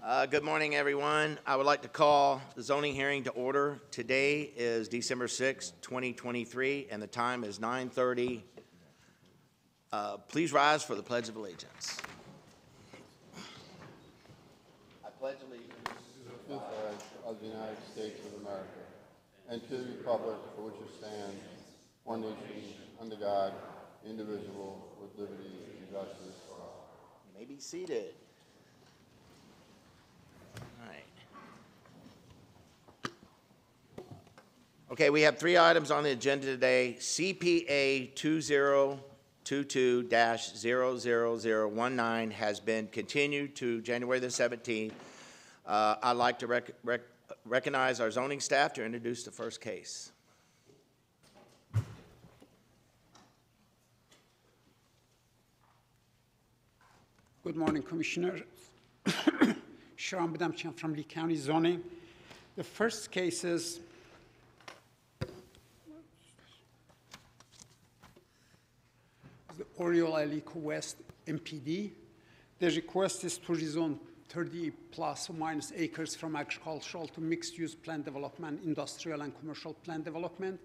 Good morning, everyone. I would like to call the zoning hearing to order. Today is December 6, 2023, and the time is 9:30. Please rise for the Pledge of Allegiance. I pledge allegiance To the flag of the United States of America, and to the republic for which it stands, one nation, under God, indivisible, with liberty and justice for all. You may be seated. All right. Okay, we have three items on the agenda today. CPA 2022-00019 has been continued to January the 17th. I'd like to recognize our zoning staff to introduce the first case. Good morning, Commissioner. Sharon Badamchian from Lee County Zoning. The first case is the Oriole Alico West MPD. The request is to rezone 30 plus or minus acres from agricultural to mixed-use plant development, industrial and commercial plant development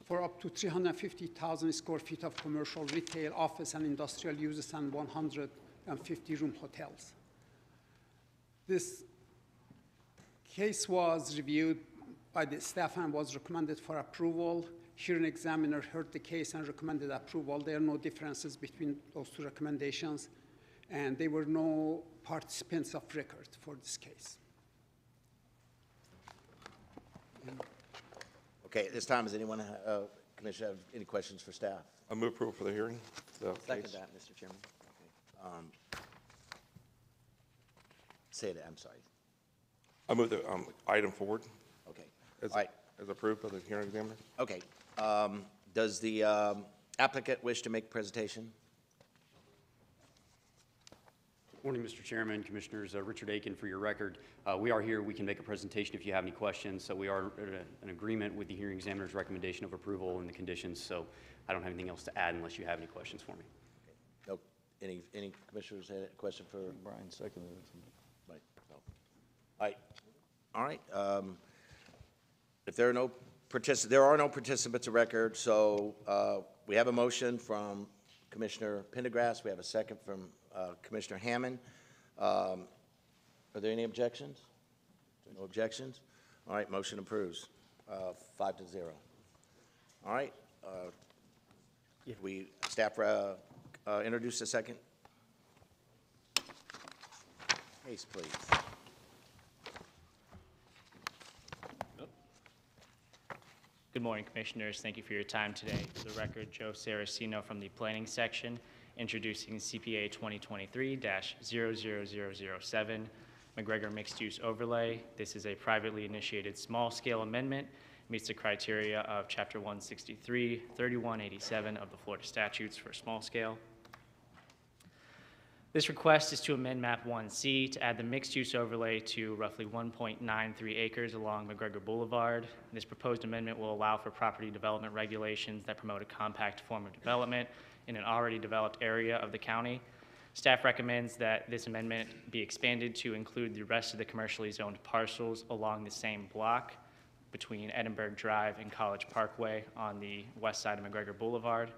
for up to 350,000 square feet of commercial, retail, office, and industrial uses and 150-room hotels. This case was reviewed by the staff and was recommended for approval. Hearing examiner heard the case and recommended approval. There are no differences between those two recommendations, and there were no participants of record for this case. Okay, at this time, does anyone, Commissioner, have any questions for staff? I move approval for the hearing. Second that, Mr. Chairman. Okay. Say that, I'm sorry. I move the item forward Okay. as, All right. as approved by the hearing examiner. Okay. Does the applicant wish to make a presentation? Morning, Mr. Chairman, Commissioners. Richard Aiken for your record. We are here. We can make a presentation if you have any questions. So we are in agreement with the hearing examiner's recommendation of approval and the conditions. So I don't have anything else to add unless you have any questions for me. Okay. No. Any commissioners had a question for Brian seconded it. Right. No. All right. If there are no participants of record, so we have a motion from Commissioner Pendergrass. We have a second from Commissioner Hammond. Are there any objections? No objections? All right, motion approves, 5-0. All right. We staff introduce the second case, please. Good morning, Commissioners. Thank you for your time today. For the record, Joe Saraceno from the Planning Section, introducing CPA 2023-00007, McGregor Mixed Use Overlay. This is a privately initiated small-scale amendment, meets the criteria of Chapter 163, 3187 of the Florida Statutes for small scale. This request is to amend Map 1C to add the mixed-use overlay to roughly 1.93 acres along McGregor Boulevard. This proposed amendment will allow for property development regulations that promote a compact form of development in an already developed area of the county. Staff recommends that this amendment be expanded to include the rest of the commercially zoned parcels along the same block between Edinburgh Drive and College Parkway on the west side of McGregor Boulevard.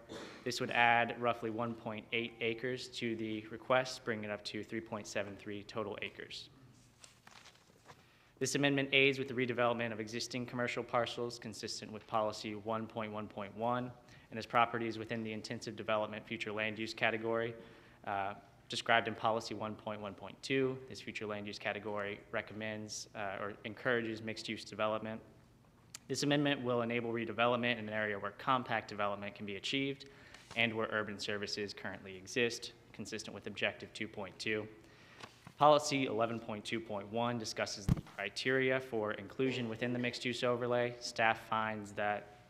This would add roughly 1.8 acres to the request, bringing it up to 3.73 total acres. This amendment aids with the redevelopment of existing commercial parcels consistent with policy 1.1.1 and as properties within the intensive development future land use category described in policy 1.1.2. This future land use category recommends or encourages mixed use development. This amendment will enable redevelopment in an area where compact development can be achieved and where urban services currently exist, consistent with Objective 2.2. Policy 11.2.1 discusses the criteria for inclusion within the mixed-use overlay. Staff finds that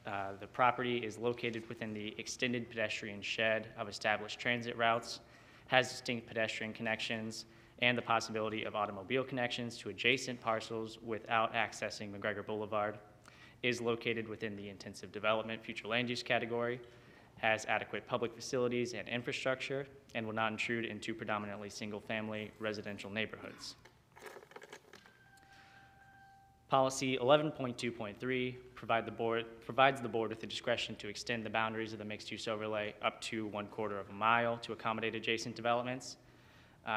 the property is located within the extended pedestrian shed of established transit routes, has distinct pedestrian connections, and the possibility of automobile connections to adjacent parcels without accessing McGregor Boulevard, is located within the intensive development future land use category, has adequate public facilities and infrastructure, and will not intrude into predominantly single-family residential neighborhoods. Policy 11.2.3 provides the board with the discretion to extend the boundaries of the mixed-use overlay up to 1/4 of a mile to accommodate adjacent developments.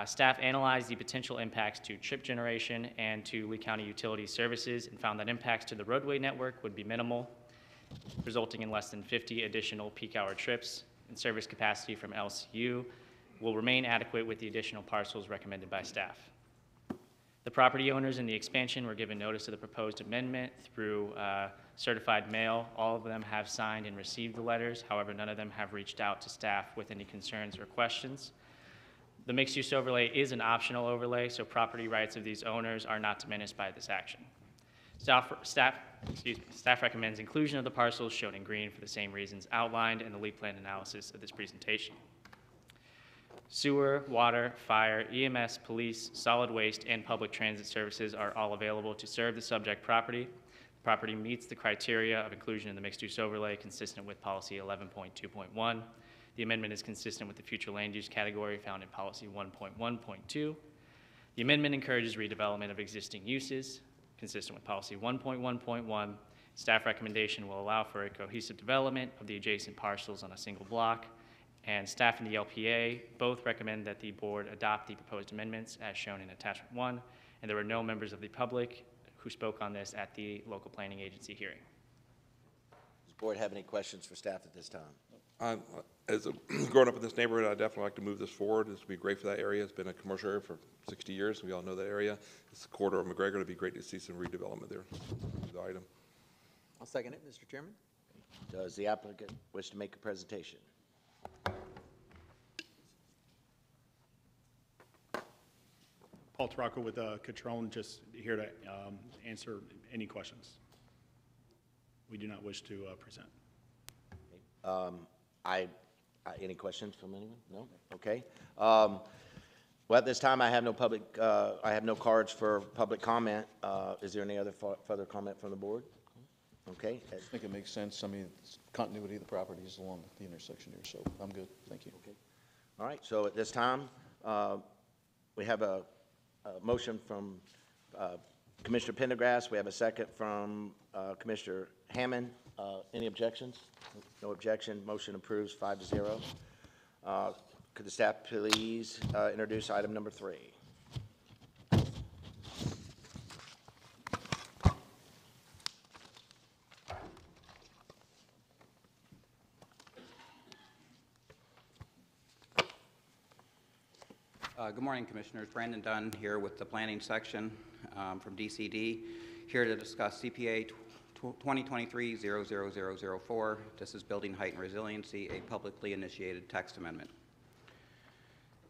Staff analyzed the potential impacts to trip generation and to Lee County utility services and found that impacts to the roadway network would be minimal, resulting in less than 50 additional peak hour trips, and service capacity from LCU will remain adequate with the additional parcels recommended by staff. The property owners in the expansion were given notice of the proposed amendment through certified mail. All of them have signed and received the letters. However, none of them have reached out to staff with any concerns or questions. The mixed-use overlay is an optional overlay, so property rights of these owners are not diminished by this action. Staff recommends inclusion of the parcels shown in green for the same reasons outlined in the LEAP plan analysis of this presentation. Sewer, water, fire, EMS, police, solid waste, and public transit services are all available to serve the subject property. The property meets the criteria of inclusion in the mixed-use overlay consistent with policy 11.2.1. The amendment is consistent with the future land use category found in policy 1.1.2. The amendment encourages redevelopment of existing uses, consistent with policy 1.1.1. Staff recommendation will allow for a cohesive development of the adjacent parcels on a single block, and staff and the LPA both recommend that the board adopt the proposed amendments as shown in attachment 1, and there were no members of the public who spoke on this at the local planning agency hearing. Does the board have any questions for staff at this time? Growing up in this neighborhood, I'd definitely like to move this forward. This would be great for that area. It's been a commercial area for 60 years. We all know that area. It's a corridor of McGregor. It'd be great to see some redevelopment there. The item. I'll second it, Mr. Chairman. Does the applicant wish to make a presentation? Paul Tarocco with Catrone, just here to answer any questions. We do not wish to present. Any questions from anyone? No? Okay. Well, at this time, I have no cards for public comment. Is there any other further comment from the board? Okay. I think it makes sense. I mean, it's continuity of the properties along the intersection here, so I'm good. Thank you. Okay. All right. So at this time, we have a motion from Commissioner Pendergrass. We have a second from Commissioner Hammond. Any objections? No objection. Motion approves 5-0. Could the staff please introduce item number 3? Good morning, Commissioners. Brandon Dunn here with the Planning Section from DCD, here to discuss CPA 2023-00004. This is Building Height and Resiliency, a publicly initiated text amendment.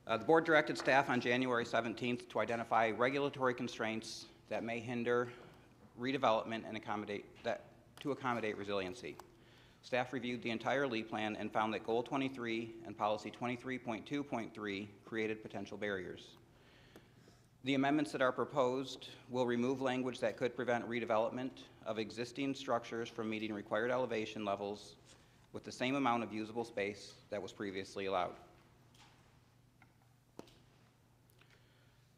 The board directed staff on January 17th to identify regulatory constraints that may hinder redevelopment and to accommodate resiliency. Staff reviewed the entire LEAP plan and found that Goal 23 and Policy 23.2.3 created potential barriers. The amendments that are proposed will remove language that could prevent redevelopment of existing structures from meeting required elevation levels with the same amount of usable space that was previously allowed.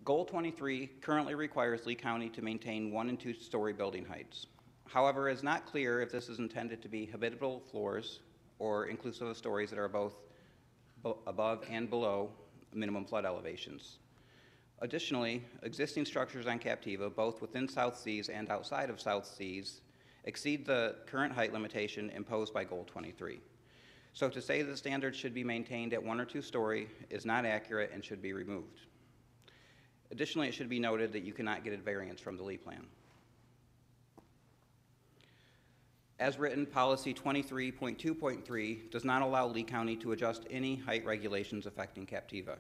Goal 23 currently requires Lee County to maintain 1- and 2-story building heights. However, it's not clear if this is intended to be habitable floors or inclusive of stories that are both above and below minimum flood elevations. Additionally, existing structures on Captiva, both within South Seas and outside of South Seas, exceed the current height limitation imposed by Goal 23. So to say the standard should be maintained at 1- or 2-story is not accurate and should be removed. Additionally, it should be noted that you cannot get a variance from the LEAP plan. As written, Policy 23.2.3 does not allow Lee County to adjust any height regulations affecting Captiva.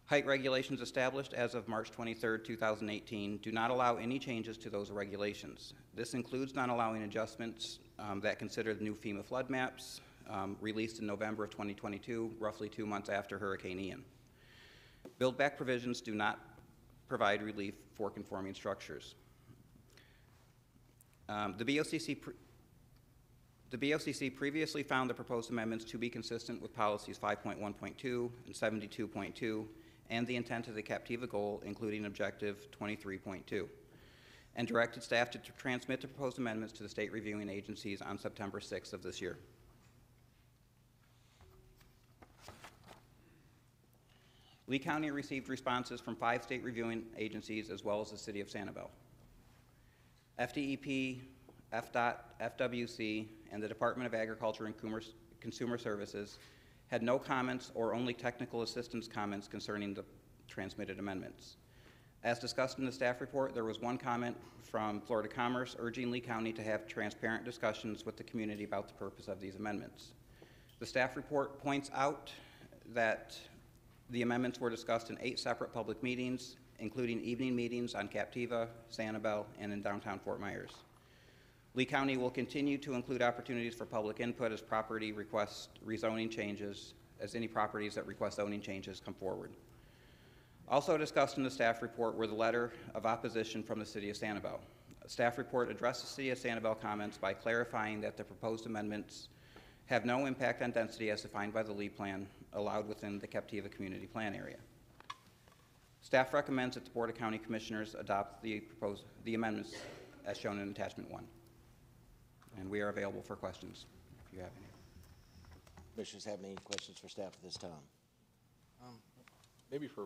Height regulations established as of March 23, 2018 do not allow any changes to those regulations. This includes not allowing adjustments that consider the new FEMA flood maps released in November of 2022, roughly 2 months after Hurricane Ian. Build back provisions do not provide relief for conforming structures. The BoCC previously found the proposed amendments to be consistent with policies 5.1.2 and 72.2 and the intent of the Captiva goal, including objective 23.2. and directed staff to transmit the proposed amendments to the state reviewing agencies on September 6th of this year. Lee County received responses from 5 state reviewing agencies as well as the City of Sanibel. FDEP, FDOT, FWC, and the Department of Agriculture and Consumer Services had no comments or only technical assistance comments concerning the transmitted amendments. As discussed in the staff report, there was one comment from Florida Commerce urging Lee County to have transparent discussions with the community about the purpose of these amendments. The staff report points out that the amendments were discussed in 8 separate public meetings, including evening meetings on Captiva, Sanibel, and in downtown Fort Myers. Lee County will continue to include opportunities for public input as property requests rezoning changes, as any properties that request zoning changes come forward. Also discussed in the staff report were the letter of opposition from the City of Sanibel. A staff report addressed the City of Sanibel comments by clarifying that the proposed amendments have no impact on density as defined by the Lee Plan allowed within the Captiva Community Plan area. Staff recommends that the Board of County Commissioners adopt the amendments as shown in Attachment 1. And we are available for questions if you have any. Commissioners have any questions for staff at this time? Maybe for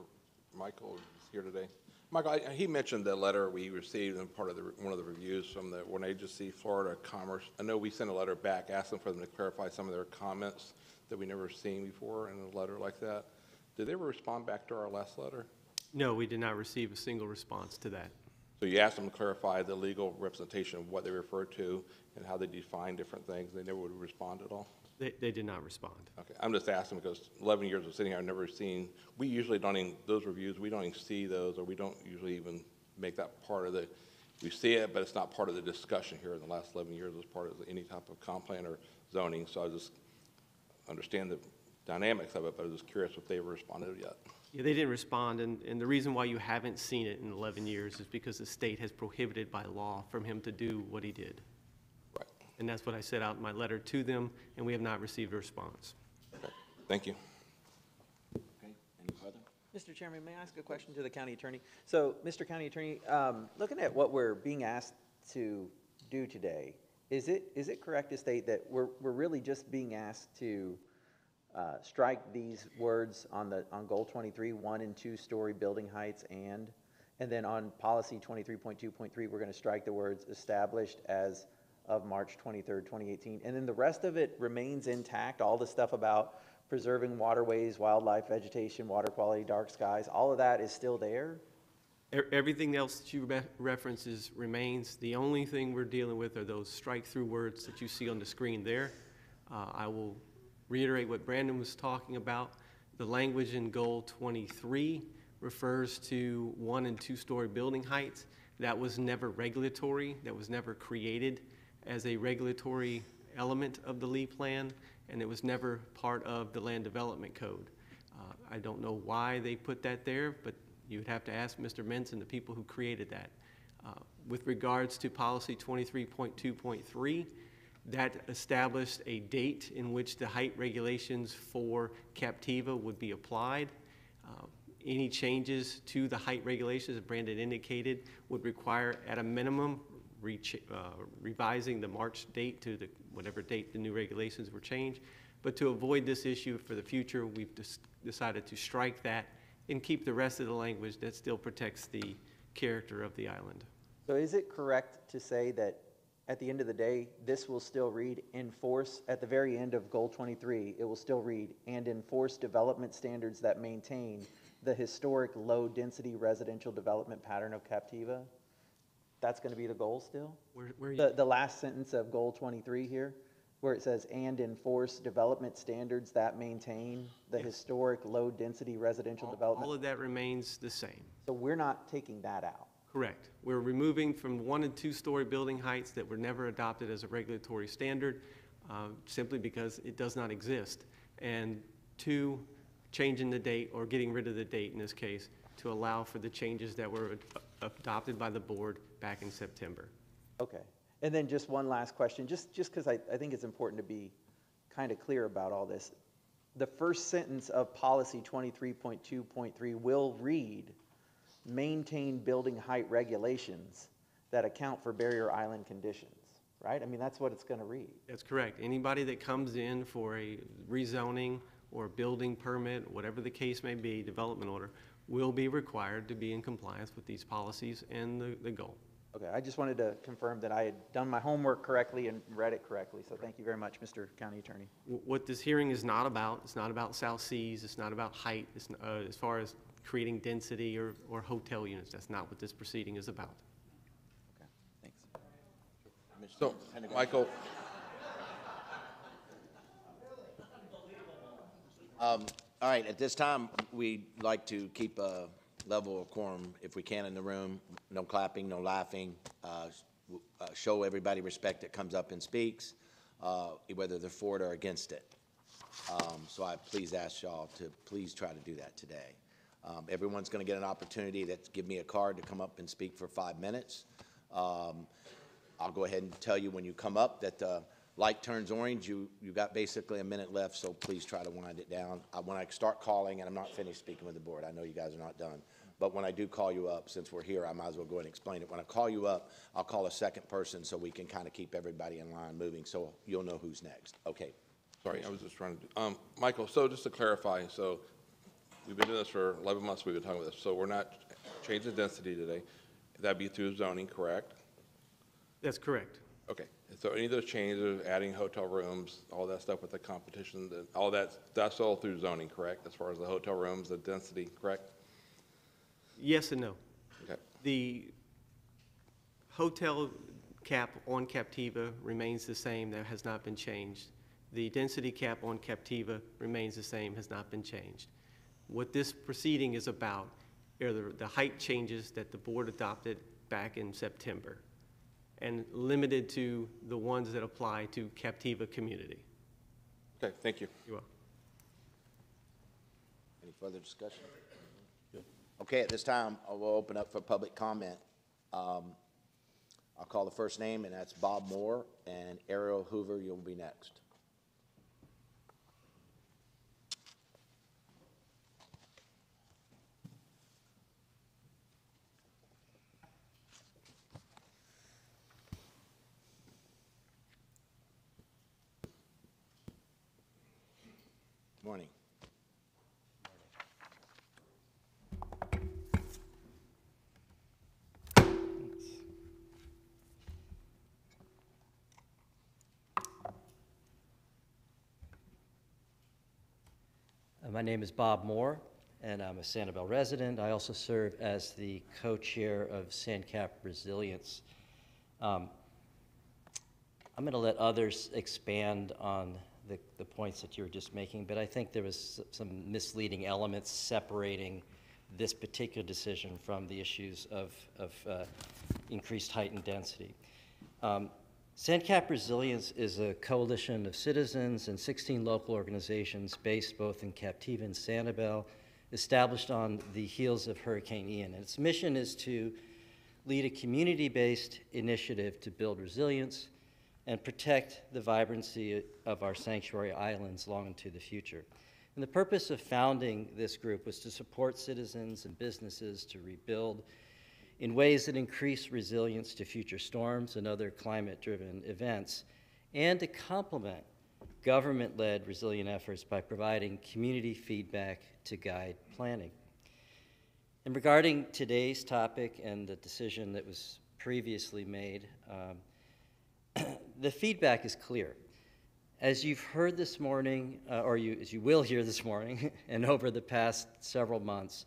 Michael, who's here today. Michael, he mentioned the letter we received in part of one of the reviews from the one agency, Florida Commerce. I know we sent a letter back asking for them to clarify some of their comments that we never seen before in a letter like that. Did they ever respond back to our last letter? No, we did not receive a single response to that. So you asked them to clarify the legal representation of what they refer to and how they define different things. They never would respond at all? They did not respond. Okay, I'm just asking because 11 years of sitting here, I've never seen, we usually don't even, those reviews, we don't even see those, or we don't usually even make that part of the, we see it, but it's not part of the discussion here in the last 11 years as part of any type of comp plan or zoning. So I just understand the dynamics of it, but I was just curious if they ever responded yet. Yeah, they didn't respond, and the reason why you haven't seen it in 11 years is because the state has prohibited by law from him to do what he did. Right. And that's what I set out in my letter to them, and we have not received a response. Okay. Thank you. Okay, any further? Mr. Chairman, may I ask a question to the county attorney? So, Mr. County Attorney, looking at what we're being asked to do today, is it correct to state that we're really just being asked to strike these words on goal 23, 1 and 2 story building heights, and then on policy 23.2.3, we're going to strike the words established as of March 23rd, 2018, and then the rest of it remains intact, all the stuff about preserving waterways, wildlife, vegetation, water quality, dark skies, all of that is still there? Everything else that you references remains. The only thing we're dealing with are those strike-through words that you see on the screen there. I will reiterate what Brandon was talking about. The language in goal 23 refers to 1 and 2 story building heights. That was never regulatory. That was never created as a regulatory element of the Lee Plan, and it was never part of the Land Development Code. I don't know why they put that there, but you would have to ask Mr. Mintz and the people who created that. With regards to policy 23.2.3, that established a date in which the height regulations for Captiva would be applied. Any changes to the height regulations, as Brandon indicated, would require at a minimum revising the March date to whatever date the new regulations were changed. But to avoid this issue for the future, we've decided to strike that and keep the rest of the language that still protects the character of the island. So is it correct to say that at the end of the day, this will still read enforce, at the very end of goal 23, it will still read, and enforce development standards that maintain the historic low-density residential development pattern of Captiva? That's going to be the goal still? The last sentence of goal 23 here, where it says, and enforce development standards that maintain the historic low-density residential development? All of that remains the same. So we're not taking that out? Correct. We're removing from 1 and 2 story building heights that were never adopted as a regulatory standard simply because it does not exist. And 2, changing the date or getting rid of the date in this case to allow for the changes that were adopted by the board back in September. Okay. And then just one last question, just because I think it's important to be kind of clear about all this. The first sentence of policy 23.2.3 will read, maintain building height regulations that account for barrier island conditions, right? I mean, that's what it's gonna read. That's correct. Anybody that comes in for a rezoning or building permit, whatever the case may be, development order, will be required to be in compliance with these policies and the goal. Okay, I just wanted to confirm that I had done my homework correctly and read it correctly, so thank you very much, Mr. County Attorney. What this hearing is not about, it's not about South Seas, it's not about height, it's, as far as creating density or hotel units, that's not what this proceeding is about. Okay, thanks. So, Michael, All right, at this time, we'd like to keep a level of quorum if we can in the room. No clapping, no laughing. Show everybody respect that comes up and speaks, whether they're for it or against it. So I please ask y'all to please try to do that today. Everyone's going to get an opportunity to give me a card to come up and speak for 5 minutes. I'll go ahead and tell you when you come up that the light turns orange. You got basically a minute left, so please try to wind it down. When I start calling, and I'm not finished speaking with the board, I know you guys are not done, but when I do call you up, since we're here, I might as well go ahead and explain it. When I call you up, I'll call a second person so we can kind of keep everybody in line moving, so you'll know who's next. Okay. sorry, I was just trying to do, Michael, so just to clarify, so we've been doing this for 11 months, we've been talking about this, so we're not changing the density today. That'd be through zoning, correct? That's correct. Okay, and so any of those changes, adding hotel rooms, all that stuff with the competition, all that's all through zoning, correct? As far as the hotel rooms, the density, correct? Yes and no. Okay. The hotel cap on Captiva remains the same, that has not been changed. The density cap on Captiva remains the same, has not been changed. What this proceeding is about are the height changes that the board adopted back in September, and limited to the ones that apply to Captiva community. Okay, thank you. You're welcome. Any further discussion? Okay, at this time, I will open up for public comment. I'll call the first name, and that's Bob Moore, and Ariel Hoover, you'll be next. Morning. My name is Bob Moore, and I'm a Sanibel resident. I also serve as the co-chair of SanCap Resilience. I'm going to let others expand on the points that you were just making, but I think there was some misleading elements separating this particular decision from the issues of increased height and density. SanCap Resilience is a coalition of citizens and 16 local organizations based both in Captiva and Sanibel, established on the heels of Hurricane Ian. And its mission is to lead a community-based initiative to build resilience and protect the vibrancy of our sanctuary islands long into the future. And the purpose of founding this group was to support citizens and businesses to rebuild in ways that increase resilience to future storms and other climate-driven events, and to complement government-led resilient efforts by providing community feedback to guide planning. And regarding today's topic and the decision that was previously made, the feedback is clear. As you've heard this morning, as you will hear this morning, and over the past several months,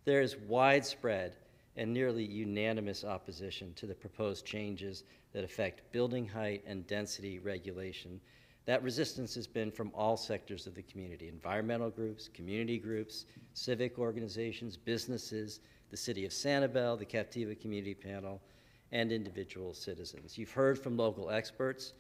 there is widespread and nearly unanimous opposition to the proposed changes that affect building height and density regulation. That resistance has been from all sectors of the community: environmental groups, community groups, civic organizations, businesses, the City of Sanibel, the Captiva Community Panel, and individual citizens. You've heard from local experts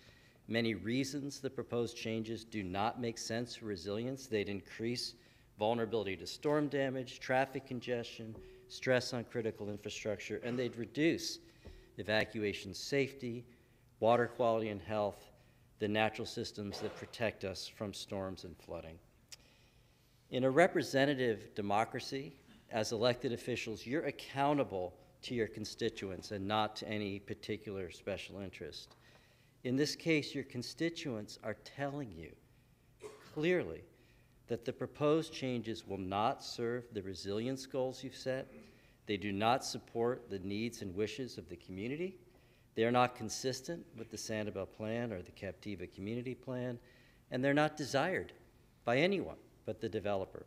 many reasons the proposed changes do not make sense for resilience. They'd increase vulnerability to storm damage, traffic congestion, stress on critical infrastructure, and they'd reduce evacuation safety, water quality and health, the natural systems that protect us from storms and flooding. In a representative democracy, as elected officials, you're accountable to your constituents and not to any particular special interest. In this case, your constituents are telling you clearly that the proposed changes will not serve the resilience goals you've set. They do not support the needs and wishes of the community. They are not consistent with the Sanibel Plan or the Captiva Community Plan, and they're not desired by anyone but the developer.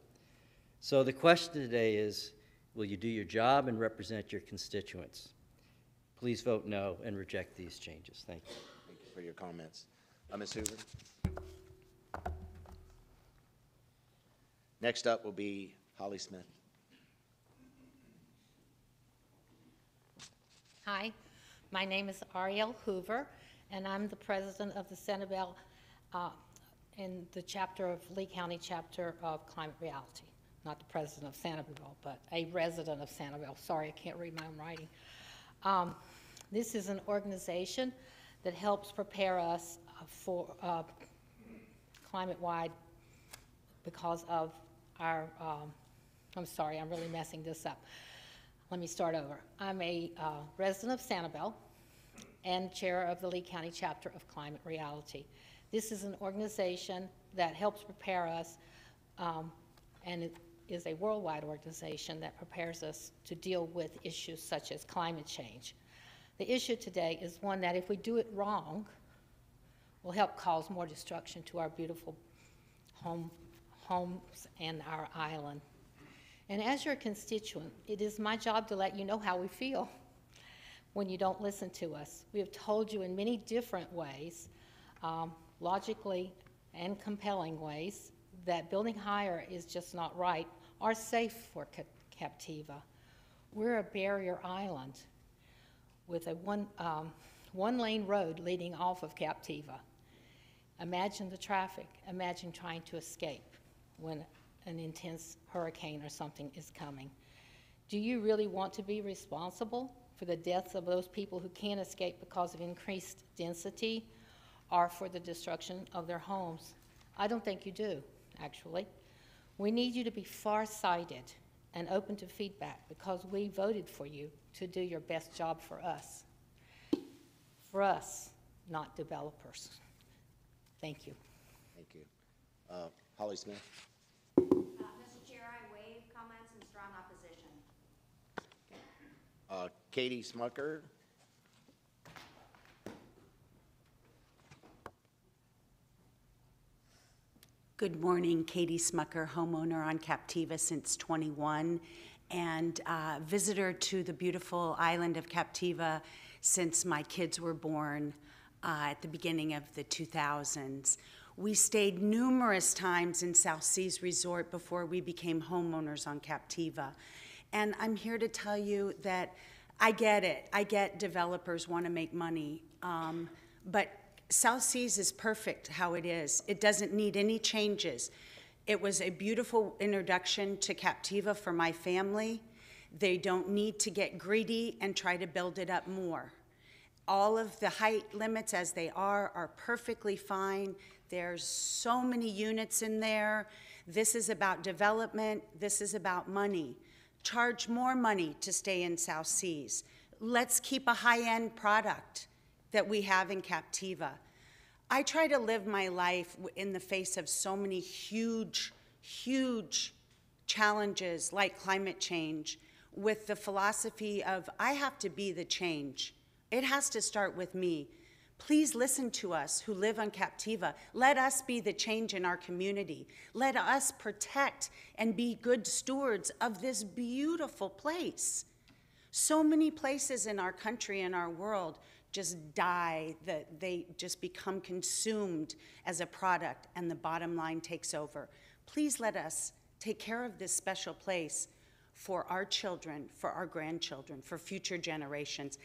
So the question today is, will you do your job and represent your constituents? Please vote no and reject these changes. Thank you. Thank you for your comments. Ms. Hoover? Next up will be Holly Smith. Hi, my name is Ariel Hoover, and I'm the president of the Sanibel in the chapter of Lee County chapter of Climate Reality. Not the president of Sanibel, but a resident of Sanibel. Sorry, I can't read my own writing. This is an organization that helps prepare us for climate-wide because of our, I'm sorry, I'm really messing this up. Let me start over. I'm a resident of Sanibel and chair of the Lee County chapter of Climate Reality. This is an organization that helps prepare us, and it is a worldwide organization that prepares us to deal with issues such as climate change. The issue today is one that if we do it wrong, will help cause more destruction to our beautiful homes and our island. And as your constituent, it is my job to let you know how we feel when you don't listen to us. We have told you in many different ways, logically and compelling ways, that building higher is just not right or safe for Captiva. We're a barrier island with a one-lane road leading off of Captiva. Imagine the traffic. Imagine trying to escape when an intense hurricane or something is coming. Do you really want to be responsible for the deaths of those people who can't escape because of increased density or for the destruction of their homes? I don't think you do, actually. We need you to be far-sighted and open to feedback because we voted for you to do your best job for us. For us, not developers. Thank you. Thank you. Holly Smith? Mr. Chair, I waive comments in strong opposition. Katie Smucker? Good morning, Katie Smucker, homeowner on Captiva since 21 and visitor to the beautiful island of Captiva since my kids were born at the beginning of the 2000s. We stayed numerous times in South Seas Resort before we became homeowners on Captiva. And I'm here to tell you that I get it. I get developers want to make money, but South Seas is perfect how it is. It doesn't need any changes. It was a beautiful introduction to Captiva for my family. They don't need to get greedy and try to build it up more. All of the height limits as they are perfectly fine. There's so many units in there. This is about development. This is about money. Charge more money to stay in South Seas. Let's keep a high-end product that we have in Captiva. I try to live my life in the face of so many huge, huge challenges like climate change with the philosophy of I have to be the change. It has to start with me. Please listen to us who live on Captiva. Let us be the change in our community. Let us protect and be good stewards of this beautiful place. So many places in our country and our world just die, that they just become consumed as a product and the bottom line takes over. Please let us take care of this special place for our children, for our grandchildren, for future generations.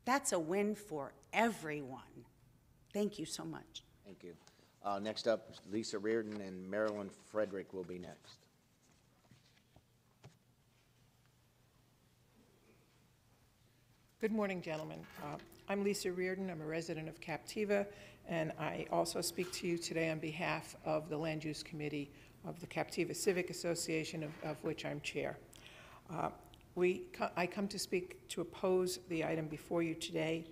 That's a win for everyone. Thank you so much. Thank you. Next up, Lisa Reardon and Marilyn Frederick will be next. Good morning, gentlemen. I'm Lisa Reardon. I'm a resident of Captiva, and I also speak to you today on behalf of the Land Use Committee of the Captiva Civic Association, of which I'm chair. I come to speak to oppose the item before you today.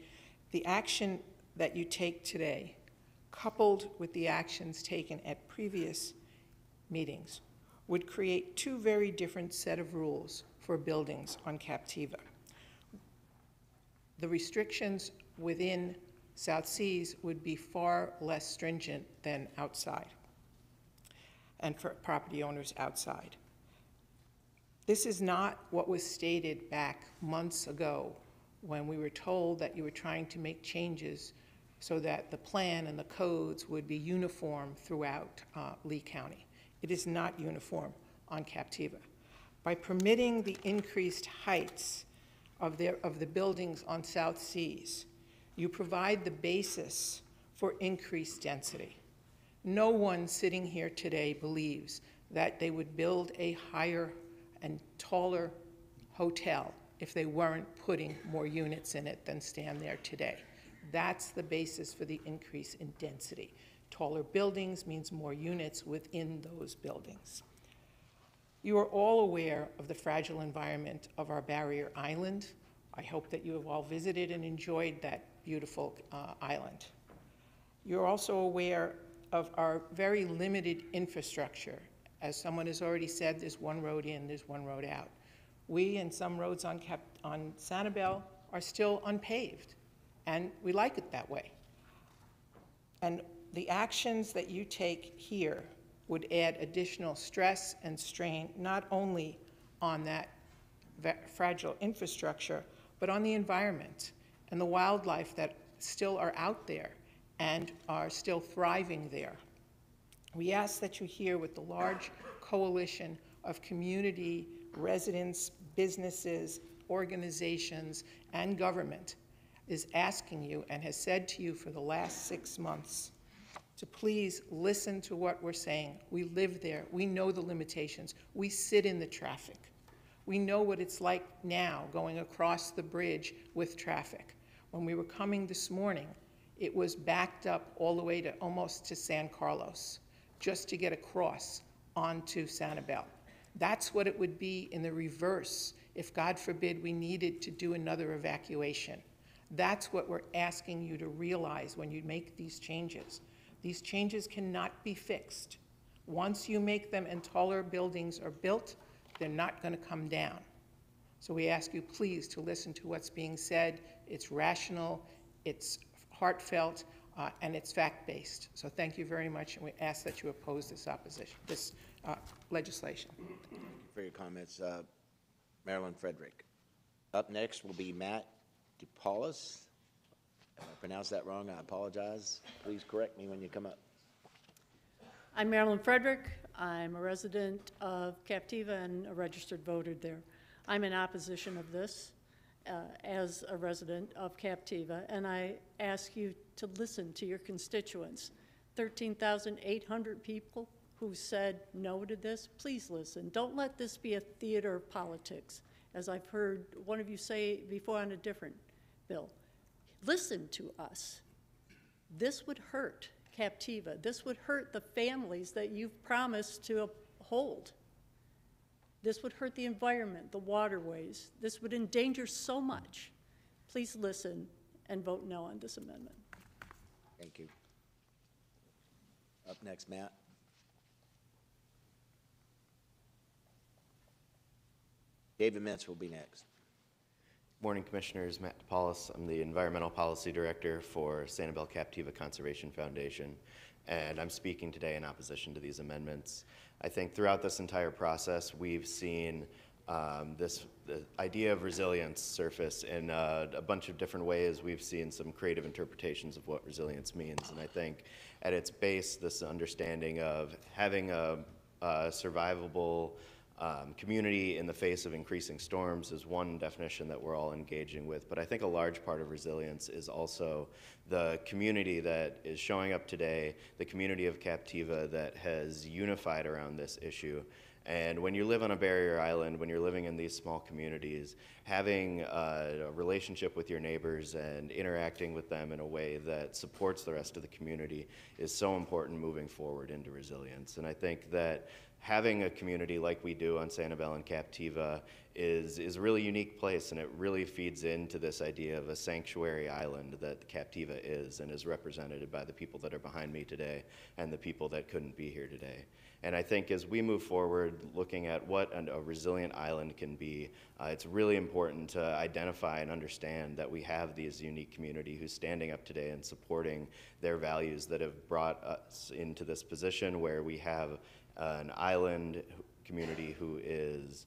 The action that you take today, coupled with the actions taken at previous meetings, would create two very different set of rules for buildings on Captiva. The restrictions within South Seas would be far less stringent than outside, and for property owners outside. This is not what was stated back months ago when we were told that you were trying to make changes so that the plan and the codes would be uniform throughout Lee County. It is not uniform on Captiva. By permitting the increased heights of the buildings on South Seas, you provide the basis for increased density. No one sitting here today believes that they would build a higher and taller hotel if they weren't putting more units in it than stand there today. That's the basis for the increase in density. Taller buildings means more units within those buildings. You are all aware of the fragile environment of our barrier island. I hope that you have all visited and enjoyed that beautiful island. You're also aware of our very limited infrastructure. As someone has already said, there's one road in, there's one road out. We and some roads on Sanibel are still unpaved, and we like it that way. And the actions that you take here would add additional stress and strain, not only on that fragile infrastructure, but on the environment and the wildlife that still are out there and are still thriving there. We ask that you hear what the large coalition of community, residents, businesses, organizations, and government is asking you and has said to you for the last 6 months to please listen to what we're saying. We live there. We know the limitations. We sit in the traffic. We know what it's like now going across the bridge with traffic. When we were coming this morning, it was backed up all the way to almost to San Carlos just to get across onto Sanibel. That's what it would be in the reverse if, God forbid, we needed to do another evacuation. That's what we're asking you to realize when you make these changes. These changes cannot be fixed. Once you make them and taller buildings are built, they're not going to come down. So we ask you please to listen to what's being said. It's rational, it's heartfelt, and it's fact-based. So thank you very much, and we ask that you oppose this legislation. Thank you for your comments. Marilyn Frederick. Up next will be Matt DePaulis. If I pronounced that wrong, I apologize. Please correct me when you come up. I'm Marilyn Frederick. I'm a resident of Captiva and a registered voter there. I'm in opposition of this as a resident of Captiva, and I ask you to listen to your constituents. 13,800 people who said no to this, please listen. Don't let this be a theater of politics, as I've heard one of you say before on a different bill. Listen to us. This would hurt Captiva. This would hurt the families that you've promised to uphold. This would hurt the environment, the waterways. This would endanger so much. Please listen and vote no on this amendment. Thank you. Up next, Matt. David Mintz will be next. Morning, Commissioners. Matt DePaulis. I'm the Environmental Policy Director for Sanibel Captiva Conservation Foundation, and I'm speaking today in opposition to these amendments. I think throughout this entire process, we've seen the idea of resilience surface in a bunch of different ways. We've seen some creative interpretations of what resilience means, and I think at its base, this understanding of having a survivable community in the face of increasing storms is one definition that we're all engaging with. But I think a large part of resilience is also the community that is showing up today, the community of Captiva that has unified around this issue. And when you live on a barrier island, when you're living in these small communities, having a relationship with your neighbors and interacting with them in a way that supports the rest of the community is so important moving forward into resilience. And I think that having a community like we do on Sanibel and Captiva is a really unique place, and it really feeds into this idea of a sanctuary island that Captiva is, and is represented by the people that are behind me today and the people that couldn't be here today. And I think as we move forward looking at what a resilient island can be, it's really important to identify and understand that we have this unique community who's standing up today and supporting their values that have brought us into this position where we have an island community who is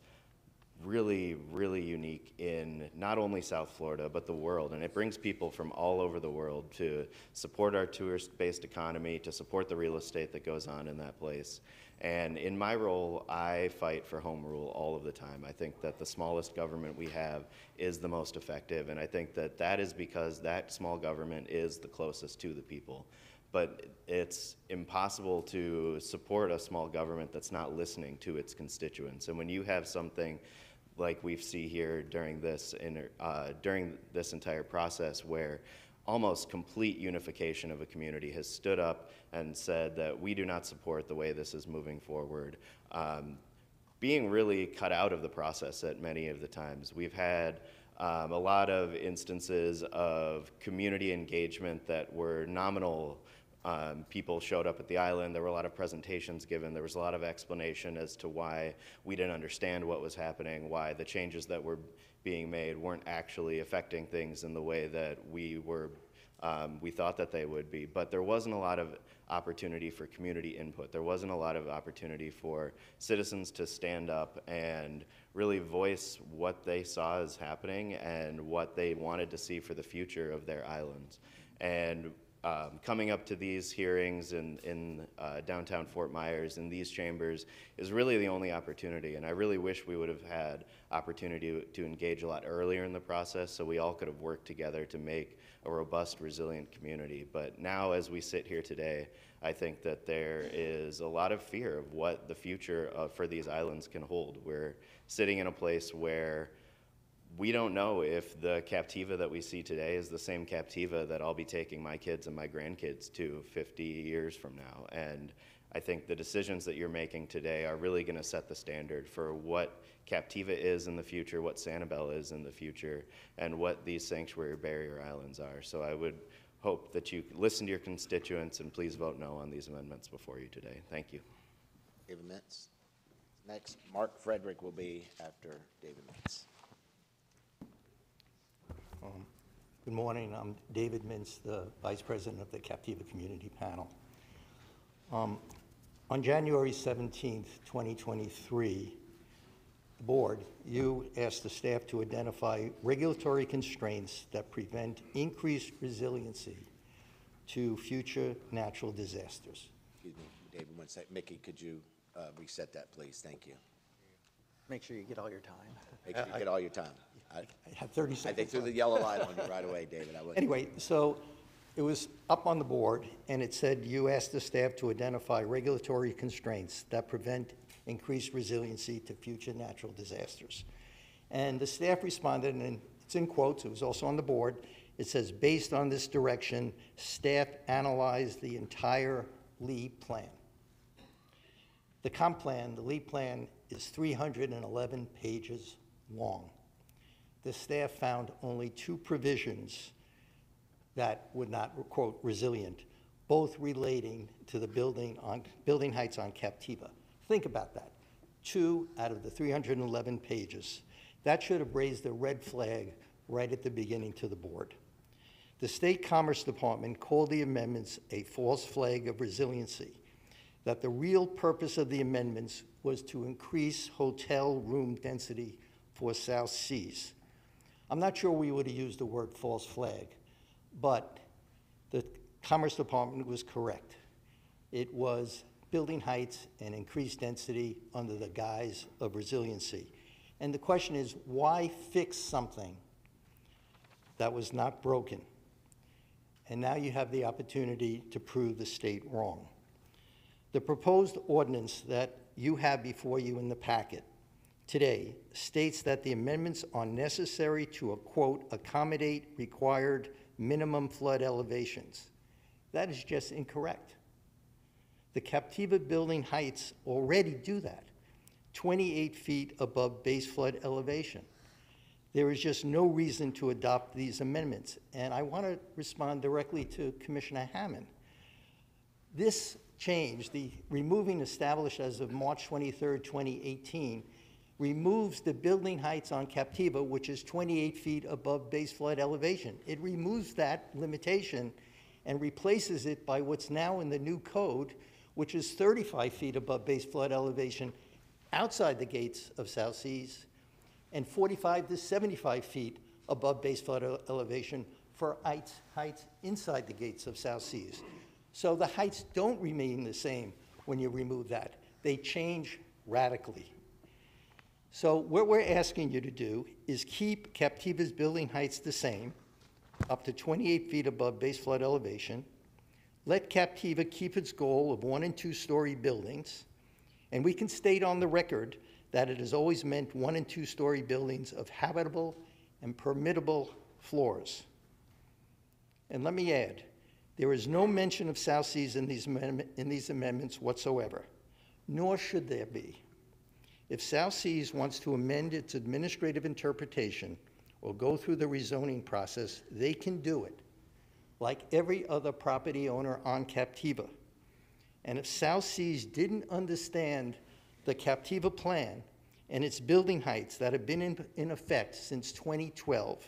really, really unique in not only South Florida, but the world. And it brings people from all over the world to support our tourist-based economy, to support the real estate that goes on in that place. And in my role, I fight for home rule all of the time. I think that the smallest government we have is the most effective, and I think that that is because that small government is the closest to the people. But it's impossible to support a small government that's not listening to its constituents. And when you have something like we see here during this entire process, where almost complete unification of a community has stood up and said that we do not support the way this is moving forward, being really cut out of the process at many of the times. We've had a lot of instances of community engagement that were nominal. People showed up at the island. There were a lot of presentations given. There was a lot of explanation as to why we didn't understand what was happening, why the changes that were being made weren't actually affecting things in the way that we thought that they would be. But there wasn't a lot of opportunity for community input. There wasn't a lot of opportunity for citizens to stand up and really voice what they saw as happening and what they wanted to see for the future of their islands. And coming up to these hearings in downtown Fort Myers in these chambers is really the only opportunity, and I really wish we would have had opportunity to engage a lot earlier in the process so we all could have worked together to make a robust, resilient community. But now as we sit here today, I think that there is a lot of fear of what the future for these islands can hold. We're sitting in a place where we don't know if the Captiva that we see today is the same Captiva that I'll be taking my kids and my grandkids to 50 years from now. And I think the decisions that you're making today are really going to set the standard for what Captiva is in the future, what Sanibel is in the future, and what these sanctuary barrier islands are. So I would hope that you listen to your constituents and please vote no on these amendments before you today. Thank you. David Mintz. Next, Mark Frederick will be after David Mintz. Good morning. I'm David Mintz, the Vice President of the Captiva Community Panel. On January 17th, 2023, the board, you asked the staff to identify regulatory constraints that prevent increased resiliency to future natural disasters. Excuse me, David, one sec. Mickey, could you reset that, please? Thank you. Make sure you get all your time. Make sure you get all your time. I have 30 seconds. They threw the yellow light on you right away, David. I wouldn't. Anyway, so it was up on the board, and it said you asked the staff to identify regulatory constraints that prevent increased resiliency to future natural disasters. And the staff responded, and it's in quotes, it was also on the board. It says, based on this direction, staff analyzed the entire Lee plan. The comp plan, the Lee plan, is 311 pages long. The staff found only 2 provisions that would not, quote, resilient, both relating to the building heights on Captiva. Think about that. 2 out of the 311 pages. That should have raised a red flag right at the beginning to the board. The State Commerce Department called the amendments a false flag of resiliency, that the real purpose of the amendments was to increase hotel room density for South Seas. I'm not sure we would have used the word false flag, but the Commerce Department was correct. It was building heights and increased density under the guise of resiliency. And the question is, why fix something that was not broken? And now you have the opportunity to prove the state wrong. The proposed ordinance that you have before you in the packet today states that the amendments are necessary to, quote, accommodate required minimum flood elevations. That is just incorrect. The Captiva building heights already do that, 28 feet above base flood elevation. There is just no reason to adopt these amendments. And I want to respond directly to Commissioner Hammond. This change, the removing established as of March 23rd, 2018, removes the building heights on Captiva, which is 28 feet above base flood elevation. It removes that limitation and replaces it by what's now in the new code, which is 35 feet above base flood elevation outside the gates of South Seas and 45 to 75 feet above base flood elevation for heights inside the gates of South Seas. So the heights don't remain the same when you remove that. They change radically. So what we're asking you to do is keep Captiva's building heights the same, up to 28 feet above base flood elevation. Let Captiva keep its goal of 1- and 2-story buildings, and we can state on the record that it has always meant 1- and 2-story buildings of habitable and permittable floors. And let me add, there is no mention of South Seas in these amendments whatsoever, nor should there be. If South Seas wants to amend its administrative interpretation or go through the rezoning process, they can do it, like every other property owner on Captiva. And if South Seas didn't understand the Captiva plan and its building heights that have been in effect since 2012,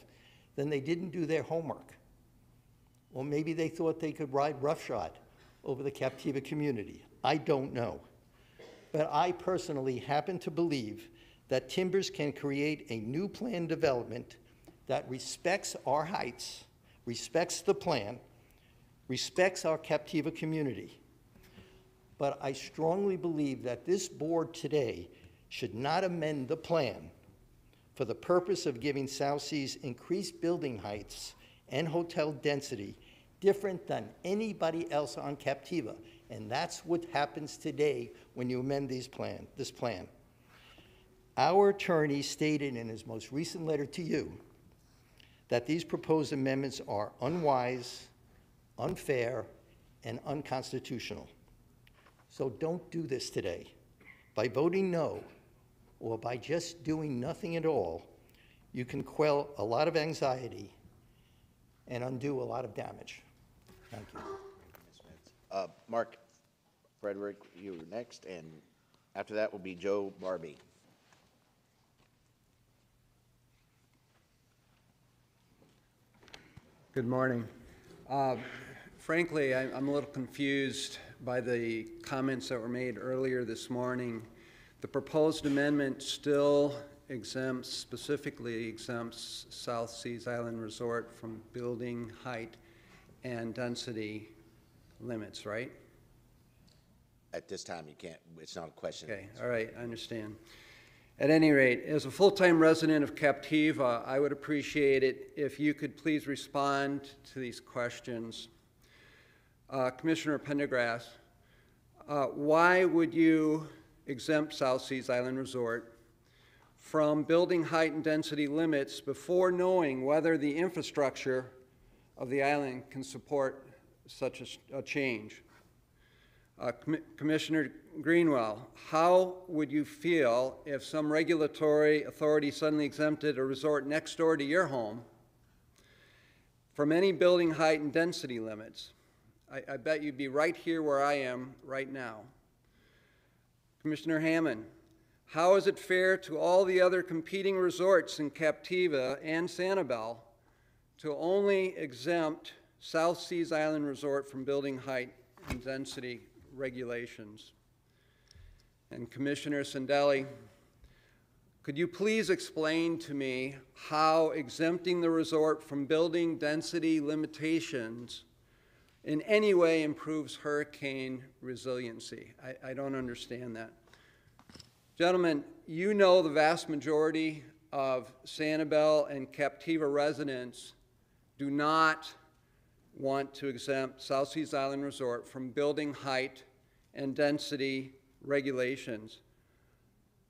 then they didn't do their homework. Or maybe they thought they could ride roughshod over the Captiva community. I don't know. But I personally happen to believe that Timbers can create a new plan development that respects our heights, respects the plan, respects our Captiva community. But I strongly believe that this board today should not amend the plan for the purpose of giving South Seas increased building heights and hotel density different than anybody else on Captiva. And that's what happens today when you amend this plan. Our attorney stated in his most recent letter to you that these proposed amendments are unwise, unfair, and unconstitutional. So don't do this today. By voting no, or by just doing nothing at all, you can quell a lot of anxiety and undo a lot of damage. Thank you. Mark Frederick, you're next, and after that will be Joe Barbie. Good morning. Frankly, I'm a little confused by the comments that were made earlier this morning. The proposed amendment still specifically exempts South Seas Island Resort from building height and density limits, right? At this time, you can't, it's not a question. Okay, all right, I understand. At any rate, as a full-time resident of Captiva, I would appreciate it if you could please respond to these questions. Commissioner Pendergrass, why would you exempt South Seas Island Resort from building height and density limits before knowing whether the infrastructure of the island can support such a change? Commissioner Greenwell, how would you feel if some regulatory authority suddenly exempted a resort next door to your home from any building height and density limits? I bet you'd be right here where I am right now. Commissioner Hammond, how is it fair to all the other competing resorts in Captiva and Sanibel to only exempt South Seas Island Resort from building height and density regulations? And Commissioner Sendelli, could you please explain to me how exempting the resort from building density limitations in any way improves hurricane resiliency? I don't understand that. Gentlemen, you know the vast majority of Sanibel and Captiva residents do not want to exempt South Seas Island Resort from building height and density regulations.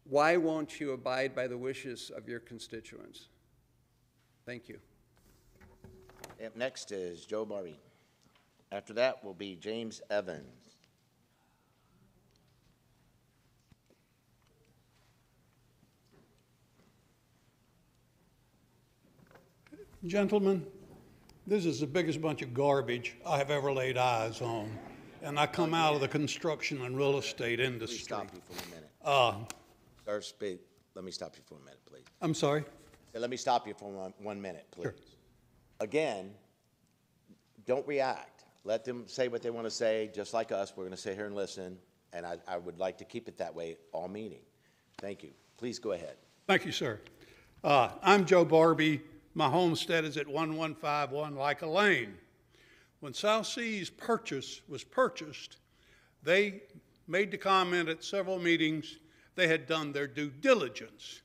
Why won't you abide by the wishes of your constituents? Thank you. Up next is Joe Barbie. After that will be James Evans. Gentlemen, this is the biggest bunch of garbage I have ever laid eyes on. And I come out of the construction and real estate industry. Please stop you for a minute. Sir, speak. Let me stop you for a minute, please. I'm sorry? Let me stop you for one minute, please. Sure. Again, don't react. Let them say what they want to say, just like us. We're going to sit here and listen, and I would like to keep it that way all meeting. Thank you. Please go ahead. Thank you, sir. I'm Joe Barbie. My homestead is at 1151 Leica Lane. When South Seas was purchased, they made the comment at several meetings they had done their due diligence.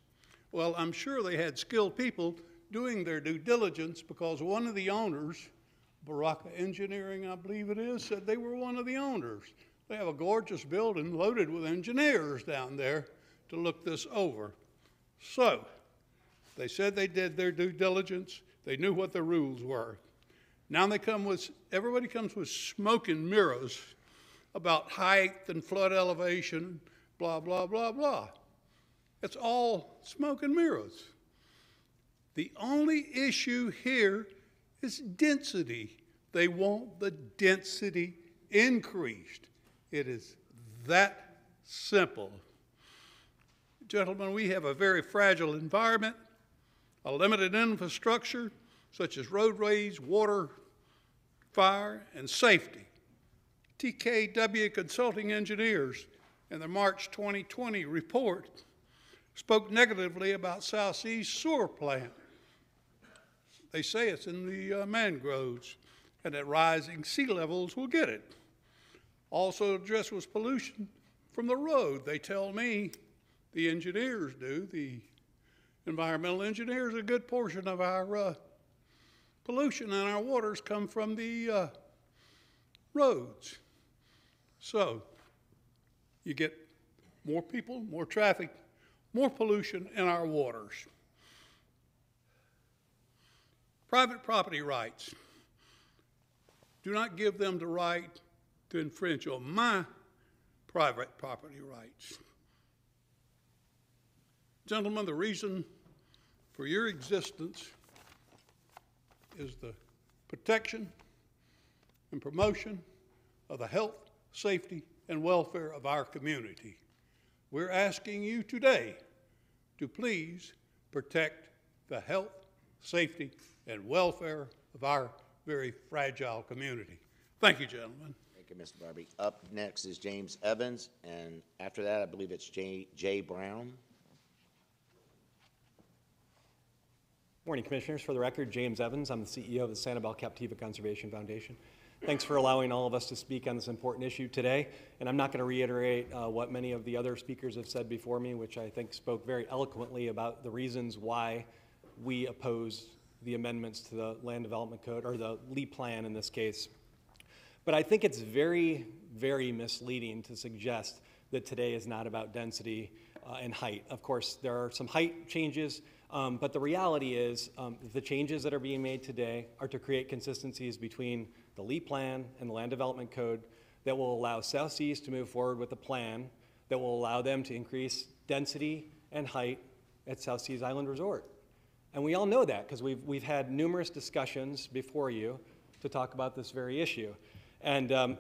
Well, I'm sure they had skilled people doing their due diligence because one of the owners, Baraka Engineering, I believe it is, said they were one of the owners. They have a gorgeous building loaded with engineers down there to look this over. So, they said they did their due diligence. They knew what the rules were. Now everybody comes with smoke and mirrors about height and flood elevation, blah, blah, blah, blah. It's all smoke and mirrors. The only issue here is density. They want the density increased. It is that simple. Gentlemen, we have a very fragile environment, a limited infrastructure, such as roadways, water, fire, and safety. TKW Consulting Engineers, in the March 2020 report, spoke negatively about South Sea's sewer plant. They say it's in the mangroves, and that rising sea levels will get it. Also addressed was pollution from the road. They tell me, the engineers do, the environmental engineers, a good portion of our pollution in our waters come from the roads. So you get more people, more traffic, more pollution in our waters. Private property rights. Do not give them the right to infringe on my private property rights. Gentlemen, the reason for your existence is the protection and promotion of the health, safety, and welfare of our community. We're asking you today to please protect the health, safety, and welfare of our very fragile community. Thank you, gentlemen. Thank you, Mr. Barbie. Up next is James Evans, and after that, I believe it's Jay Brown. Morning, Commissioners. For the record, James Evans. I'm the CEO of the Sanibel Captiva Conservation Foundation. Thanks for allowing all of us to speak on this important issue today. And I'm not going to reiterate what many of the other speakers have said before me, which I think spoke very eloquently about the reasons why we oppose the amendments to the Land Development Code, or the LEA plan in this case. But I think it's very, very misleading to suggest that today is not about density and height. Of course, there are some height changes, but the reality is the changes that are being made today are to create consistencies between the LEA plan and the Land Development Code that will allow South Seas to move forward with a plan that will allow them to increase density and height at South Seas Island Resort. And we all know that because we've had numerous discussions before you to talk about this very issue. And the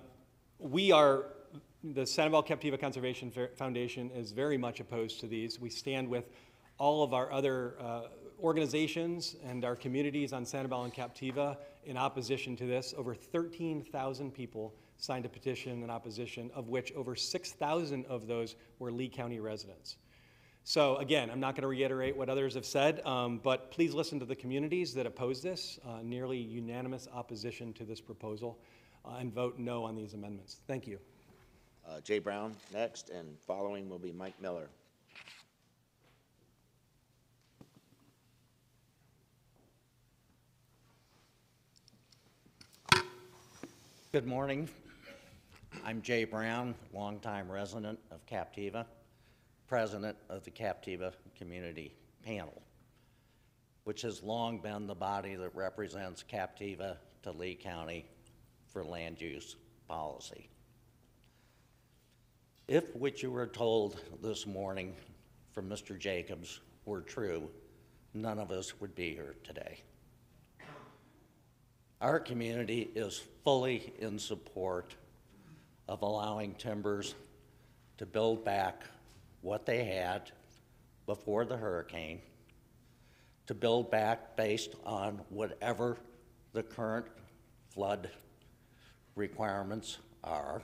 Sanibel Captiva Conservation Foundation is very much opposed to these. We stand with all of our other organizations and our communities on Sanibel and Captiva in opposition to this. Over 13,000 people signed a petition in opposition, of which over 6,000 of those were Lee County residents. So again, I'm not going to reiterate what others have said, but please listen to the communities that oppose this, nearly unanimous opposition to this proposal, and vote no on these amendments. Thank you. Jay Brown next, and following will be Mike Miller. Good morning. I'm Jay Brown, longtime resident of Captiva, president of the Captiva Community Panel, which has long been the body that represents Captiva to Lee County for land use policy. If what you were told this morning from Mr. Jacobs were true, none of us would be here today. Our community is fully in support of allowing Timbers to build back what they had before the hurricane, to build back based on whatever the current flood requirements are.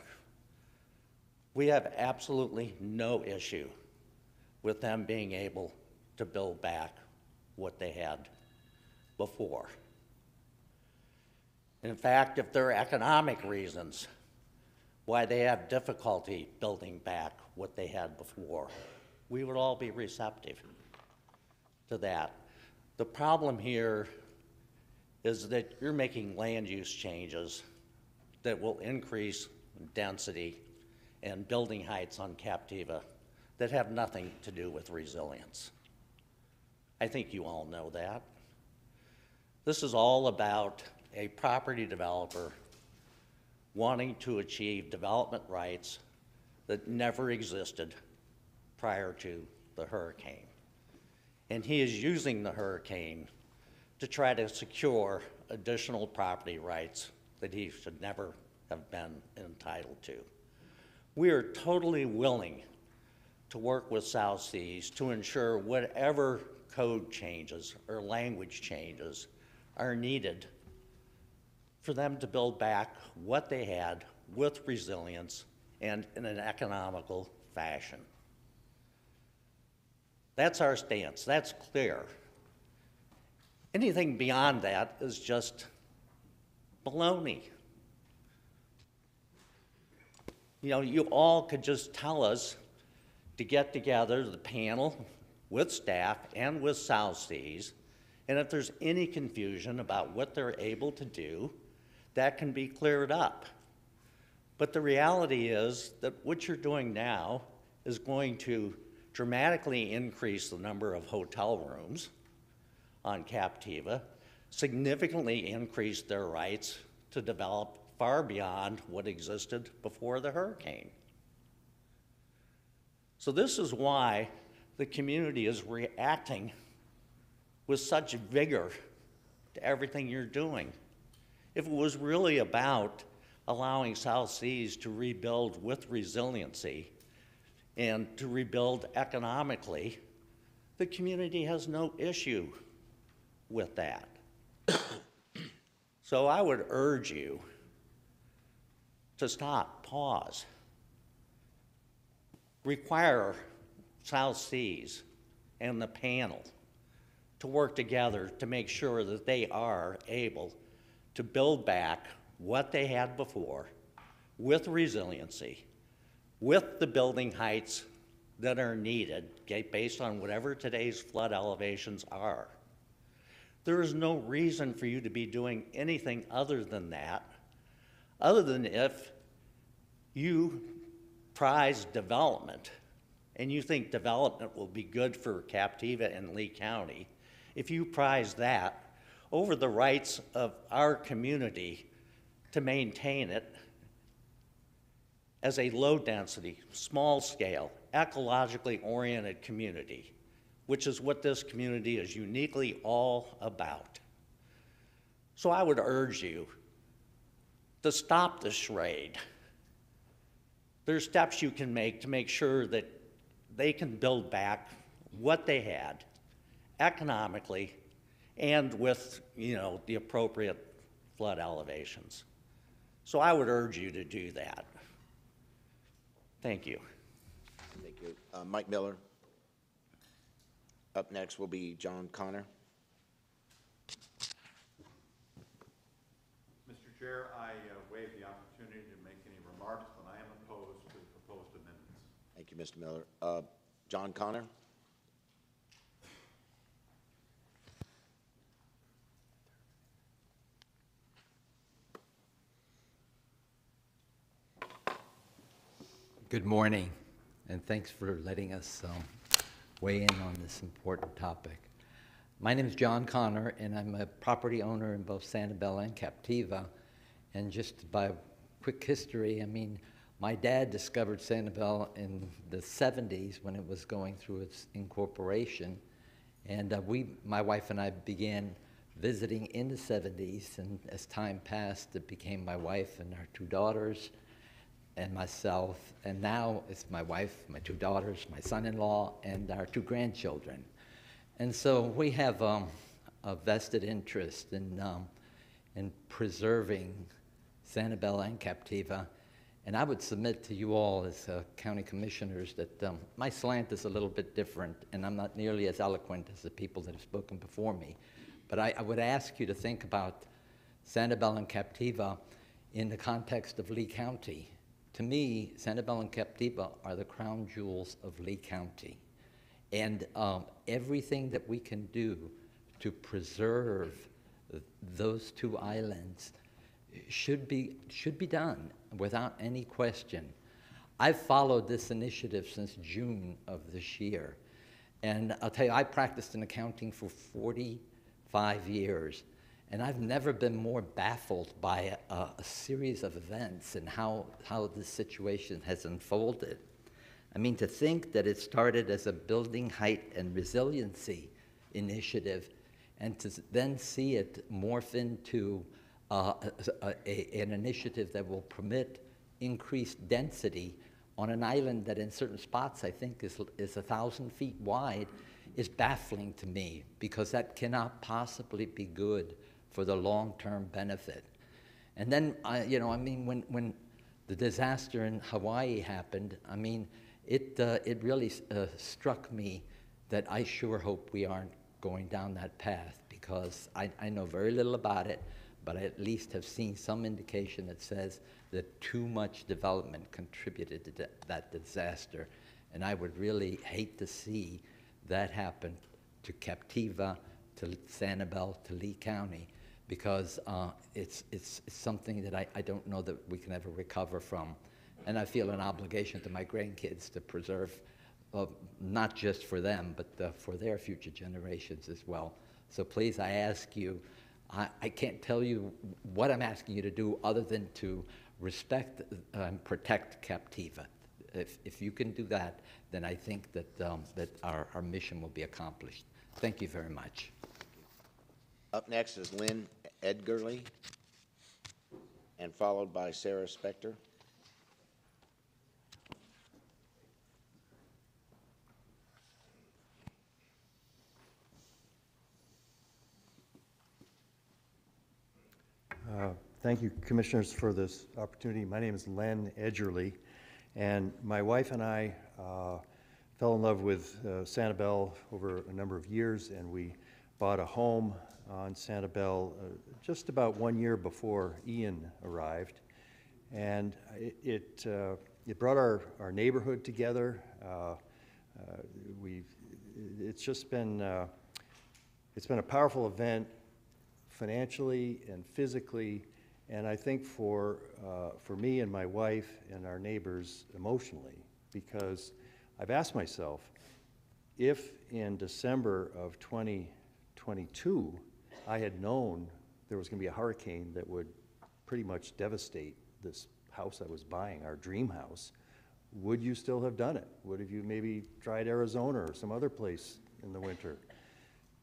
We have absolutely no issue with them being able to build back what they had before. In fact, if there are economic reasons why they have difficulty building back what they had before, we would all be receptive to that. The problem here is that you're making land use changes that will increase density and building heights on Captiva that have nothing to do with resilience. I think you all know that. This is all about a property developer wanting to achieve development rights that never existed prior to the hurricane. And he is using the hurricane to try to secure additional property rights that he should never have been entitled to. We are totally willing to work with South Seas to ensure whatever code changes or language changes are needed for them to build back what they had with resilience and in an economical fashion. That's our stance. That's clear. Anything beyond that is just baloney. You know, you all could just tell us to get together, the panel, with staff and with South Seas, and if there's any confusion about what they're able to do, that can be cleared up. But the reality is that what you're doing now is going to dramatically increase the number of hotel rooms on Captiva, significantly increase their rights to develop far beyond what existed before the hurricane. So this is why the community is reacting with such vigor to everything you're doing. If it was really about allowing South Seas to rebuild with resiliency and to rebuild economically, the community has no issue with that. So I would urge you to stop, pause, require South Seas and the panel to work together to make sure that they are able to build back what they had before with resiliency, with the building heights that are needed, okay, based on whatever today's flood elevations are. There is no reason for you to be doing anything other than that, other than if you prize development and you think development will be good for Captiva and Lee County. If you prize that over the rights of our community to maintain it as a low-density, small-scale, ecologically oriented community, which is what this community is uniquely all about. So I would urge you to stop the charade. There's steps you can make to make sure that they can build back what they had economically and with, you know, the appropriate flood elevations. So I would urge you to do that. Thank you. Thank you. Mike Miller. Up next will be John Connor. Mr. Chair, I waive the opportunity to make any remarks, but I am opposed to the proposed amendments. Thank you, Mr. Miller. John Connor. Good morning, and thanks for letting us weigh in on this important topic. My name is John Connor, and I'm a property owner in both Sanibel and Captiva. And just by quick history, I mean, my dad discovered Sanibel in the 70s when it was going through its incorporation. And my wife and I began visiting in the 70s, and as time passed, it became my wife and our 2 daughters and myself, and now it's my wife, my 2 daughters, my son-in-law, and our 2 grandchildren. And so we have a vested interest in preserving Sanibel and Captiva. And I would submit to you all as county commissioners that my slant is a little bit different, and I'm not nearly as eloquent as the people that have spoken before me. But I would ask you to think about Sanibel and Captiva in the context of Lee County. To me, Sanibel and Captiva are the crown jewels of Lee County. And everything that we can do to preserve those 2 islands should be done without any question. I've followed this initiative since June of this year. And I'll tell you, I practiced in accounting for 45 years. And I've never been more baffled by a series of events and how this situation has unfolded. I mean, to think that it started as a building height and resiliency initiative, and to then see it morph into an initiative that will permit increased density on an island that in certain spots I think is 1,000 feet wide, is baffling to me, because that cannot possibly be good for the long-term benefit. And then, you know, I mean, when the disaster in Hawaii happened, I mean, it really struck me that I sure hope we aren't going down that path, because I know very little about it, but I at least have seen some indication that says that too much development contributed to that disaster. And I would really hate to see that happen to Captiva, to Sanibel, to Lee County, because it's something that I don't know that we can ever recover from. And I feel an obligation to my grandkids to preserve, not just for them, but for their future generations as well. So please, I ask you, I can't tell you what I'm asking you to do other than to respect and protect Captiva. If you can do that, then I think that, that our mission will be accomplished. Thank you very much. Up next is Lynn Edgerly, and followed by Sarah Spector. Thank you, Commissioners, for this opportunity. My name is Len Edgerly, and my wife and I fell in love with Sanibel over a number of years, and we bought a home on Sanibel just about 1 year before Ian arrived. And it brought our neighborhood together. It's just been, it's been a powerful event financially and physically, and I think for me and my wife and our neighbors emotionally, because I've asked myself, if in December of 2022 I had known there was going to be a hurricane that would pretty much devastate this house I was buying, our dream house, would you still have done it? Would have you maybe tried Arizona or some other place in the winter?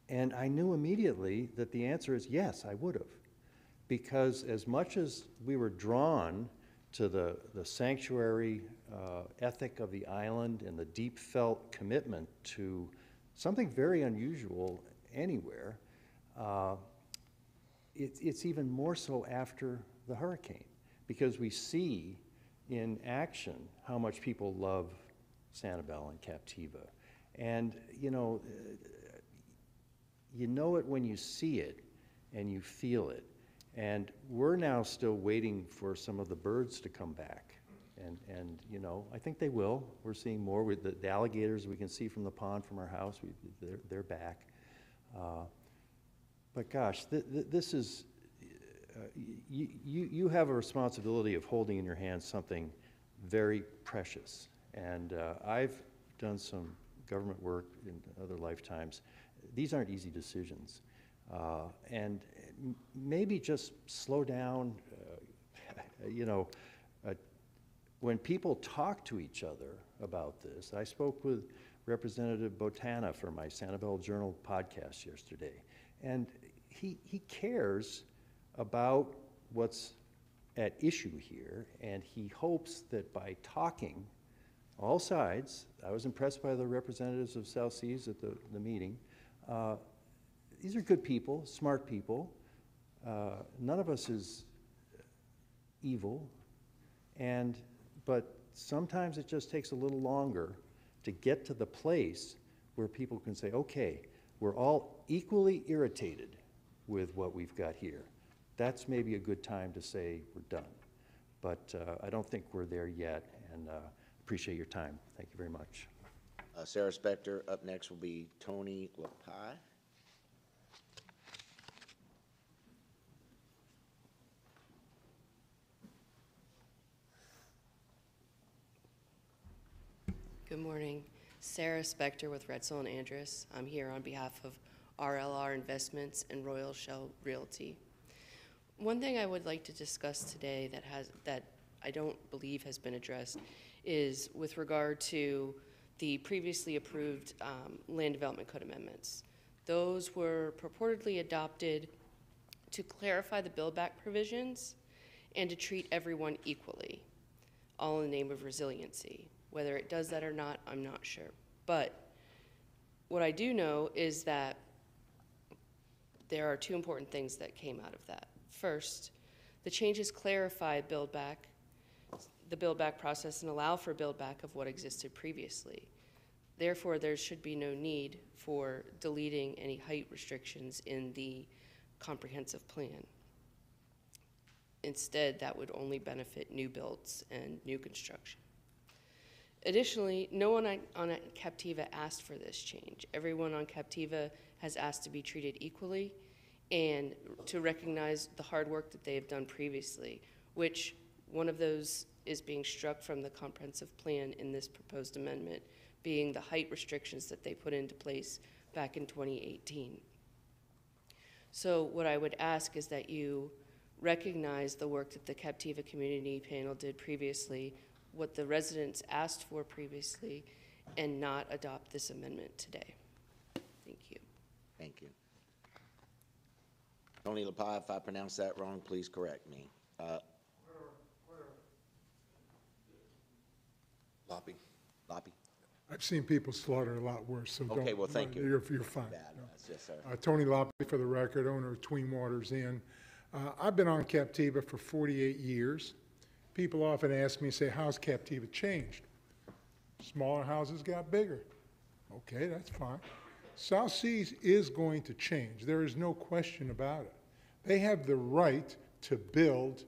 And I knew immediately that the answer is yes, I would have. Because as much as we were drawn to the sanctuary ethic of the island and the deep felt commitment to something very unusual anywhere, it's even more so after the hurricane, because we see in action how much people love Sanibel and Captiva. And you know it when you see it and you feel it. And we're now still waiting for some of the birds to come back. And you know, I think they will. We're seeing more with the alligators we can see from the pond from our house. They're back. But gosh, this is, you have a responsibility of holding in your hands something very precious. And I've done some government work in other lifetimes. These aren't easy decisions. And maybe just slow down, you know, when people talk to each other about this. I spoke with Representative Botana for my Sanibel Journal podcast yesterday. And he cares about what's at issue here, and he hopes that by talking all sides, I was impressed by the representatives of South Seas at the meeting. These are good people, smart people. None of us is evil, but sometimes it just takes a little longer to get to the place where people can say, okay, we're all equally irritated with what we've got here. That's maybe a good time to say we're done. But I don't think we're there yet, and appreciate your time. Thank you very much. Sarah Spector. Up next will be Tony LaPie. Good morning. Sarah Spector with Retzel and Andrus. I'm here on behalf of RLR Investments and Royal Shell Realty. One thing I would like to discuss today that I don't believe has been addressed is with regard to the previously approved land development code amendments. Those were purportedly adopted to clarify the build-back provisions and to treat everyone equally, all in the name of resiliency. Whether it does that or not, I'm not sure. But what I do know is that there are two important things that came out of that. First, the changes clarify the build-back process and allow for build-back of what existed previously. Therefore, there should be no need for deleting any height restrictions in the comprehensive plan. Instead, that would only benefit new builds and new construction. Additionally, no one on Captiva asked for this change. Everyone on Captiva has asked to be treated equally and to recognize the hard work that they have done previously, which one of those is being struck from the comprehensive plan in this proposed amendment, being the height restrictions that they put into place back in 2018. So what I would ask is that you recognize the work that the Captiva Community Panel did previously, what the residents asked for previously, and not adopt this amendment today. Thank you. Thank you. Tony LaPie, if I pronounce that wrong, please correct me. Loppy. Loppy. I've seen people slaughter a lot worse, so don't. Okay, well, thank you. You're fine. Bad. Yes, sir. Tony Loppy, for the record, owner of Tween Waters Inn. I've been on Captiva for 48 years. People often ask me, say, how's Captiva changed? Smaller houses got bigger. Okay, that's fine. South Seas is going to change. There is no question about it. They have the right to build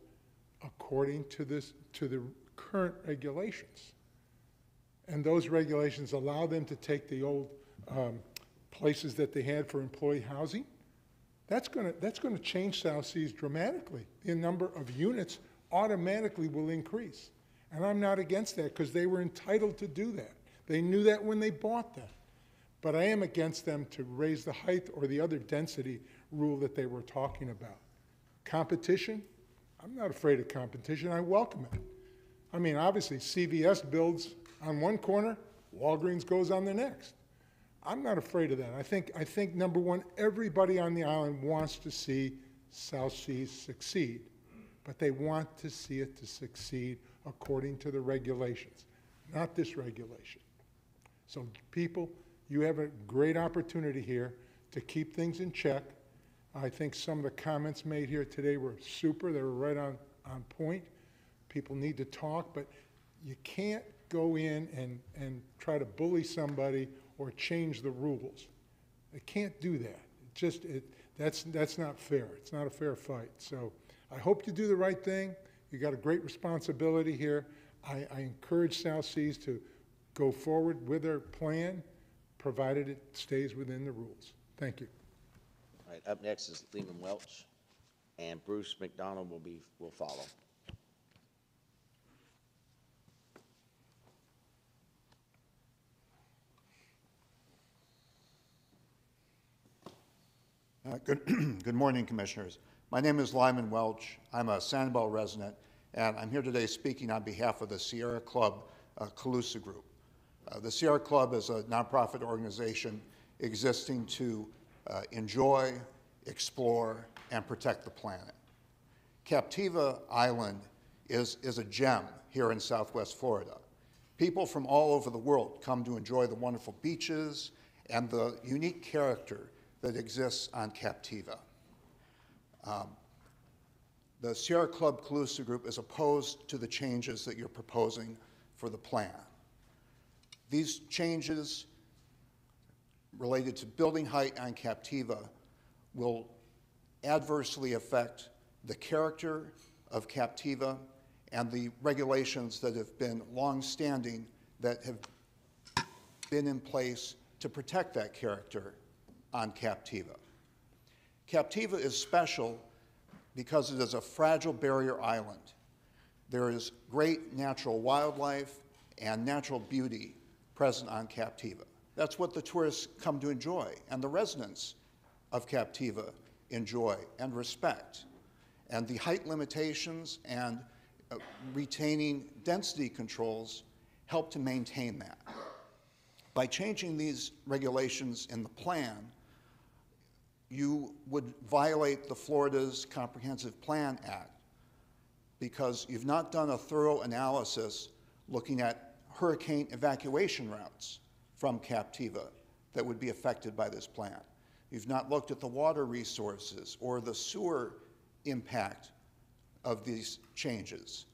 according to the current regulations. And those regulations allow them to take the old places that they had for employee housing. That's going to change South Seas dramatically. The number of units automatically will increase. And I'm not against that because they were entitled to do that. They knew that when they bought that. But I am against them to raise the height or the other density rule that they were talking about. Competition, I'm not afraid of competition. I welcome it. I mean, obviously, CVS builds on one corner, Walgreens goes on the next. I'm not afraid of that. I think number one, everybody on the island wants to see South Seas succeed, but they want to see it to succeed according to the regulations, not this regulation. So people, you have a great opportunity here to keep things in check. I think some of the comments made here today were super. They were right on point. People need to talk, but you can't go in and try to bully somebody or change the rules. They can't do that. That's not fair. It's not a fair fight. So I hope you do the right thing. You got a great responsibility here. I encourage South Seas to go forward with their plan, provided it stays within the rules. Thank you. All right, up next is Lehman Welch, and Bruce McDonald will follow. Good morning, Commissioners. My name is Lyman Welch. I'm a Sanibel resident, and I'm here today speaking on behalf of the Sierra Club Calusa Group. The Sierra Club is a nonprofit organization existing to enjoy explore, and protect the planet. Captiva Island is a gem here in Southwest Florida. People from all over the world come to enjoy the wonderful beaches and the unique character that exists on Captiva. The Sierra Club Calusa Group is opposed to the changes that you're proposing for the plan. These changes related to building height on Captiva will adversely affect the character of Captiva and the regulations that have been long-standing that have been in place to protect that character on Captiva. Captiva is special because it is a fragile barrier island. There is great natural wildlife and natural beauty present on Captiva. That's what the tourists come to enjoy, and the residents of Captiva enjoy and respect. And the height limitations and retaining density controls help to maintain that. By changing these regulations in the plan, you would violate the Florida's Comprehensive Plan Act because you've not done a thorough analysis looking at hurricane evacuation routes from Captiva that would be affected by this plan. You've not looked at the water resources or the sewer impact of these changes.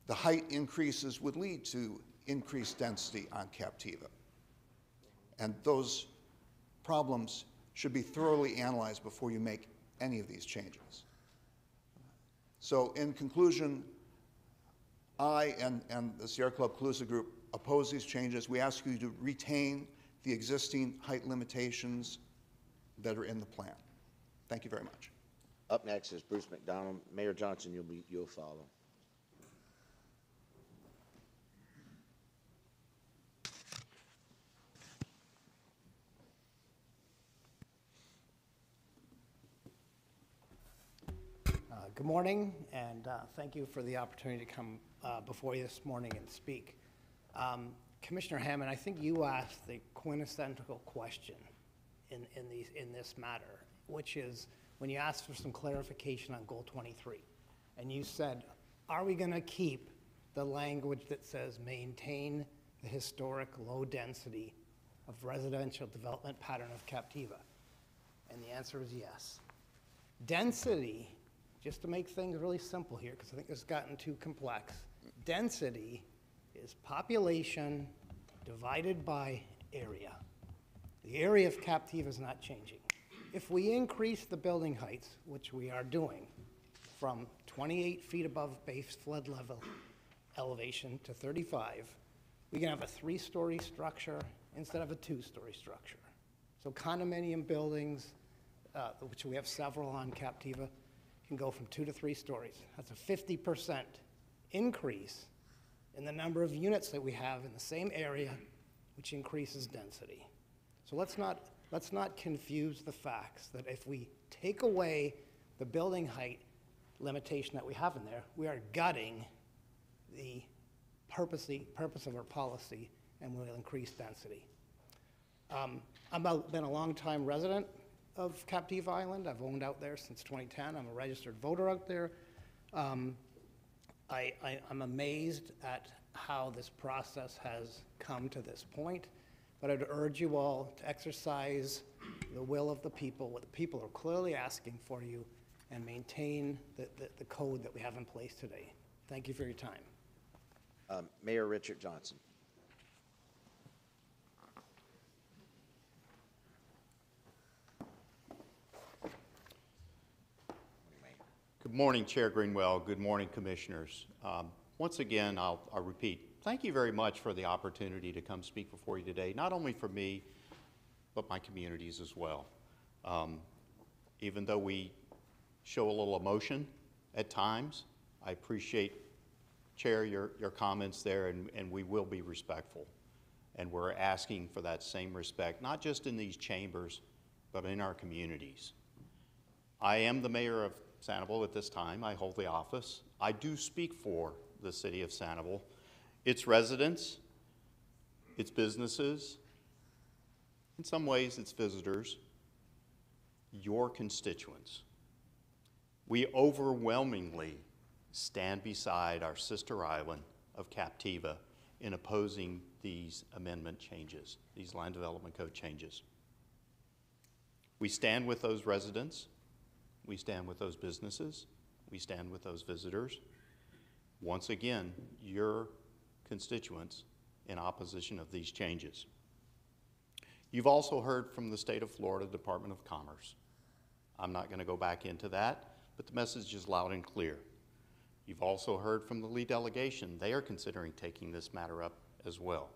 The height increases would lead to increased density on Captiva. And those problems should be thoroughly analyzed before you make any of these changes. So in conclusion, I and the Sierra Club Calusa Group oppose these changes. We ask you to retain the existing height limitations that are in the plan. Thank you very much. Up next is Bruce McDonald. Mayor Johnson, you'll follow. Good morning, and thank you for the opportunity to come before you this morning and speak. Commissioner Hammond, I think you asked the quintessential question in this matter, which is when you asked for some clarification on Goal 23, and you said, are we going to keep the language that says maintain the historic low density of residential development pattern of Captiva? And the answer is yes. Density, just to make things really simple here, because I think this has gotten too complex, density is population divided by area. The area of Captiva is not changing. If we increase the building heights, which we are doing, from 28 feet above base flood level elevation to 35, we can have a 3-story structure instead of a 2-story structure. So condominium buildings, which we have several on Captiva, can go from 2 to 3 stories. That's a 50% increase in the number of units that we have in the same area, which increases density. So let's not confuse the facts that if we take away the building height limitation that we have in there, we are gutting the purpose of our policy, and we'll increase density. I've been a long-time resident of Captiva Island. I've owned out there since 2010. I'm a registered voter out there. I'm amazed at how this process has come to this point, but I'd urge you all to exercise the will of the people, what the people are clearly asking for you, and maintain the code that we have in place today. Thank you for your time. Mayor Richard Johnson. Good morning, Chair Greenwell. Good morning, Commissioners. Once again, I'll repeat, thank you very much for the opportunity to come speak before you today, not only for me, but my communities as well. Even though we show a little emotion at times, I appreciate, Chair, your comments there, and we will be respectful. And we're asking for that same respect, not just in these chambers, but in our communities. I am the mayor of Sanibel at this time. I hold the office. I do speak for the city of Sanibel, its residents, its businesses, in some ways its visitors, your constituents. We overwhelmingly stand beside our sister island of Captiva in opposing these amendment changes, these land development code changes. We stand with those residents, we stand with those businesses, we stand with those visitors. Once again, your constituents in opposition of these changes. You've also heard from the state of Florida Department of Commerce. I'm not going to go back into that, but the message is loud and clear. You've also heard from the Lee delegation. They are considering taking this matter up as well.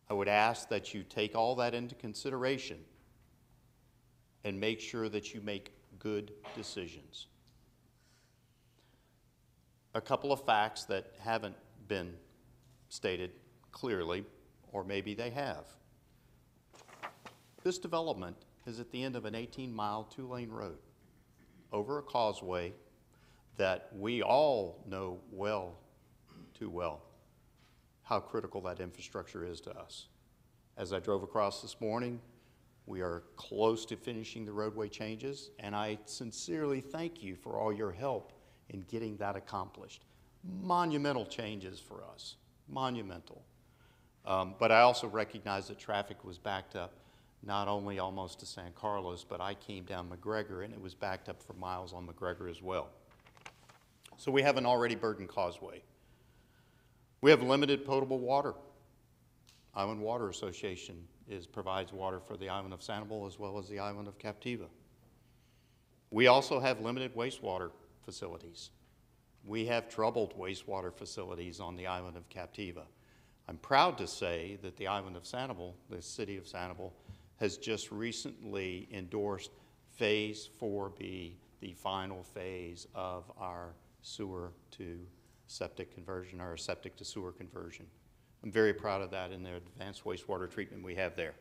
I would ask that you take all that into consideration and make sure that you make good decisions. A couple of facts that haven't been stated clearly, or maybe they have. This development is at the end of an 18-mile, 2-lane road over a causeway that we all know too well, how critical that infrastructure is to us. As I drove across this morning, we are close to finishing the roadway changes, and I sincerely thank you for all your help in getting that accomplished. Monumental changes for us, monumental. But I also recognize that traffic was backed up, not only almost to San Carlos, but I came down McGregor and it was backed up for miles on McGregor as well. So we have an already burdened causeway. We have limited potable water. Island Water Association provides water for the island of Sanibel as well as the island of Captiva. We also have limited wastewater facilities. We have troubled wastewater facilities on the island of Captiva. I'm proud to say that the island of Sanibel, the city of Sanibel, has just recently endorsed Phase 4B, the final phase of our sewer to septic conversion, or septic to sewer conversion. I'm very proud of that in the advanced wastewater treatment we have there.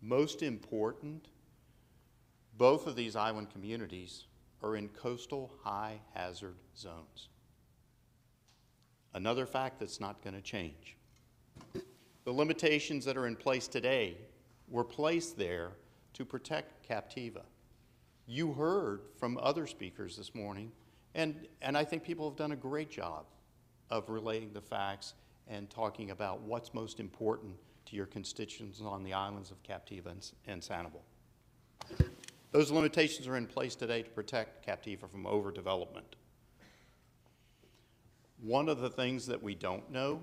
Most important, both of these island communities are in coastal high hazard zones. Another fact that's not going to change. The limitations that are in place today were placed there to protect Captiva. You heard from other speakers this morning, and I think people have done a great job of relaying the facts and talking about what's most important to your constituents on the islands of Captiva and Sanibel. Those limitations are in place today to protect Captiva from overdevelopment. One of the things that we don't know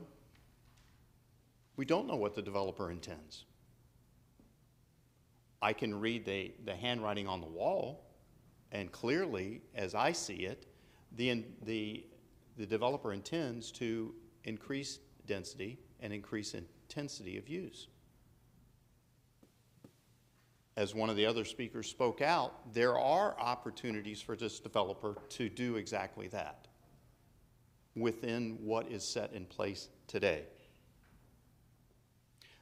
what the developer intends. I can read the handwriting on the wall, and clearly, as I see it, the developer intends to increase density and increase intensity of use. As one of the other speakers spoke out, there are opportunities for this developer to do exactly that within what is set in place today.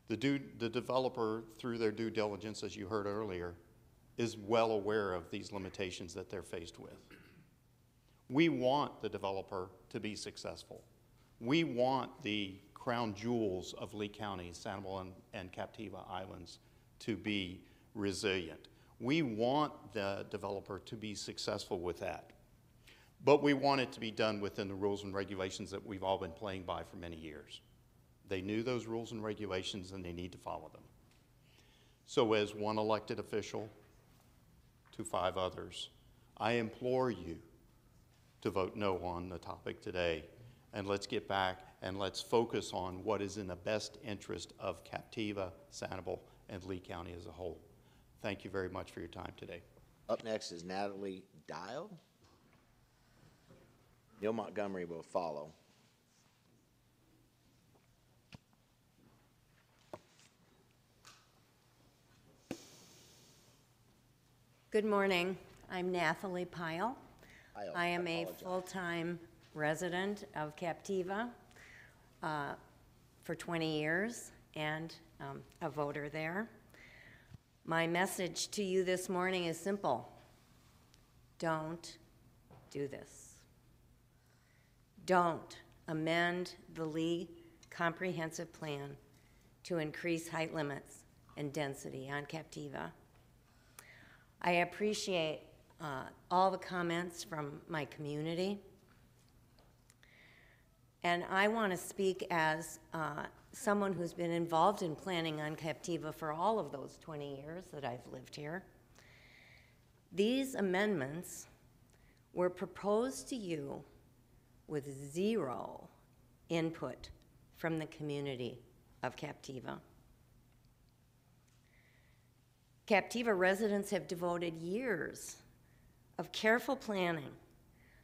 The developer, through their due diligence, as you heard earlier, is well aware of these limitations that they're faced with. We want the developer to be successful. We want the crown jewels of Lee County, Sanibel and Captiva Islands to be resilient. We want the developer to be successful with that. But we want it to be done within the rules and regulations that we've all been playing by for many years. They knew those rules and regulations and they need to follow them. So as one elected official to 5 others, I implore you to vote no on the topic today, and let's get back and let's focus on what is in the best interest of Captiva, Sanibel, and Lee County as a whole. Thank you very much for your time today. Up next is Natalie Dial. Neil Montgomery will follow. Good morning. I'm Nathalie Pyle. I am a apologize. full-time resident of Captiva for 20 years and a voter there. My message to you this morning is simple. Don't do this. Don't amend the Lee Comprehensive Plan to increase height limits and density on Captiva. I appreciate all the comments from my community. And I want to speak as someone who's been involved in planning on Captiva for all of those 20 years that I've lived here. These amendments were proposed to you with zero input from the community of Captiva. Captiva residents have devoted years of careful planning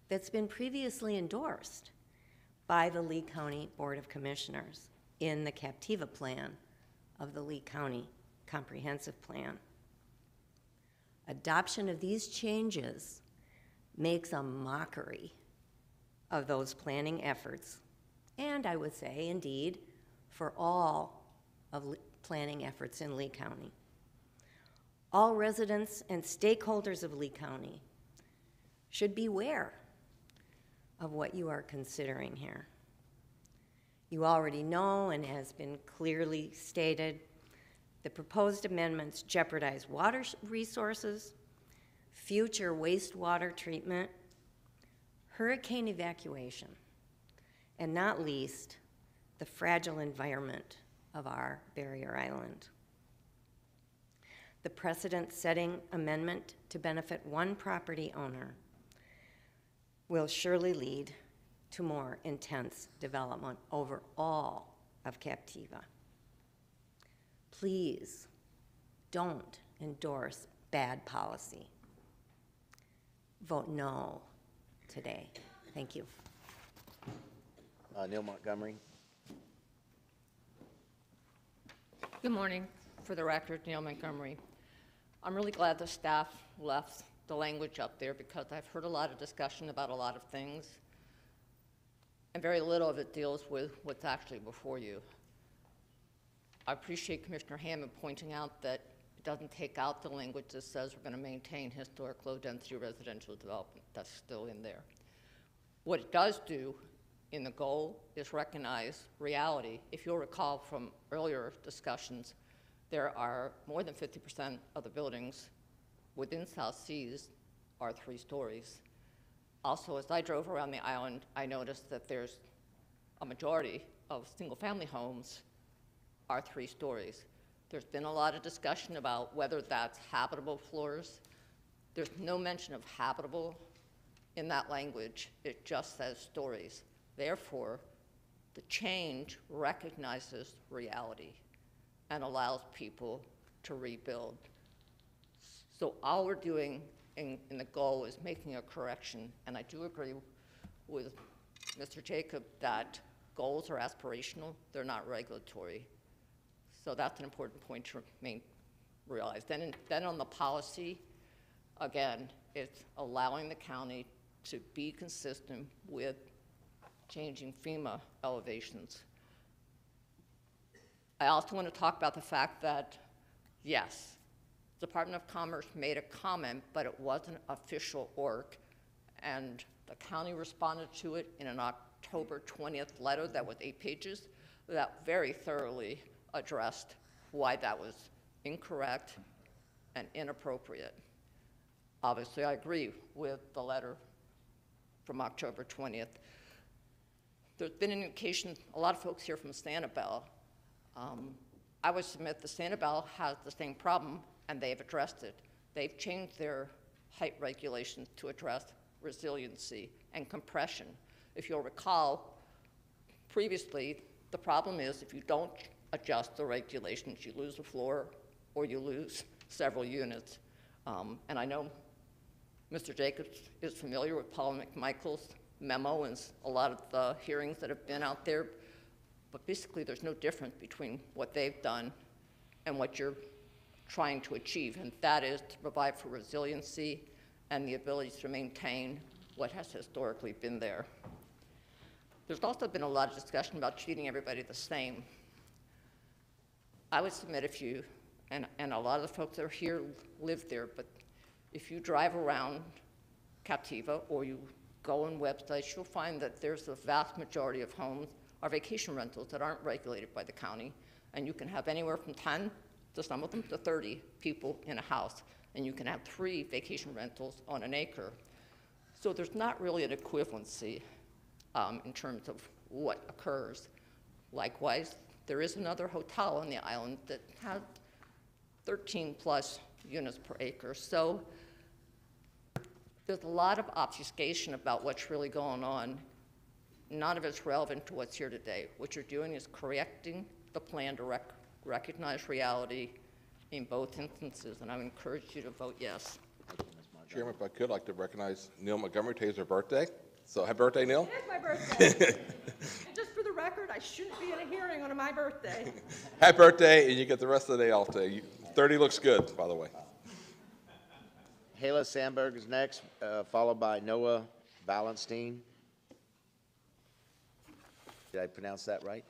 that's been previously endorsed by the Lee County Board of Commissioners in the Captiva plan of the Lee County Comprehensive Plan. Adoption of these changes makes a mockery of those planning efforts, and I would say, indeed, for all of planning efforts in Lee County. All residents and stakeholders of Lee County should beware of what you are considering here. You already know, and has been clearly stated, the proposed amendments jeopardize water resources, future wastewater treatment, hurricane evacuation, and not least, the fragile environment of our barrier island. The precedent-setting amendment to benefit one property owner will surely lead to more intense development over all of Captiva. Please don't endorse bad policy. Vote no today. Thank you. Neil Montgomery. Good morning. For the record, Neil Montgomery. I'm really glad the staff left the language up there because I've heard a lot of discussion about a lot of things, and very little of it deals with what's actually before you. I appreciate Commissioner Hammond pointing out that it doesn't take out the language that says we're going to maintain historic low-density residential development. That's still in there. What it does do in the goal is recognize reality. If you'll recall from earlier discussions, there are more than 50% of the buildings within South Seas are 3 stories. Also, as I drove around the island, I noticed that there's a majority of single-family homes are 3 stories. There's been a lot of discussion about whether that's habitable floors. There's no mention of habitable in that language. It just says stories. Therefore, the change recognizes reality and allows people to rebuild. So all we're doing in the goal is making a correction, and I do agree with Mr. Jacob that goals are aspirational, they're not regulatory. So that's an important point to realize. Then on the policy, again, it's allowing the county to be consistent with changing FEMA elevations. I also want to talk about the fact that, yes, the Department of Commerce made a comment, but it wasn't official work, and the county responded to it in an October 20th letter that was 8 pages that very thoroughly addressed why that was incorrect and inappropriate. Obviously, I agree with the letter from October 20th. There's been an indication, a lot of folks here from Sanibel. I would submit that Sanibel has the same problem, and they've addressed it. They've changed their height regulations to address resiliency and compression. If you'll recall, previously, the problem is if you don't adjust the regulations, you lose the floor or you lose several units. And I know Mr. Jacobs is familiar with Paul McMichael's memo and a lot of the hearings that have been out there, but basically there's no difference between what they've done and what you're trying to achieve, and that is to provide for resiliency and the ability to maintain what has historically been there. There's also been a lot of discussion about treating everybody the same. I would submit if you, and a lot of the folks that are here live there, but if you drive around Captiva or you go on websites, you'll find that there's a vast majority of homes are vacation rentals that aren't regulated by the county, and you can have anywhere from 10 to some of them to 30 people in a house. and you can have 3 vacation rentals on an acre. So there's not really an equivalency in terms of what occurs. Likewise, there is another hotel on the island that has 13+ units per acre. So there's a lot of obfuscation about what's really going on. None of it's relevant to what's here today. What you're doing is correcting the plan to recognize reality in both instances, and I would encourage you to vote yes. Chairman, if I could, I'd like to recognize Neil Montgomery. Today's her birthday. So happy birthday, Neil. It is my birthday. And just for the record, I shouldn't be in a hearing on my birthday. Happy birthday, and you get the rest of the day off today. 30 looks good, by the way. Hala Sandberg is next, followed by Noah Valenstein. Did I pronounce that right?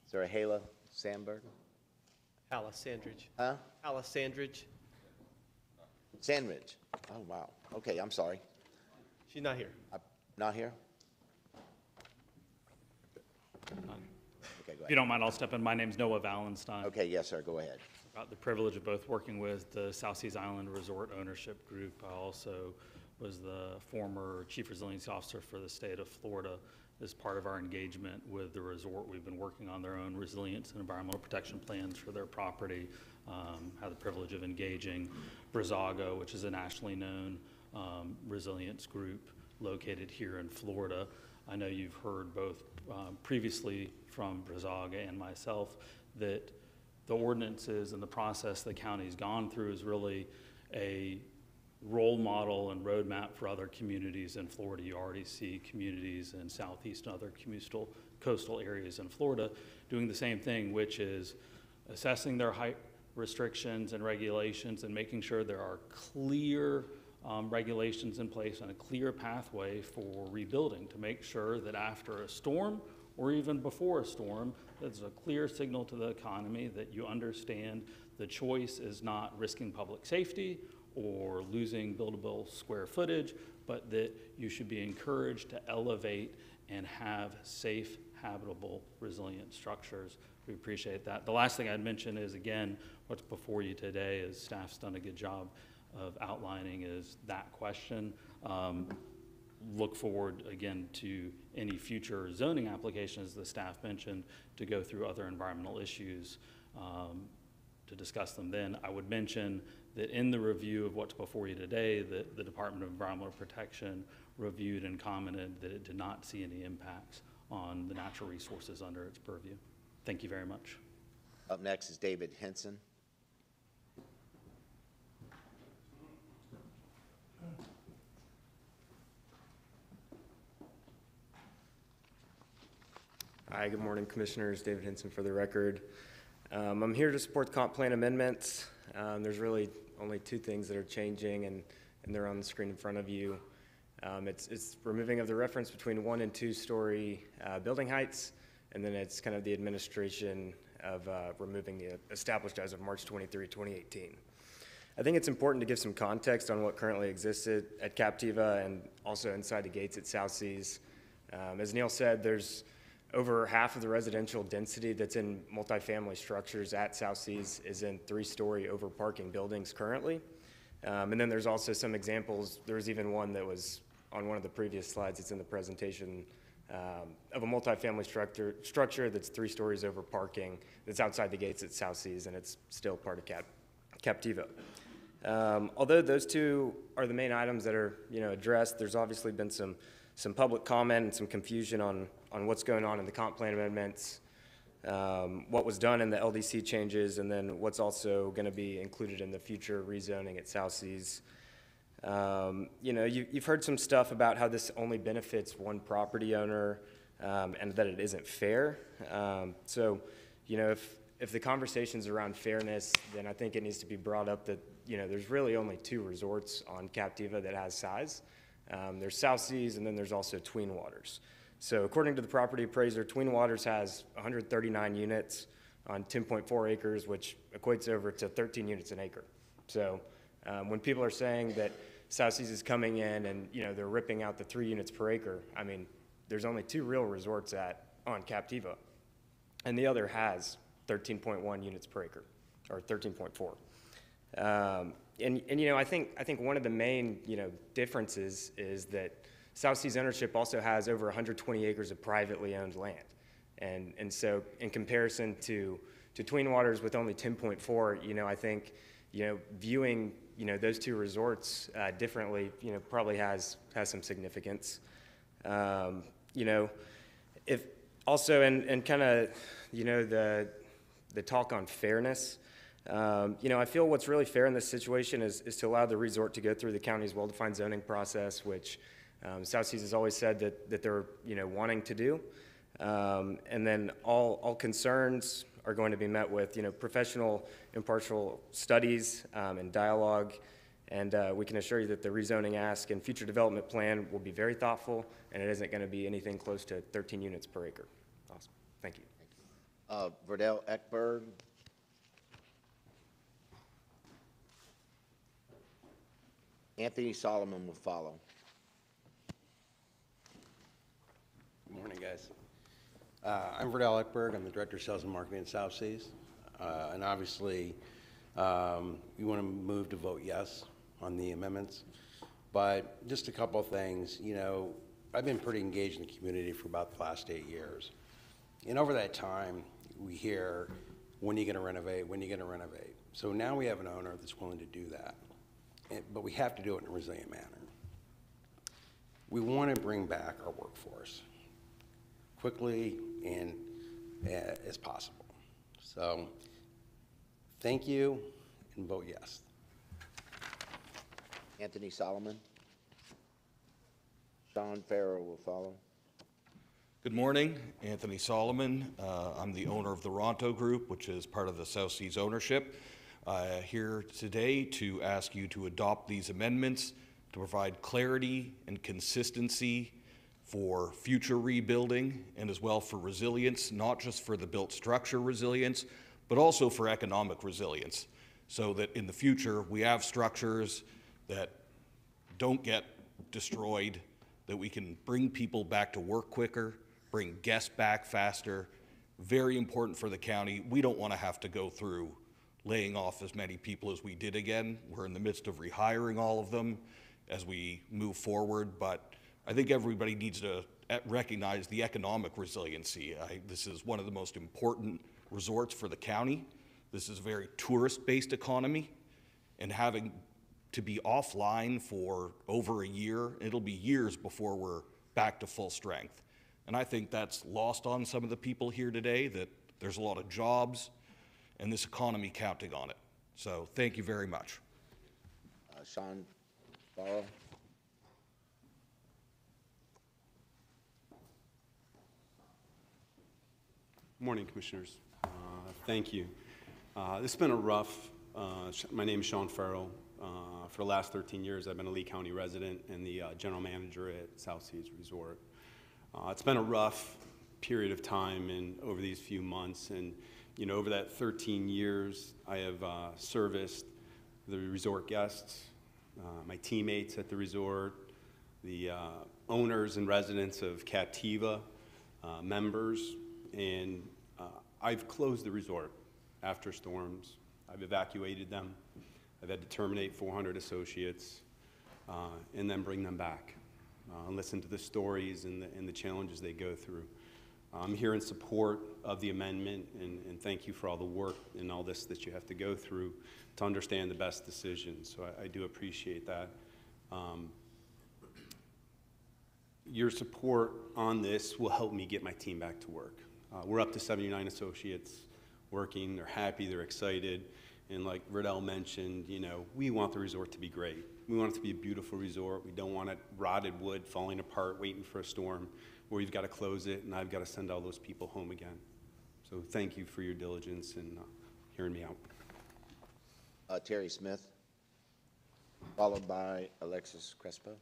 Is there a Hala Sandberg? Alice Sandridge. Huh? Alice Sandridge. Sandridge. Oh, wow. Okay, I'm sorry. She's not here. Not here? Okay, go If you ahead. don't mind, I'll step in. My name's Noah Valenstein. Okay, yes, sir, go ahead. Got the privilege of both working with the South Seas Island Resort Ownership Group. I also was the former Chief Resiliency Officer for the state of Florida. As part of our engagement with the resort, we've been working on their own resilience and environmental protection plans for their property. Had the privilege of engaging Brazago, which is a nationally known resilience group located here in Florida. I know you've heard both previously from Brazaga and myself that the ordinances and the process the county's gone through is really a role model and roadmap for other communities in Florida. You already see communities in Southeast and other coastal areas in Florida doing the same thing, which is assessing their height restrictions and regulations and making sure there are clear regulations in place and a clear pathway for rebuilding to make sure that after a storm or even before a storm, there's a clear signal to the economy that you understand the choice is not risking public safety or losing buildable square footage, but that you should be encouraged to elevate and have safe, habitable, resilient structures. We appreciate that. The last thing I'd mention is, again, what's before you today is staff's done a good job of outlining is that question. Look forward, again, to any future zoning applications the staff mentioned to go through other environmental issues to discuss them then. I would mention that in the review of what's before you today, that the Department of Environmental Protection reviewed and commented that it did not see any impacts on the natural resources under its purview. Thank you very much. Up next is David Henson. Hi, good morning, Commissioners. David Henson for the record. I'm here to support the comp plan amendments. There's really only 2 things that are changing, and they're on the screen in front of you. It's removing of the reference between 1 and 2 story building heights, and then it's kind of the administration of removing the established as of March 23, 2018. I think it's important to give some context on what currently exists at Captiva and also inside the gates at South Seas. As Neil said, there's over half of the residential density that's in multifamily structures at South Seas is in 3-story over parking buildings currently. And then there's also some examples. There was even one that was on one of the previous slides. It's in the presentation of a multifamily structure that's 3 stories over parking that's outside the gates at South Seas, and it's still part of Captiva. Although those 2 are the main items that are addressed, there's obviously been some public comment and some confusion on what's going on in the comp plan amendments, what was done in the LDC changes, and then what's also going to be included in the future rezoning at South Seas. You've heard some stuff about how this only benefits one property owner and that it isn't fair. If the conversation's around fairness, then I think it needs to be brought up that there's really only 2 resorts on Captiva that has size. There's South Seas, and then there's also Tween Waters. So according to the property appraiser, Tween Waters has 139 units on 10.4 acres, which equates over to 13 units an acre. So when people are saying that South Seas is coming in and they're ripping out the 3 units per acre, I mean, there's only 2 real resorts on Captiva, and the other has 13.1 units per acre, or 13.4. You know, I think one of the main, you know, differences is that South Seas ownership also has over 120 acres of privately owned land. And so in comparison to Twin Waters with only 10.4, you know, I think, you know, viewing, you know, those two resorts differently, you know, probably has some significance. You know, if also, and kind of, you know, the talk on fairness, you know, I feel what's really fair in this situation is to allow the resort to go through the county's well-defined zoning process, which South Seas has always said that they're, you know, wanting to do. And then all concerns are going to be met with, you know, professional, impartial studies and dialogue. And we can assure you that the rezoning ask and future development plan will be very thoughtful, and it isn't going to be anything close to 13 units per acre. Awesome. Thank you. Verdell Eckberg. Anthony Solomon will follow. Good morning, guys. I'm Verdell Eckberg. I'm the Director of Sales and Marketing at South Seas. And obviously, we want to move to vote yes on the amendments. But just a couple of things. You know, I've been pretty engaged in the community for about the last 8 years. And over that time, we hear, when are you going to renovate? When are you going to renovate? So now we have an owner that's willing to do that. But we have to do it in a resilient manner. We want to bring back our workforce quickly and as possible. So thank you, and vote yes. Anthony Solomon. Sean Farrow will follow. Good morning, Anthony Solomon. I'm the owner of the Ronto Group, which is part of the South Seas ownership. Here today to ask you to adopt these amendments to provide clarity and consistency for future rebuilding and as well for resilience, not just for the built structure resilience, but also for economic resilience, so that in the future we have structures that don't get destroyed, that we can bring people back to work quicker, bring guests back faster. Very important for the county. We don't want to have to go through laying off as many people as we did again. We're in the midst of rehiring all of them as we move forward, but I think everybody needs to recognize the economic resiliency. This is one of the most important resorts for the county. This is a very tourist-based economy, and having to be offline for over a year, it'll be years before we're back to full strength. And I think that's lost on some of the people here today, that there's a lot of jobs and this economy counting on it. So thank you very much. Sean Farrow. Morning, Commissioners. Thank you. This has been a rough, my name is Sean Farrell. For the last 13 years, I've been a Lee County resident and the general manager at South Seas Resort. It's been a rough period of time and over these few months, and you know, over that 13 years, I have serviced the resort guests, my teammates at the resort, the owners and residents of Captiva, members, and I've closed the resort after storms. I've evacuated them. I've had to terminate 400 associates and then bring them back and listen to the stories and the challenges they go through. I'm here in support of the amendment, and thank you for all the work and all this that you have to go through to understand the best decision. So I do appreciate that. Your support on this will help me get my team back to work. We're up to 79 associates working. They're happy, they're excited. And like Verdell mentioned, you know, we want the resort to be great. We want it to be a beautiful resort. We don't want it rotted wood falling apart, waiting for a storm, where you've got to close it and I've got to send all those people home again. So thank you for your diligence and hearing me out. Terry Smith, followed by Alexis Crespo.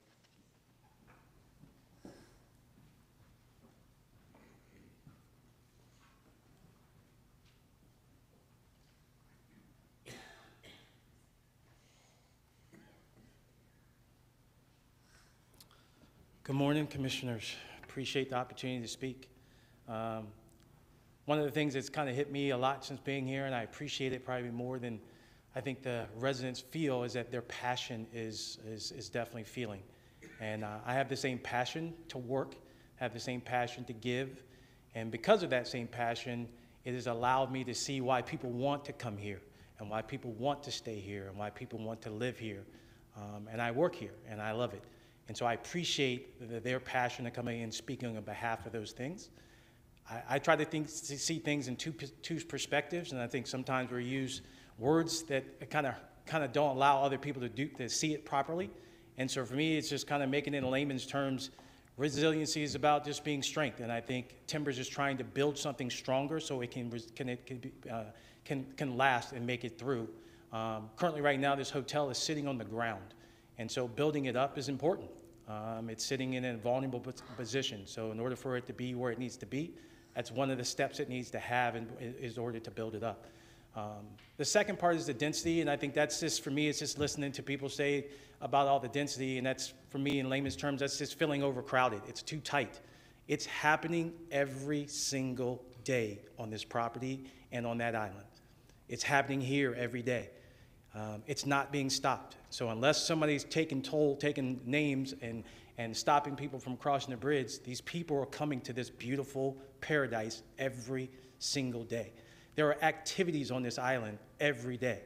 Good morning, Commissioners. Appreciate the opportunity to speak. One of the things that's kind of hit me a lot since being here, and I appreciate it probably more than I think the residents feel is that their passion is definitely feeling. And I have the same passion to work, have the same passion to give, and because of that same passion, it has allowed me to see why people want to come here and why people want to stay here and why people want to live here. And I work here and I love it. And so I appreciate their passion of coming in and speaking on behalf of those things. I try to see things in two perspectives, and I think sometimes we use words that kind of don't allow other people to see it properly. And so for me, it's just kind of making it in layman's terms. Resiliency is about just being strength, and I think Timbers is trying to build something stronger so it can last and make it through. Currently, right now, this hotel is sitting on the ground, and so building it up is important. It's sitting in a vulnerable position, so in order for it to be where it needs to be, that's one of the steps it needs to have in order to build it up. The second part is the density, and I think that's just, for me, it's just listening to people say about all the density, and that's, for me, in layman's terms, that's just feeling overcrowded. It's too tight. It's happening every single day on this property and on that island. It's happening here every day. It's not being stopped. So unless somebody's taking names and stopping people from crossing the bridge, these people are coming to this beautiful paradise every single day. There are activities on this island every day.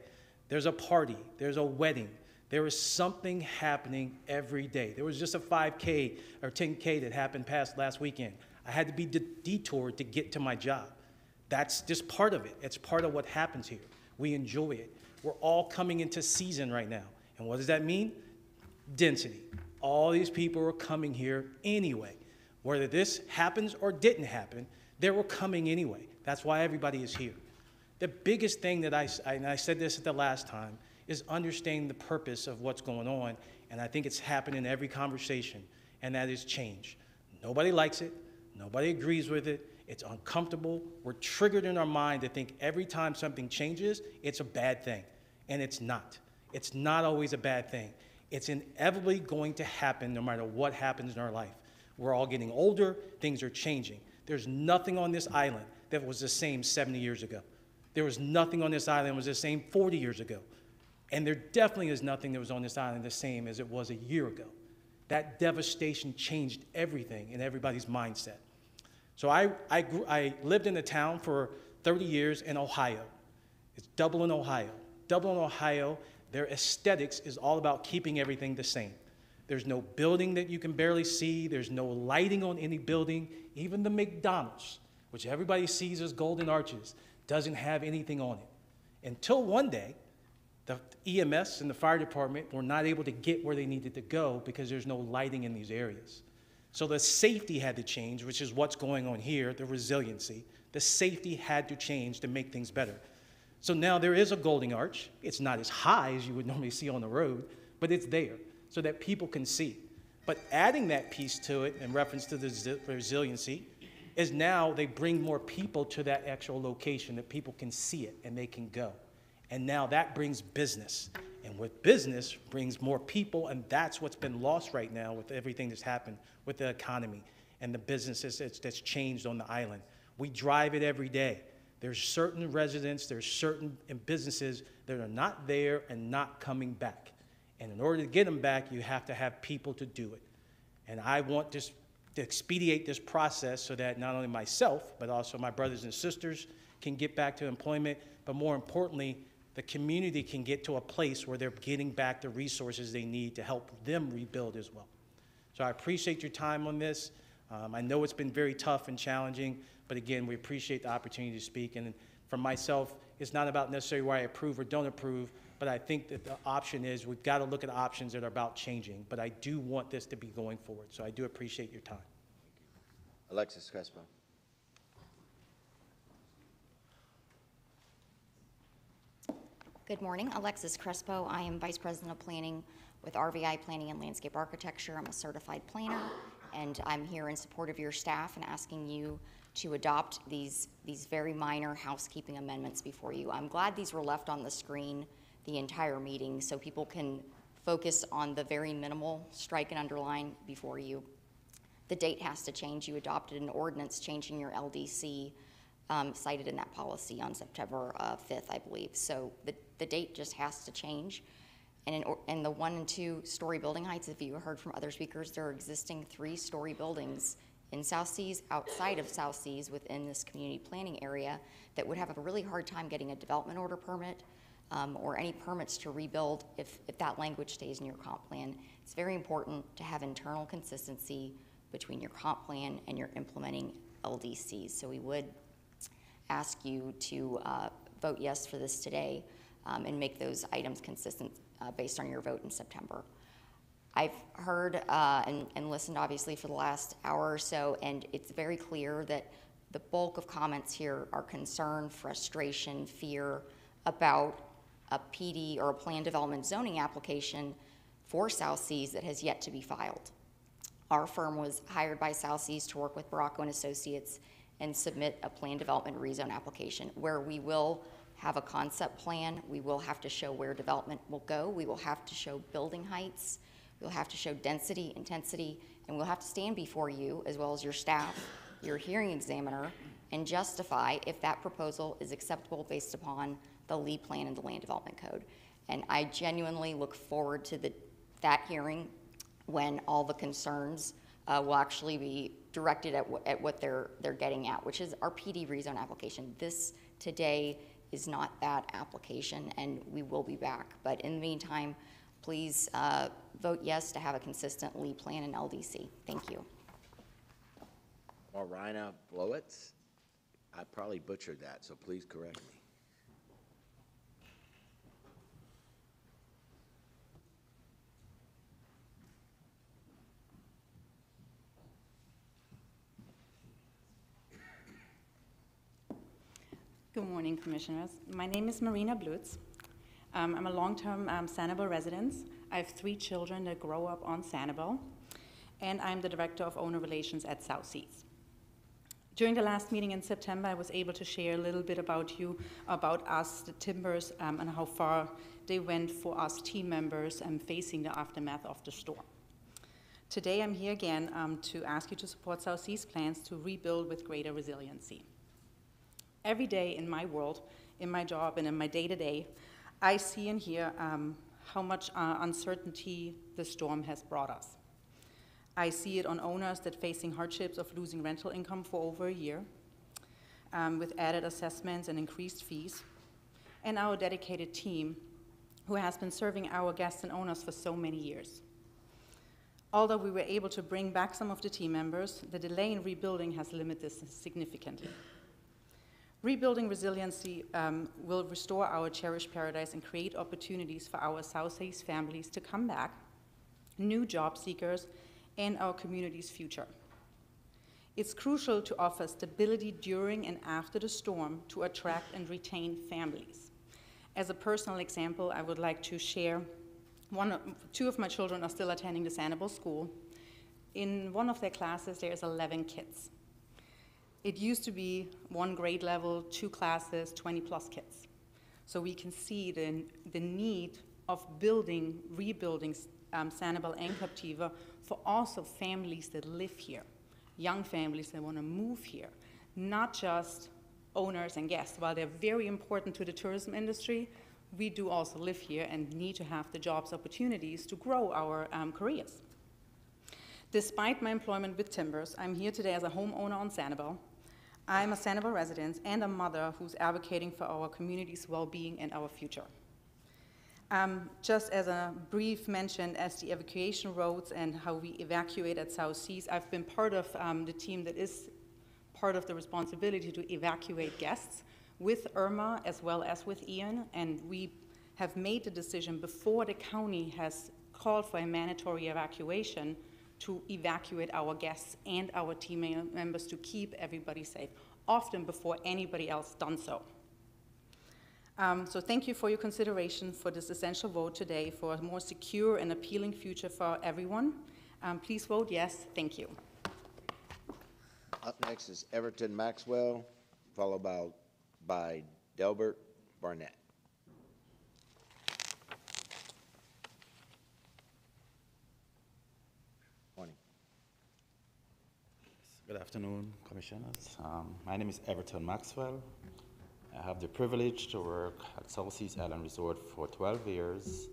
There's a party, there's a wedding, there is something happening every day. There was just a 5K or 10K that happened past last weekend. I had to be detoured to get to my job. That's just part of it. It's part of what happens here. We enjoy it. We're all coming into season right now. And what does that mean? Density. All these people are coming here anyway. Whether this happens or didn't happen, they were coming anyway. That's why everybody is here. The biggest thing that and I said this at the last time, is understanding the purpose of what's going on, and I think it's happened in every conversation, and that is change. Nobody likes it. Nobody agrees with it. It's uncomfortable. We're triggered in our mind to think every time something changes, it's a bad thing, and it's not. It's not always a bad thing. It's inevitably going to happen no matter what happens in our life. We're all getting older. Things are changing. There's nothing on this island that was the same 70 years ago. There was nothing on this island that was the same 40 years ago. And there definitely is nothing that was on this island the same as it was a year ago. That devastation changed everything in everybody's mindset. So I lived in a town for 30 years in Ohio. It's Dublin, Ohio. Dublin, Ohio, their aesthetics is all about keeping everything the same. There's no building that you can barely see. There's no lighting on any building. Even the McDonald's, which everybody sees as golden arches, doesn't have anything on it. Until one day, the EMS and the fire department were not able to get where they needed to go because there's no lighting in these areas. So the safety had to change, which is what's going on here, the resiliency. The safety had to change to make things better. So now there is a golden arch. It's not as high as you would normally see on the road, but it's there so that people can see. But adding that piece to it in reference to the resiliency is now they bring more people to that actual location that people can see it and they can go. And now that brings business. And with business brings more people, and that's what's been lost right now with everything that's happened with the economy and the businesses that's changed on the island. We drive it every day. There's certain residents, there's certain businesses that are not there and not coming back. And in order to get them back, you have to have people to do it. And I want to expedite this process so that not only myself, but also my brothers and sisters can get back to employment, but more importantly, the community can get to a place where they're getting back the resources they need to help them rebuild as well. So I appreciate your time on this. I know it's been very tough and challenging, but again, we appreciate the opportunity to speak. And for myself, it's not about necessarily where I approve or don't approve, but I think that the option is we've got to look at options that are about changing. But I do want this to be going forward, so I do appreciate your time. Alexis Crespo. Good morning, Alexis Crespo. I am Vice President of Planning with RVI Planning and Landscape Architecture. I'm a certified planner, and I'm here in support of your staff and asking you to adopt these very minor housekeeping amendments before you. I'm glad these were left on the screen the entire meeting so people can focus on the very minimal strike and underline before you. The date has to change. You adopted an ordinance changing your LDC cited in that policy on September 5th, I believe. So the date just has to change. And in the 1 and 2 story building heights, if you heard from other speakers, there are existing 3-story buildings in South Seas, outside of South Seas, within this community planning area, that would have a really hard time getting a development order permit or any permits to rebuild if that language stays in your comp plan. It's very important to have internal consistency between your comp plan and your implementing LDCs. So we would ask you to vote yes for this today and make those items consistent based on your vote in September. I've heard and listened obviously for the last hour or so, and it's very clear that the bulk of comments here are concern, frustration, fear about a PD or a plan development zoning application for South Seas that has yet to be filed. Our firm was hired by South Seas to work with Baracco and Associates and submit a plan development rezone application where we will have a concept plan. We will have to show where development will go. We will have to show building heights. We'll have to show density, intensity, and we'll have to stand before you, as well as your staff, your hearing examiner, and justify if that proposal is acceptable based upon the LEED plan and the land development code. And I genuinely look forward to that hearing when all the concerns will actually be directed at what they're getting at, which is our PD rezone application. This today is not that application, and we will be back. But in the meantime, please vote yes to have a consistent LEED plan and LDC. Thank you. Marina Blowitz? I probably butchered that, so please correct me. Good morning, Commissioners. My name is Marina Blutz. I'm a long-term Sanibel resident. I have 3 children that grow up on Sanibel, and I'm the Director of Owner Relations at South Seas. During the last meeting in September, I was able to share a little bit about us, the Timbers, and how far they went for us team members facing the aftermath of the storm. Today, I'm here again to ask you to support South Seas' plans to rebuild with greater resiliency. Every day in my world, in my job, and in my day-to-day, I see and hear how much uncertainty the storm has brought us. I see it on owners that facing hardships of losing rental income for over a year, with added assessments and increased fees, and our dedicated team who has been serving our guests and owners for so many years. Although we were able to bring back some of the team members, the delay in rebuilding has limited this significantly. Rebuilding resiliency will restore our cherished paradise and create opportunities for our South Seas families to come back, new job seekers, and our community's future. It's crucial to offer stability during and after the storm to attract and retain families. As a personal example, I would like to share 2 of my children are still attending the Sanibel school. In one of their classes, there's 11 kids. It used to be 1 grade level, 2 classes, 20+ kids. So we can see the need of rebuilding Sanibel and Captiva for also families that live here, young families that want to move here, not just owners and guests. While they're very important to the tourism industry, we do also live here and need to have the jobs opportunities to grow our careers. Despite my employment with Timbers, I'm here today as a homeowner on Sanibel. I'm a Sanibel resident and a mother who's advocating for our community's well-being and our future. Just as a brief mention as the evacuation roads and how we evacuate at South Seas, I've been part of the team that is part of the responsibility to evacuate guests with Irma as well as with Ian, and we have made the decision before the county has called for a mandatory evacuation to evacuate our guests and our team members to keep everybody safe, often before anybody else done so. So thank you for your consideration for this essential vote today for a more secure and appealing future for everyone. Please vote yes. Thank you. Up next is Everton Maxwell, followed by Delbert Barnett. Morning. Good afternoon, Commissioners. My name is Everton Maxwell, I have the privilege to work at South Seas Island Resort for 12 years,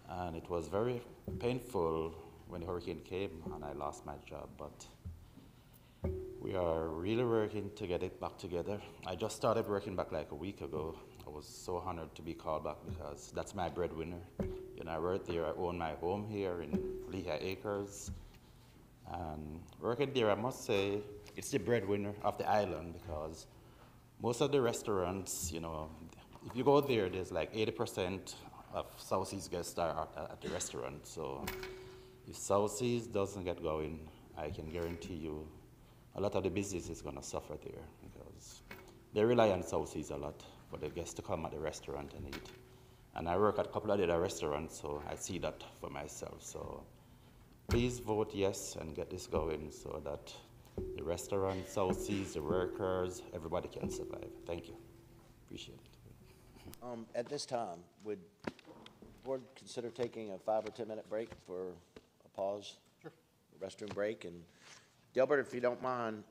and it was very painful when the hurricane came and I lost my job, but we are really working to get it back together. I just started working back like a week ago. I was so honored to be called back because that's my breadwinner. You know, I work there, I own my home here in Lehigh Acres. And working there, I must say, it's the breadwinner of the island because most of the restaurants, you know, if you go there, there's like 80% of South Seas guests are at the restaurant. So if South Seas doesn't get going, I can guarantee you a lot of the business is going to suffer there because they rely on South Seas a lot for the guests to come at the restaurant and eat. And I work at a couple of other restaurants, so I see that for myself. So please vote yes and get this going so that the restaurant, South Seas, the workers, everybody can survive. Thank you. Appreciate it. At this time, would the board consider taking a 5 or 10 minute break for a pause? Sure. Restroom break, and Delbert, if you don't mind,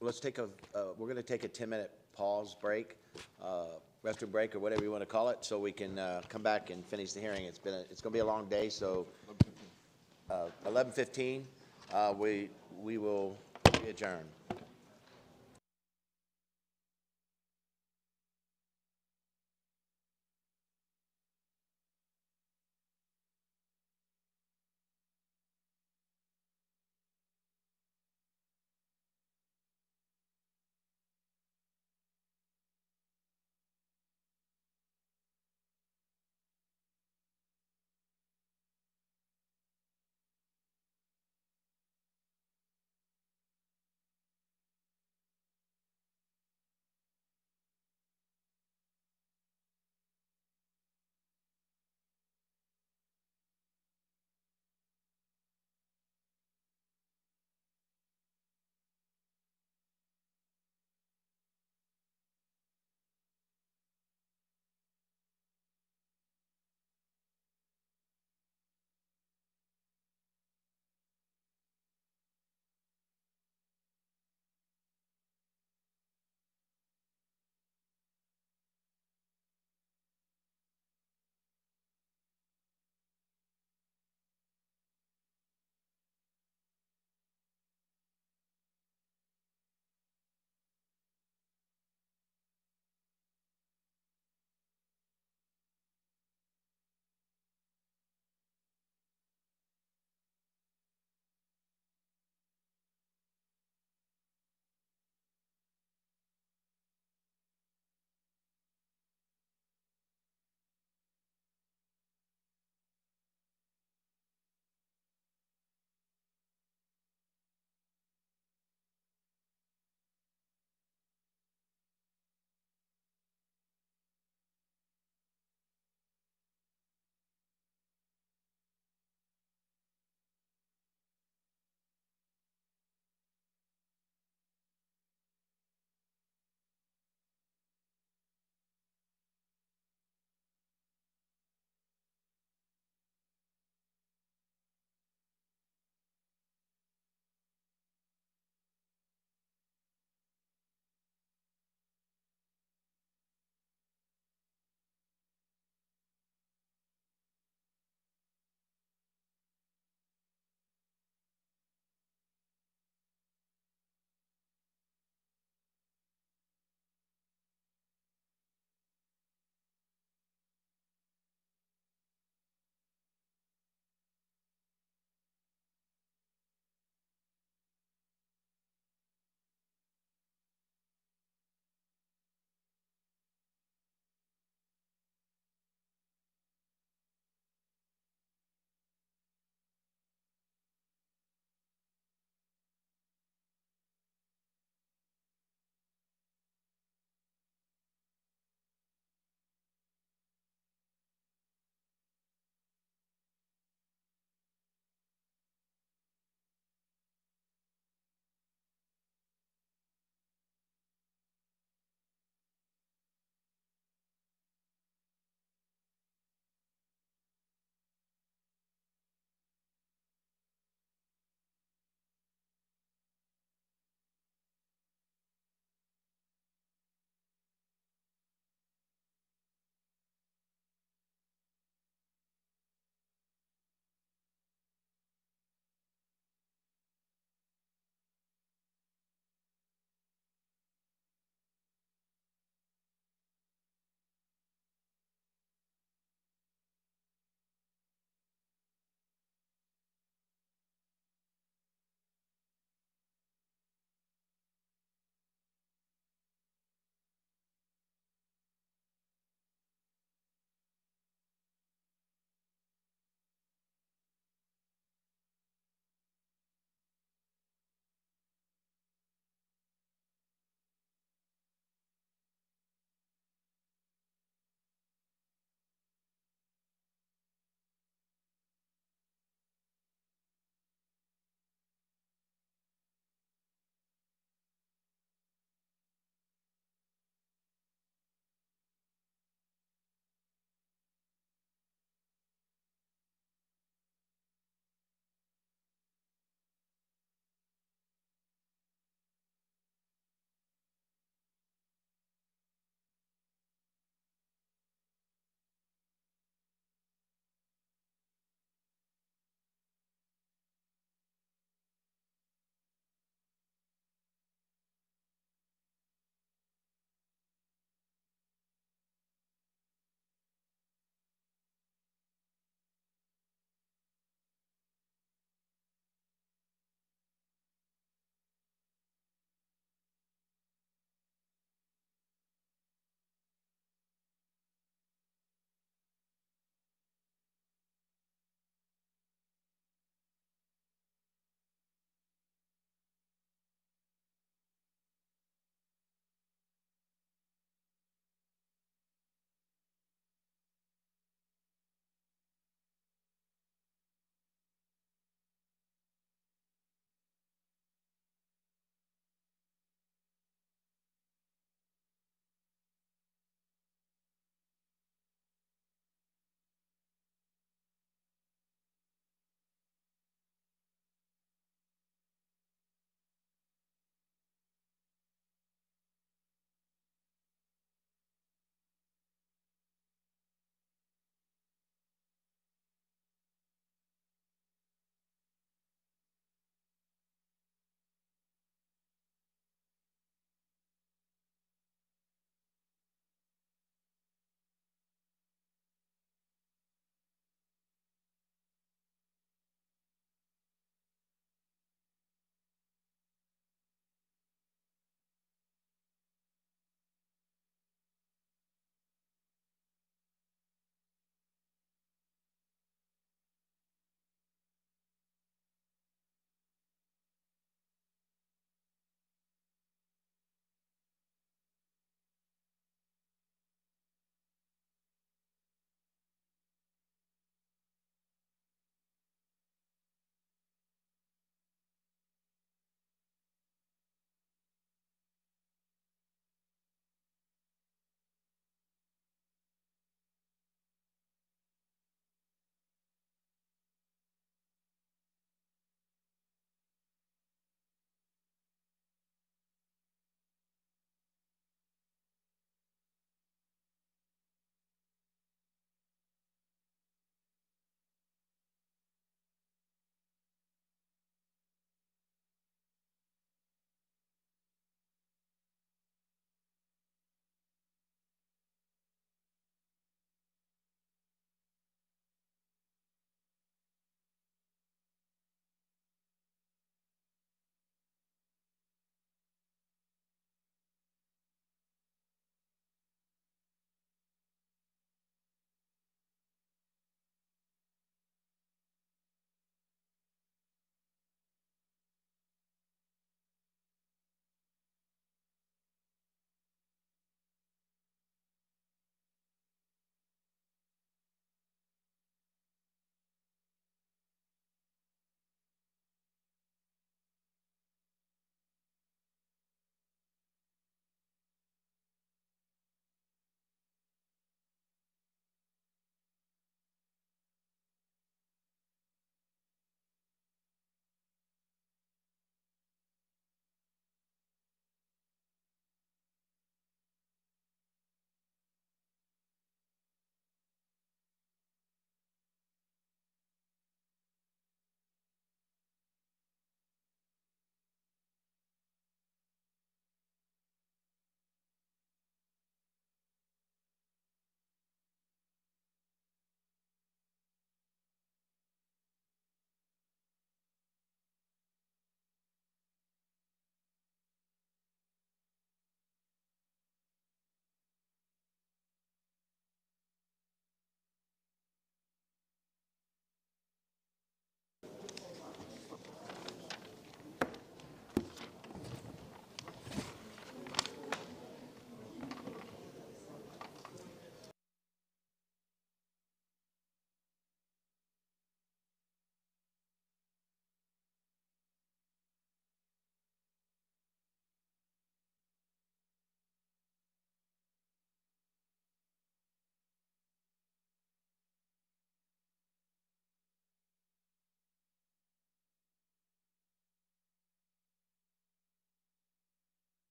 let's take we're gonna take a 10-minute pause break, restroom break, or whatever you wanna call it, so we can, come back and finish the hearing. It's gonna be a long day, so, 11:15, we will adjourn.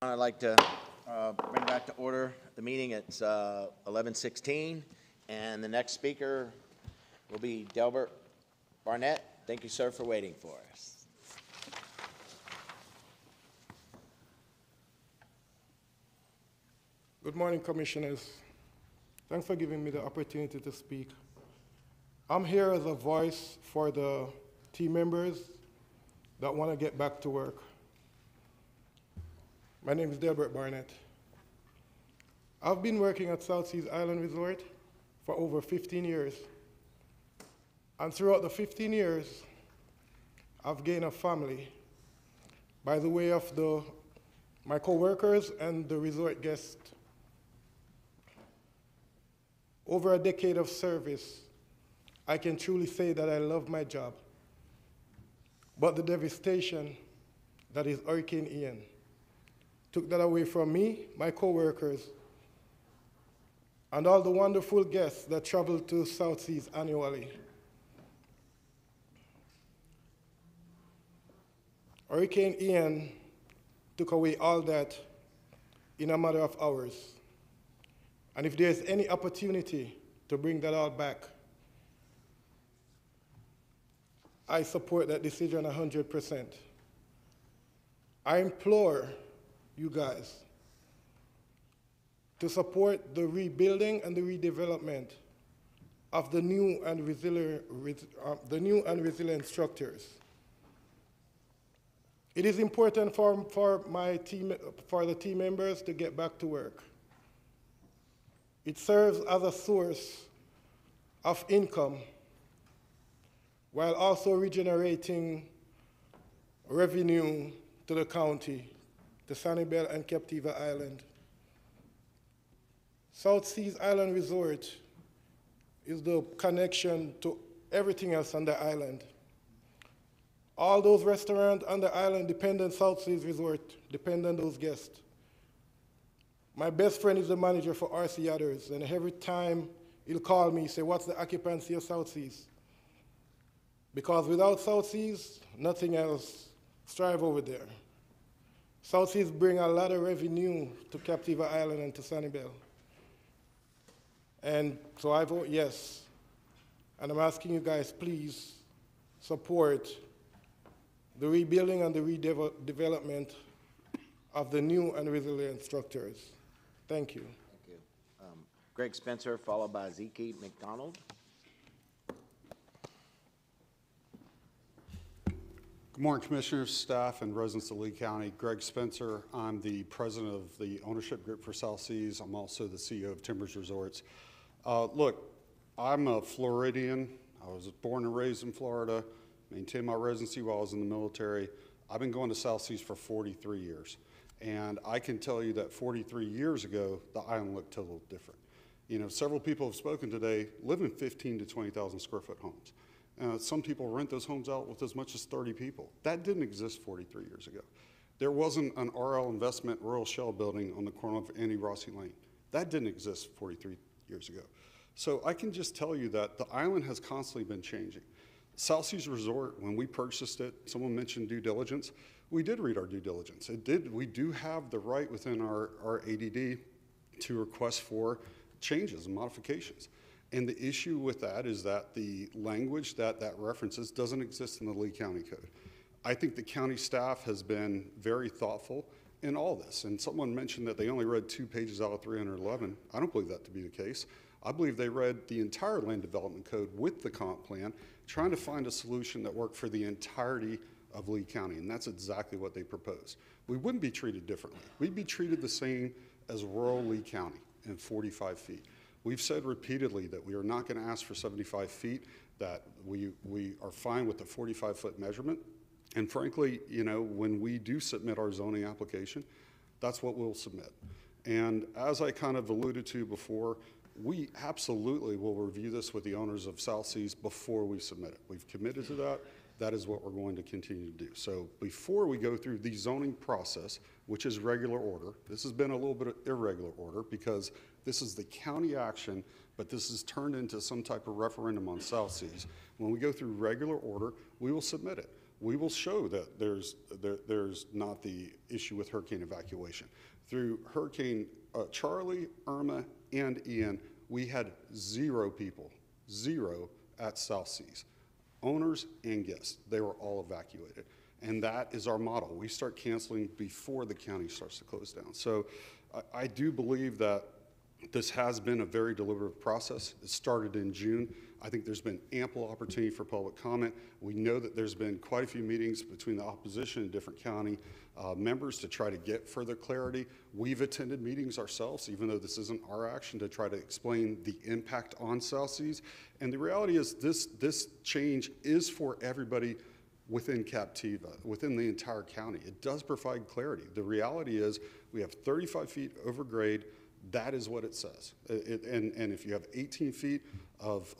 I'd like to bring back to order the meeting. It's 11:16, and the next speaker will be Delbert Barnett. Thank you, sir, for waiting for us. Good morning, Commissioners. Thanks for giving me the opportunity to speak. I'm here as a voice for the team members that want to get back to work. My name is Delbert Barnett. I've been working at South Seas Island Resort for over 15 years. And throughout the 15 years, I've gained a family by the way of my co-workers and the resort guests. Over a decade of service, I can truly say that I love my job. But the devastation that is Hurricane Ian took that away from me, my co-workers, and all the wonderful guests that travel to South Seas annually. Hurricane Ian took away all that in a matter of hours. And if there's any opportunity to bring that all back, I support that decision 100%. I implore you guys to support the rebuilding and the redevelopment of the new and resilient structures. It is important for the team members to get back to work. It serves as a source of income while also regenerating revenue to the county, to Sanibel and Captiva Island. South Seas Island Resort is the connection to everything else on the island. All those restaurants on the island depend on South Seas Resort, depend on those guests. My best friend is the manager for RC Others, and every time he'll call me, say, what's the occupancy of South Seas? Because without South Seas, nothing else strive over there. South Seas bring a lot of revenue to Captiva Island and to Sanibel. And so I vote yes. And I'm asking you guys, please support the rebuilding and the redevelopment of the new and resilient structures. Thank you. Thank you. Greg Spencer, followed by Zeke McDonald. Good morning, Commissioners, staff, and residents of Lee County. Greg Spencer. I'm the president of the ownership group for South Seas. I'm also the CEO of Timbers Resorts. Look, I'm a Floridian. I was born and raised in Florida, maintained my residency while I was in the military. I've been going to South Seas for 43 years. And I can tell you that 43 years ago, the island looked totally different. You know, several people have spoken today, live in 15 to 20,000 square foot homes. Some people rent those homes out with as much as 30 people. That didn't exist 43 years ago. There wasn't an RL Investment Royal Shell building on the corner of Andy Rossi Lane. That didn't exist 43 years ago. So I can just tell you that the island has constantly been changing. South Seas Resort, when we purchased it, someone mentioned due diligence. We did read our due diligence. We do have the right within our ADD to request for changes and modifications. And the issue with that is that the language that references doesn't exist in the Lee County Code. I think the county staff has been very thoughtful in all this. And someone mentioned that they only read 2 pages out of 311. I don't believe that to be the case. I believe they read the entire land development code with the comp plan, trying to find a solution that worked for the entirety of Lee County, and that's exactly what they proposed. We wouldn't be treated differently. We'd be treated the same as rural Lee County in 45 feet. We've said repeatedly that we are not going to ask for 75 feet, that we are fine with the 45-foot measurement. And frankly, you know, when we do submit our zoning application, that's what we'll submit. And as I kind of alluded to before, we absolutely will review this with the owners of South Seas before we submit it. We've committed to that. That is what we're going to continue to do. So before we go through the zoning process, which is regular order, this has been a little bit of irregular order because this is the county action, but this is turned into some type of referendum on South Seas. When we go through regular order, we will submit it. we will show that there's not the issue with hurricane evacuation. Through Hurricane Charlie, Irma, and Ian, we had 0 people, 0 at South Seas. Owners and guests, they were all evacuated. And that is our model. We start canceling before the county starts to close down. So I do believe that this has been a very deliberative process. It started in June. I think there's been ample opportunity for public comment. We know that there's been quite a few meetings between the opposition and different county members to try to get further clarity. We've attended meetings ourselves, even though this isn't our action, to try to explain the impact on South Seas. And the reality is this change is for everybody within Captiva, within the entire county. It does provide clarity. The reality is we have 35 feet over grade. That is what it says. And if you have 18 feet of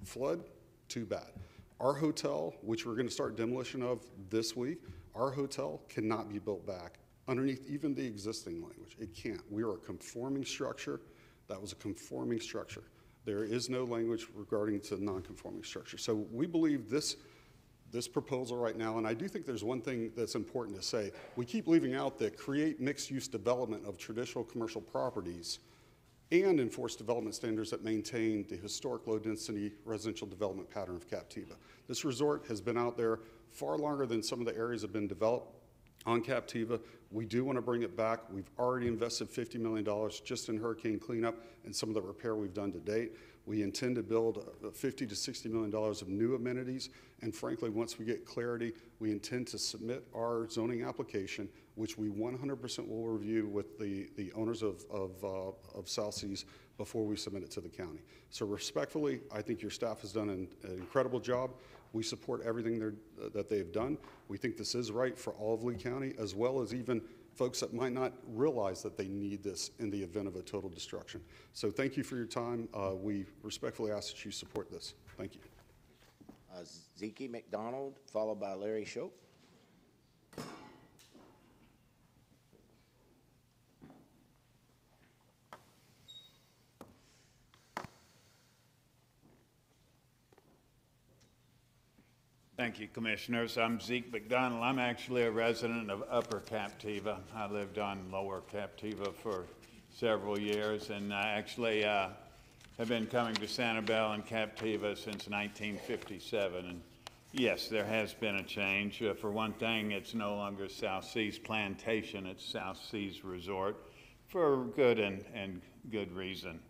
flood, too bad. Our hotel, which we're going to start demolition of this week, our hotel cannot be built back underneath even the existing language. It can't. We are a conforming structure. That was a conforming structure. There is no language regarding to non-conforming structure. So we believe this proposal right now, and I do think there's one thing that's important to say. We keep leaving out that create mixed-use development of traditional commercial properties and enforce development standards that maintain the historic low-density residential development pattern of Captiva. This resort has been out there far longer than some of the areas have been developed on Captiva. We do want to bring it back. We've already invested $50 million just in hurricane cleanup and some of the repair we've done to date. We intend to build $50 to $60 million of new amenities, and frankly, once we get clarity, we intend to submit our zoning application, which we 100% will review with the owners of South Seas before we submit it to the county. So respectfully, I think your staff has done an incredible job. We support everything that they've done. We think this is right for all of Lee County, as well as even folks that might not realize that they need this in the event of a total destruction. So thank you for your time. We respectfully ask that you support this. Thank you. Zeke McDonald, followed by Larry Shope. Thank you, Commissioners. I'm Zeke McDonald. I'm actually a resident of Upper Captiva. I lived on Lower Captiva for several years, and I actually have been coming to Sanibel and Captiva since 1957. And yes, there has been a change. For one thing, it's no longer South Seas Plantation, it's South Seas Resort, for good and good reason.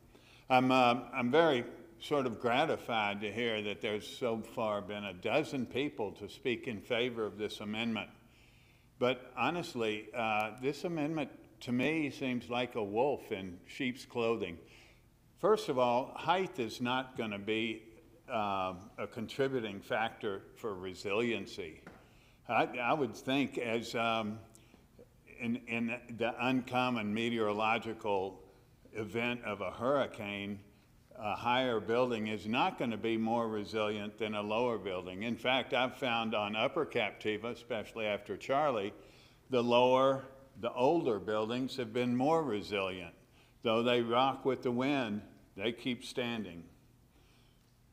I'm very sort of gratified to hear that there's so far been a dozen people to speak in favor of this amendment. But honestly, this amendment to me seems like a wolf in sheep's clothing. First of all, height is not going to be a contributing factor for resiliency. I would think as in the uncommon meteorological event of a hurricane, a higher building is not going to be more resilient than a lower building. In fact, I've found on Upper Captiva, especially after Charlie, the older buildings have been more resilient. Though they rock with the wind, they keep standing.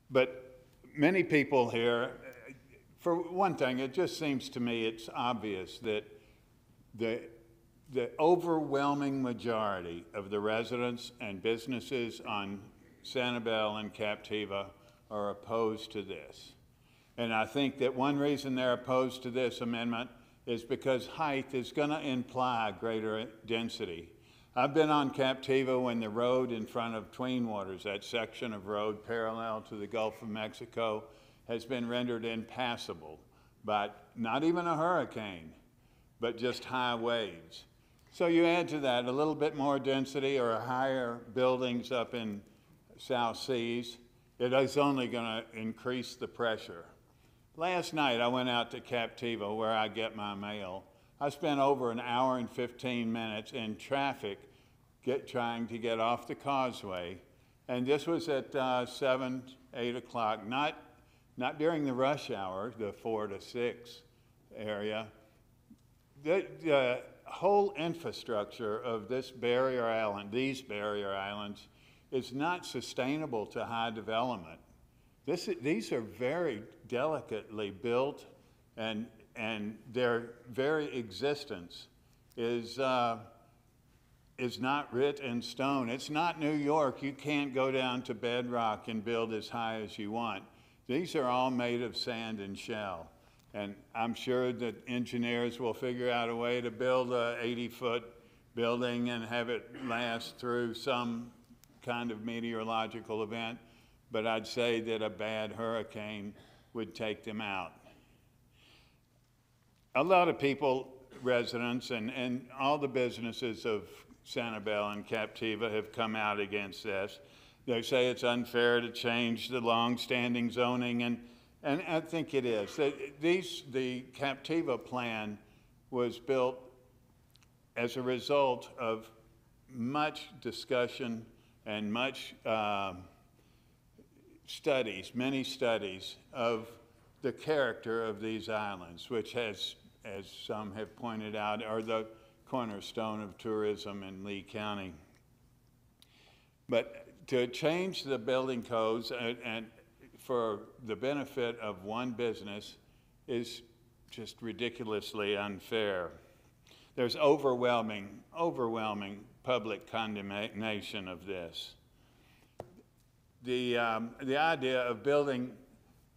But many people here, for one thing, it just seems to me it's obvious that the overwhelming majority of the residents and businesses on Sanibel and Captiva are opposed to this. And I think that one reason they're opposed to this amendment is because height is going to imply greater density. I've been on Captiva when the road in front of Tween Waters, that section of road parallel to the Gulf of Mexico, has been rendered impassable by not even a hurricane, but just high waves. So you add to that a little bit more density or higher buildings up in South Seas, it is only going to increase the pressure. Last night I went out to Captiva where I get my mail. I spent over an hour and 15 minutes in traffic trying to get off the causeway, and this was at 7, 8 o'clock, not during the rush hour, the 4 to 6 area. The whole infrastructure of this barrier island, these barrier islands, is not sustainable to high development. These are very delicately built and their very existence is not writ in stone. It's not New York. You can't go down to bedrock and build as high as you want. These are all made of sand and shell. And I'm sure that engineers will figure out a way to build a 80-foot building and have it last through some kind of meteorological event. But I'd say that a bad hurricane would take them out. A lot of people, residents, and all the businesses of Sanibel and Captiva have come out against this. They say it's unfair to change the long-standing zoning, and I think it is. The Captiva plan was built as a result of much discussion and much many studies of the character of these islands, which has, as some have pointed out, are the cornerstone of tourism in Lee County. But to change the building codes and for the benefit of one business is just ridiculously unfair. There's overwhelming public condemnation of this. The idea of building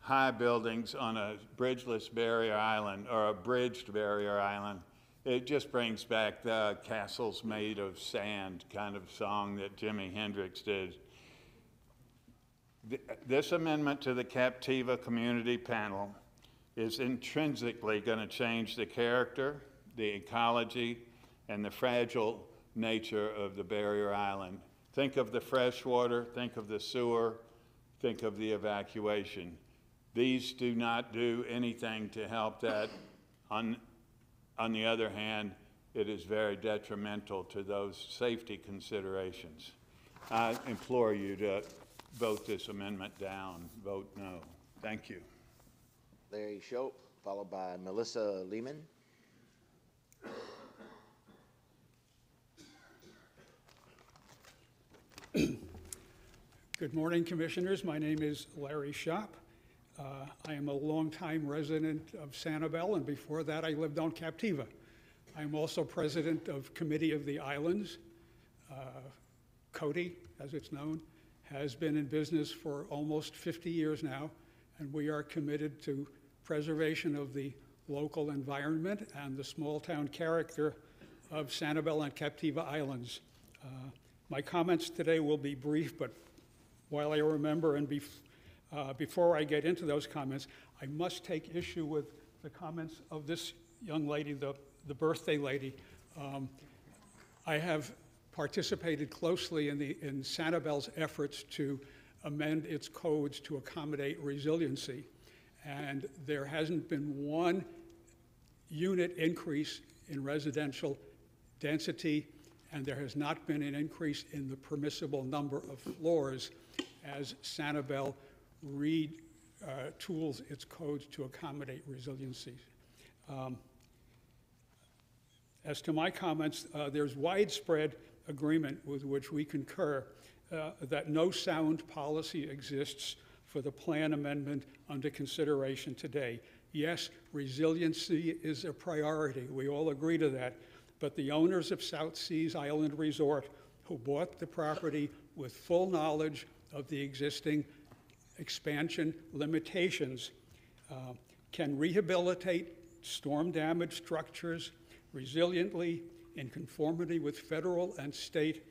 high buildings on a bridgeless barrier island or a bridged barrier island, it just brings back the castles made of sand kind of song that Jimi Hendrix did. This amendment to the Captiva Community Panel is intrinsically going to change the character, the ecology, and the fragile nature of the barrier island. Think of the fresh water, think of the sewer, think of the evacuation. These do not do anything to help that. On the other hand, it is very detrimental to those safety considerations. I implore you to vote this amendment down. Vote no. Thank you. Larry Shope, followed by Melissa Lehman. Good morning, Commissioners. My name is Larry Shop. I am a longtime resident of Sanibel, and before that I lived on Captiva. I'm also president of Committee of the Islands. CODI, as it's known, has been in business for almost 50 years now, and we are committed to preservation of the local environment and the small-town character of Sanibel and Captiva Islands. My comments today will be brief, but while I remember and before I get into those comments, I must take issue with the comments of this young lady, the birthday lady. I have participated closely in Sanibel's efforts to amend its codes to accommodate resiliency. And there hasn't been one unit increase in residential density, and there has not been an increase in the permissible number of floors as Sanibel retools its codes to accommodate resiliency. As to my comments, there's widespread agreement with which we concur that no sound policy exists for the plan amendment under consideration today. Yes, resiliency is a priority. We all agree to that. But the owners of South Seas Island Resort, who bought the property with full knowledge of the existing expansion limitations, can rehabilitate storm-damaged structures resiliently in conformity with federal and state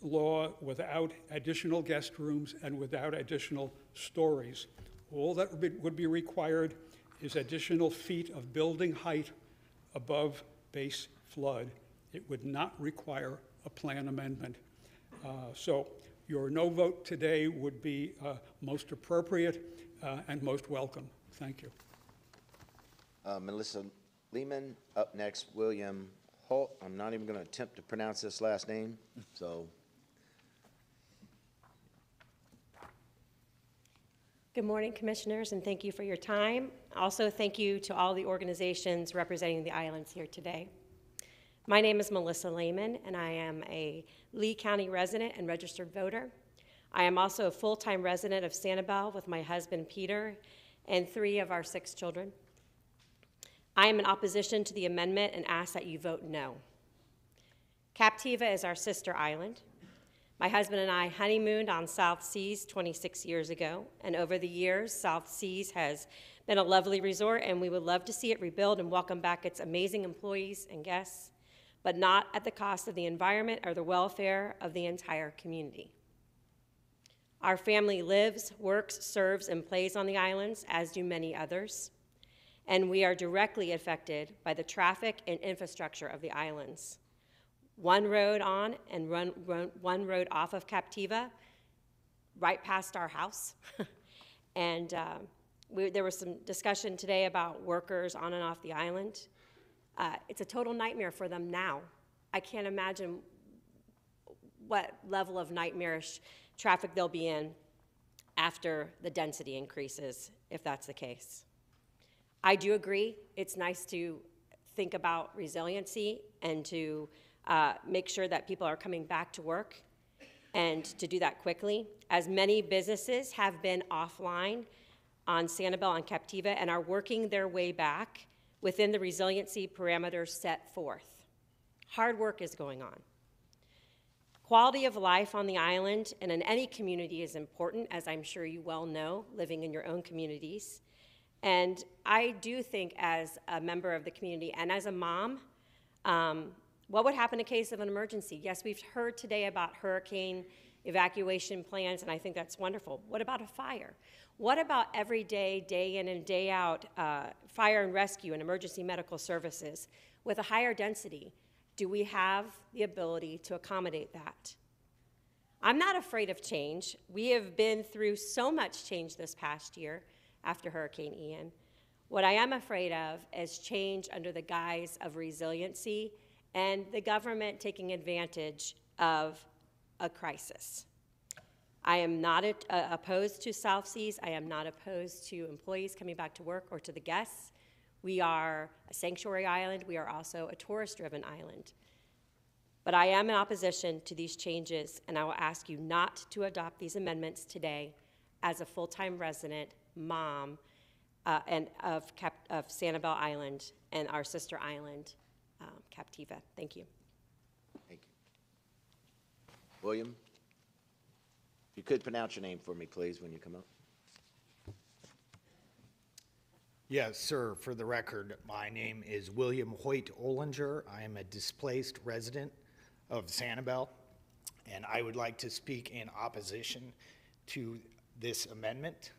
law without additional guest rooms and without additional stories. All that would be required is additional feet of building height above base flood. It would not require a plan amendment. So your no vote today would be most appropriate and most welcome. Thank you. Melissa Lehman. Up next, William Holt. I'm not even going to attempt to pronounce this last name, so. Good morning, Commissioners, and thank you for your time. Also, thank you to all the organizations representing the islands here today. My name is Melissa Lehman, and I am a Lee County resident and registered voter. I am also a full-time resident of Sanibel with my husband, Peter, and 3 of our 6 children. I am in opposition to the amendment and ask that you vote no. Captiva is our sister island. My husband and I honeymooned on South Seas 26 years ago, and over the years, South Seas has been a lovely resort, and we would love to see it rebuild and welcome back its amazing employees and guests, but not at the cost of the environment or the welfare of the entire community. Our family lives, works, serves, and plays on the islands, as do many others, and we are directly affected by the traffic and infrastructure of the islands. One road on and one road off of Captiva, right past our house. And there was some discussion today about workers on and off the island. It's a total nightmare for them now. I can't imagine what level of nightmarish traffic they'll be in after the density increases, if that's the case. I do agree, it's nice to think about resiliency and to make sure that people are coming back to work and to do that quickly, as many businesses have been offline on Sanibel and Captiva and are working their way back within the resiliency parameters set forth. Hard work is going on. Quality of life on the island and in any community is important, as I'm sure you well know, living in your own communities. And I do think, as a member of the community and as a mom, what would happen in case of an emergency? Yes, we've heard today about hurricane evacuation plans, and I think that's wonderful. What about a fire? What about every day, day in and day out, fire and rescue and emergency medical services with a higher density? Do we have the ability to accommodate that? I'm not afraid of change. We have been through so much change this past year after Hurricane Ian. What I am afraid of is change under the guise of resiliency and the government taking advantage of a crisis. I am not opposed to South Seas. I am not opposed to employees coming back to work or to the guests. We are a sanctuary island. We are also a tourist-driven island. But I am in opposition to these changes, and I will ask you not to adopt these amendments today as a full-time resident, mom, and of Sanibel Island and our sister island, Captiva. Thank you. Thank you. William, if you could pronounce your name for me, please, when you come up. Yes, sir. For the record, my name is William Hoyt Olinger. I am a displaced resident of Sanibel, and I would like to speak in opposition to this amendment.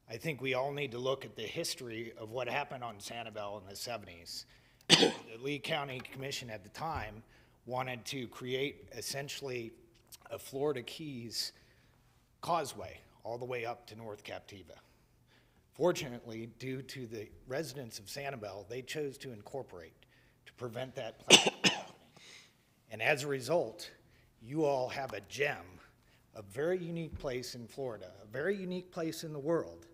I think we all need to look at the history of what happened on Sanibel in the 70s. The Lee County Commission at the time wanted to create essentially a Florida Keys causeway all the way up to North Captiva. Fortunately, due to the residents of Sanibel, they chose to incorporate to prevent that plan from happening. And as a result, you all have a gem, a very unique place in Florida, a very unique place in the world,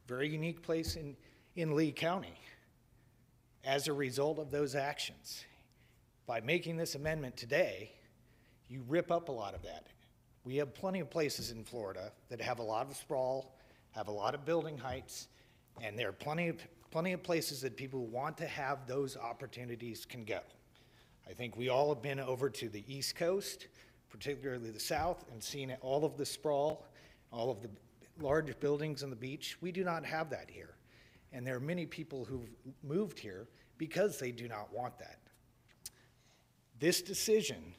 very unique place in Lee County as a result of those actions. By making this amendment today, you rip up a lot of that. We have plenty of places in Florida that have a lot of sprawl, have a lot of building heights, and there are plenty of places that people who want to have those opportunities can go. I think we all have been over to the East Coast, particularly the South, and seen all of the sprawl, all of the large buildings on the beach. We do not have that here. And there are many people who've moved here because they do not want that. This decision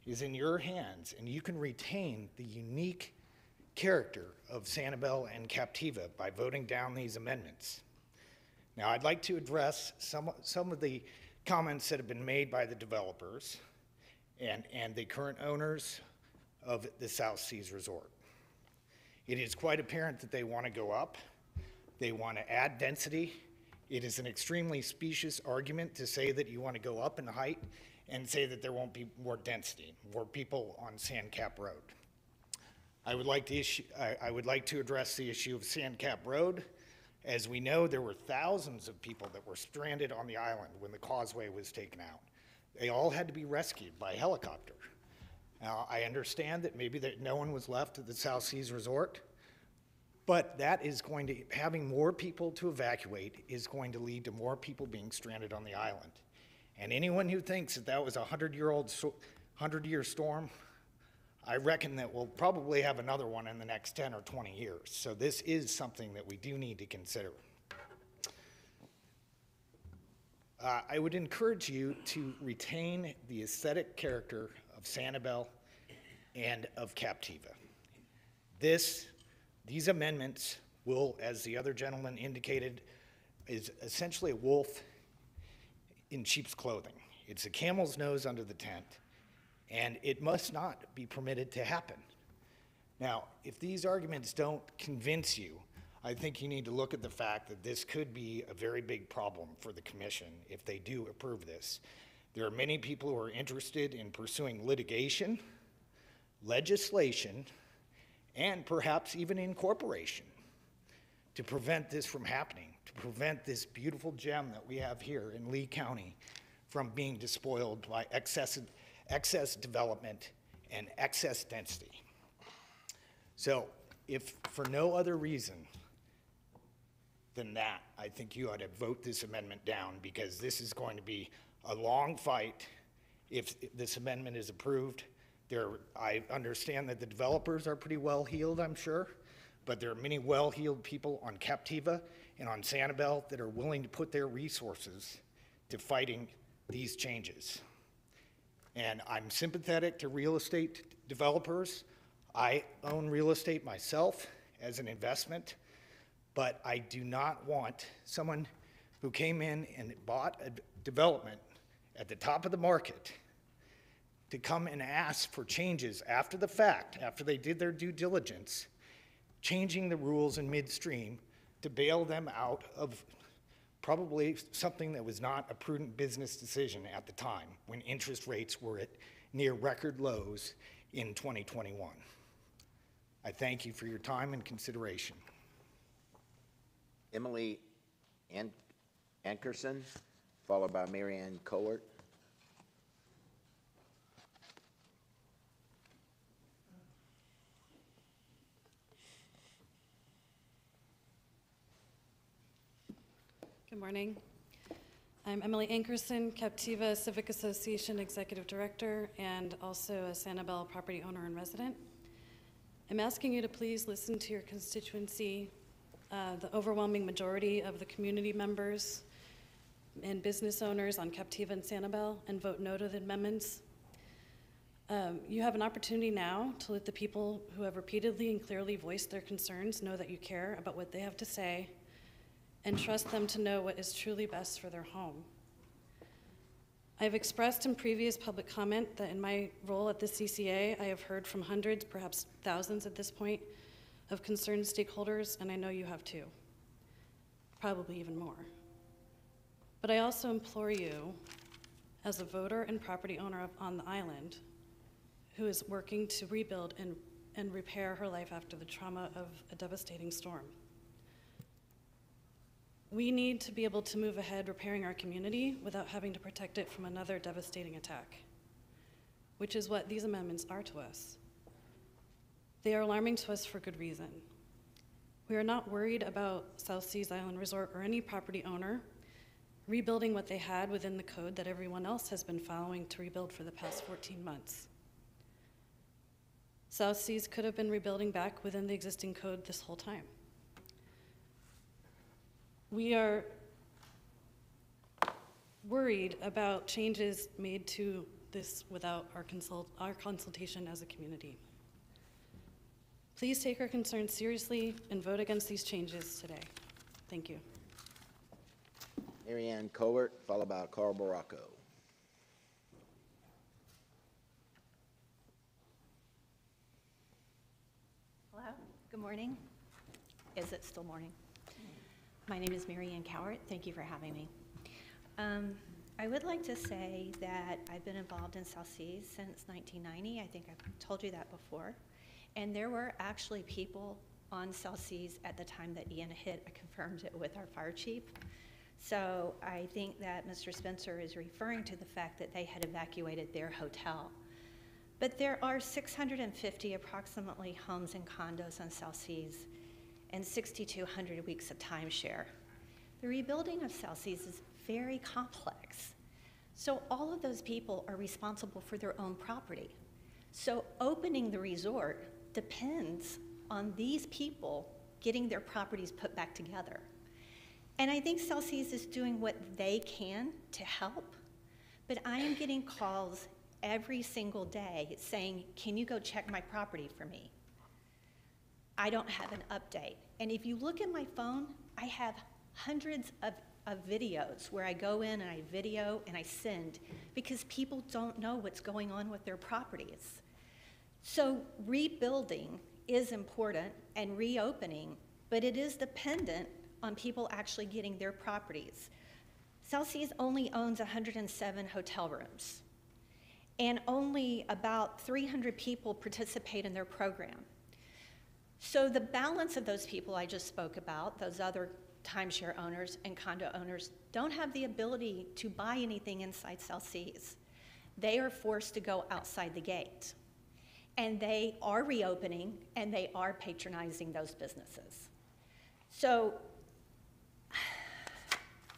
is in your hands, and you can retain the unique character of Sanibel and Captiva by voting down these amendments. Now, I'd like to address some of the comments that have been made by the developers and the current owners of the South Seas Resort. It is quite apparent that they want to go up. They want to add density. It is an extremely specious argument to say that you want to go up in height and say that there won't be more density, more people on Sandcap Road. I would like to address the issue of Sandcap Road. As we know, there were thousands of people that were stranded on the island when the causeway was taken out. They all had to be rescued by helicopter. Now, I understand that maybe no one was left at the South Seas Resort, But that is going to, having more people to evacuate is going to lead to more people being stranded on the island. And anyone who thinks that that was a 100-year storm, I reckon that we'll probably have another one in the next 10 or 20 years. So this is something that we do need to consider. I would encourage you to retain the aesthetic character of Sanibel and of Captiva. These amendments will, as the other gentleman indicated, is essentially a wolf in sheep's clothing. It's a camel's nose under the tent, and it must not be permitted to happen. Now, if these arguments don't convince you, I think you need to look at the fact that this could be a very big problem for the commission if they do approve this. There are many people who are interested in pursuing litigation, legislation, and perhaps even incorporation to prevent this from happening, to prevent this beautiful gem that we have here in Lee County from being despoiled by excess development and excess density. So if for no other reason than that, I think you ought to vote this amendment down, because this is going to be a long fight if this amendment is approved. I understand that the developers are pretty well-heeled, I'm sure, but there are many well-heeled people on Captiva and on Sanibel that are willing to put their resources to fighting these changes. And I'm sympathetic to real estate developers. I own real estate myself as an investment, but I do not want someone who came in and bought a development at the top of the market to come and ask for changes after the fact, after they did their due diligence, changing the rules in midstream to bail them out of probably something that was not a prudent business decision at the time when interest rates were at near record lows in 2021. I thank you for your time and consideration. Emily Ankerson, followed by Mary Ann Cowart. Good morning. I'm Emily Ankerson, Captiva Civic Association Executive Director and also a Sanibel property owner and resident. I'm asking you to please listen to your constituency, the overwhelming majority of the community members and business owners on Captiva and Sanibel, and vote no to the amendments. You have an opportunity now to let the people who have repeatedly and clearly voiced their concerns know that you care about what they have to say, and trust them to know what is truly best for their home. I've expressed in previous public comment that in my role at the CCA, I have heard from hundreds, perhaps thousands at this point, of concerned stakeholders, and I know you have too, probably even more. But I also implore you, as a voter and property owner on the island, who is working to rebuild and repair her life after the trauma of a devastating storm. We need to be able to move ahead repairing our community without having to protect it from another devastating attack, which is what these amendments are to us. They are alarming to us for good reason. We are not worried about South Seas Island Resort or any property owner rebuilding what they had within the code that everyone else has been following to rebuild for the past 14 months. South Seas could have been rebuilding back within the existing code this whole time. We are worried about changes made to this without our consultation as a community. Please take our concerns seriously and vote against these changes today. Thank you. Mary Ann Cowart, followed by Carl Baracco. Hello, good morning. Is it still morning? My name is Mary Ann Cowart. Thank you for having me. I would like to say that I've been involved in South Seas since 1990. I think I've told you that before. And there were actually people on South Seas at the time that Ian hit. I confirmed it with our fire chief. So I think that Mr. Spencer is referring to the fact that they had evacuated their hotel. But there are 650 approximately homes and condos on South Seas. and 6,200 weeks of timeshare. The rebuilding of South Seas is very complex. So all of those people are responsible for their own property. So opening the resort depends on these people getting their properties put back together. And I think South Seas is doing what they can to help, but I am getting calls every single day saying, can you go check my property for me? I don't have an update. And if you look at my phone, I have hundreds of videos where I go in and I video and I send because people don't know what's going on with their properties. So rebuilding is important and reopening, but it is dependent on people actually getting their properties. South Seas only owns 107 hotel rooms, and only about 300 people participate in their program. So the balance of those people I just spoke about, those other timeshare owners and condo owners, don't have the ability to buy anything inside South Seas. They are forced to go outside the gate. And they are reopening, and they are patronizing those businesses. So,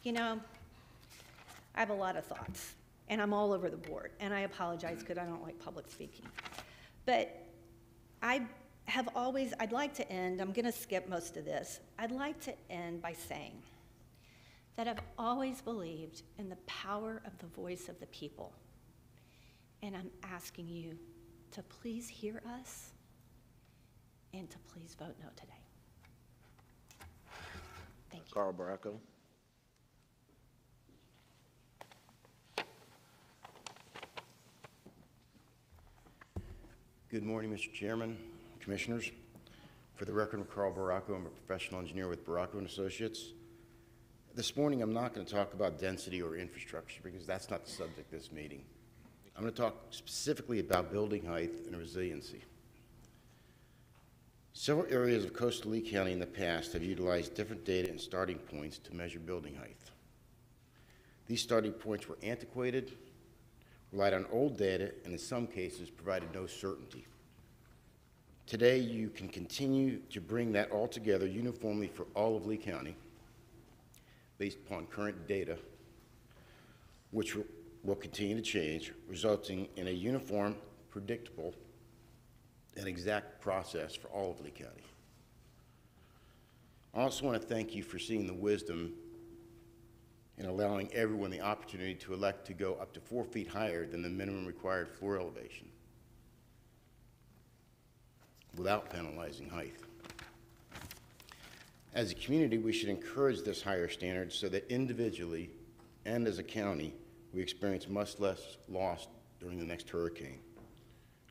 you know, I have a lot of thoughts, and I'm all over the board, and I apologize because I don't like public speaking. But I'd like to end, I'm gonna skip most of this, I'd like to end by saying that I've always believed in the power of the voice of the people, and I'm asking you to please hear us and to please vote no today. Thank you. Carl Baracco. Good morning, Mr. Chairman, Commissioners. For the record, I'm Carl Baracco. I'm a professional engineer with Baracco & Associates. This morning, I'm not going to talk about density or infrastructure because that's not the subject of this meeting. I'm going to talk specifically about building height and resiliency. Several areas of coastal Lee County in the past have utilized different data and starting points to measure building height. These starting points were antiquated, relied on old data, and in some cases provided no certainty. Today, you can continue to bring that all together uniformly for all of Lee County based upon current data, which will continue to change, resulting in a uniform, predictable, and exact process for all of Lee County. I also want to thank you for seeing the wisdom in allowing everyone the opportunity to elect to go up to 4 feet higher than the minimum required floor elevation without penalizing height. As a community, we should encourage this higher standard so that individually and as a county, we experience much less loss during the next hurricane.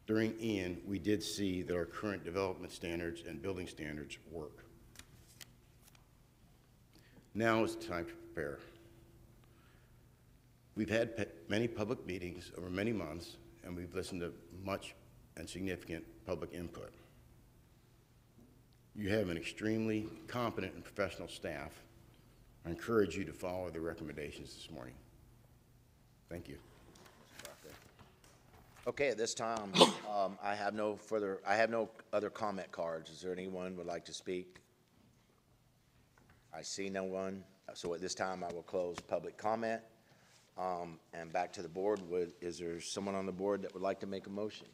During Ian, we did see that our current development standards and building standards work. Now is the time to prepare. We've had many public meetings over many months, and we've listened to much and significant public input. You have an extremely competent and professional staff. I encourage you to follow the recommendations this morning. Thank you. Okay, at this time, I have no other comment cards. Is there anyone who would like to speak? I see no one. So at this time, I will close public comment. And back to the board. Is there someone on the board that would like to make a motion?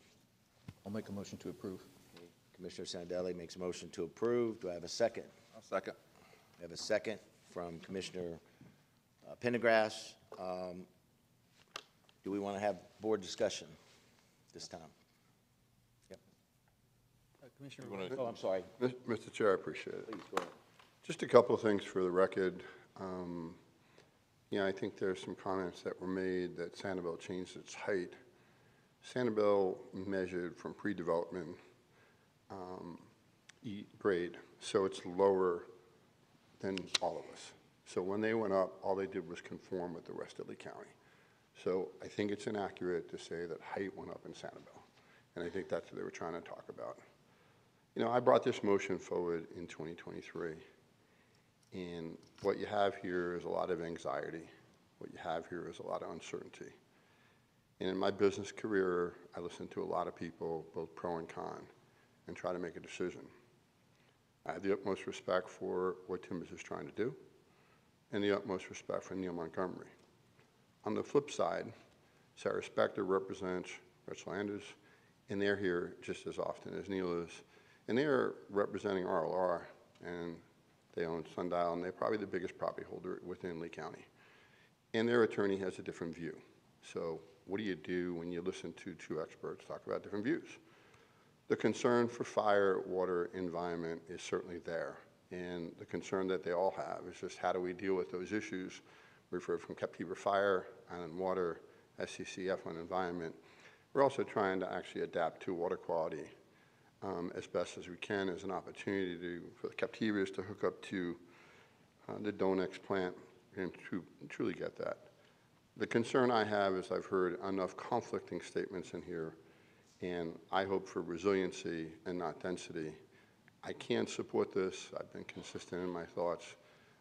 I'll make a motion to approve. Okay. Commissioner Sandelli makes a motion to approve. Do I have a second? I'll second. I have a second from Commissioner Pendergrass. Do we want to have board discussion this time? Yep. Commissioner. Oh, I'm sorry. Mr. Chair, I appreciate it. Please, go ahead. Just a couple of things for the record. I think there's some comments that were made that Sanibel changed its height. Sanibel measured from pre-development grade, so it's lower than all of us. So when they went up, all they did was conform with the rest of Lee County. So I think it's inaccurate to say that height went up in Sanibel, and I think that's what they were trying to talk about. I brought this motion forward in 2023, and what you have here is a lot of anxiety. What you have here is a lot of uncertainty. And in my business career, I listened to a lot of people, both pro and con, and try to make a decision. I have the utmost respect for what Timbers is trying to do and the utmost respect for Neil Montgomery. On the flip side, Sarah Spector represents Rich Landers, and they're here just as often as Neil is. And they're representing RLR, and they own Sundial, and they're probably the biggest property holder within Lee County. And their attorney has a different view. So what do you do when you listen to two experts talk about different views? The concern for fire, water, environment is certainly there. And the concern that they all have is just how do we deal with those issues? We've heard from Captiva Fire, Island Water, SCCF on environment. We're also trying to actually adapt to water quality as best as we can as an opportunity for the Captivas to hook up to the Donex plant and to truly get that. The concern I have is I've heard enough conflicting statements in here, and I hope for resiliency and not density. I can't support this. I've been consistent in my thoughts.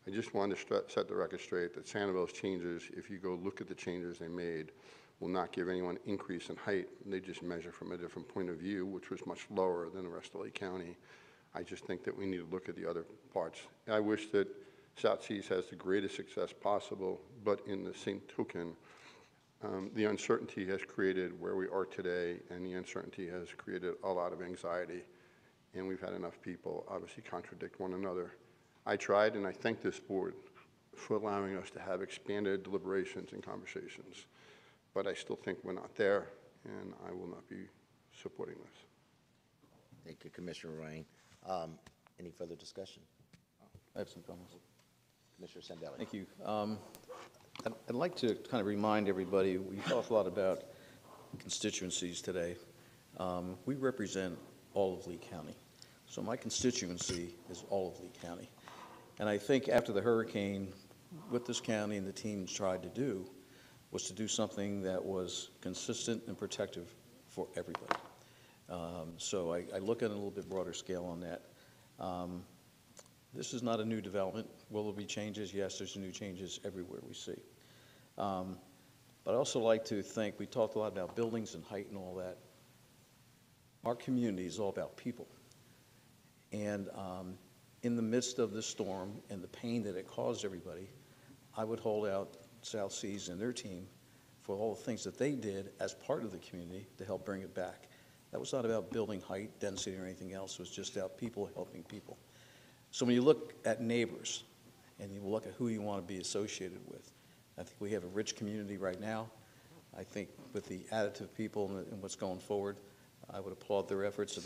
I just wanted to set the record straight that Sanibel's changes, if you go look at the changes they made, will not give anyone increase in height. They just measure from a different point of view, which was much lower than the rest of Lee County. I just think that we need to look at the other parts. I wish that South Seas has the greatest success possible, but in the same token, the uncertainty has created where we are today, and the uncertainty has created a lot of anxiety, and we've had enough people obviously contradict one another. I tried, and I thank this board for allowing us to have expanded deliberations and conversations, but I still think we're not there, and I will not be supporting this. Thank you, Commissioner Rain. Any further discussion? I have some comments. Commissioner Sandelli. Thank you. I'd like to kind of remind everybody, we talked a lot about constituencies today. We represent all of Lee County. So my constituency is all of Lee County. And I think after the hurricane, what this county and the teams tried to do was to do something that was consistent and protective for everybody. So I look at it a little bit broader scale on that. This is not a new development. Will there be changes? Yes, there's new changes everywhere we see. But I also like to think, we talked a lot about buildings and height and all that. Our community is all about people. And in the midst of this storm and the pain that it caused everybody, I would hold out South Seas and their team for all the things that they did as part of the community to help bring it back. That was not about building height, density, or anything else. It was just about people helping people. So when you look at neighbors and you look at who you want to be associated with, I think we have a rich community right now. I think with the additive people and what's going forward, I would applaud their efforts and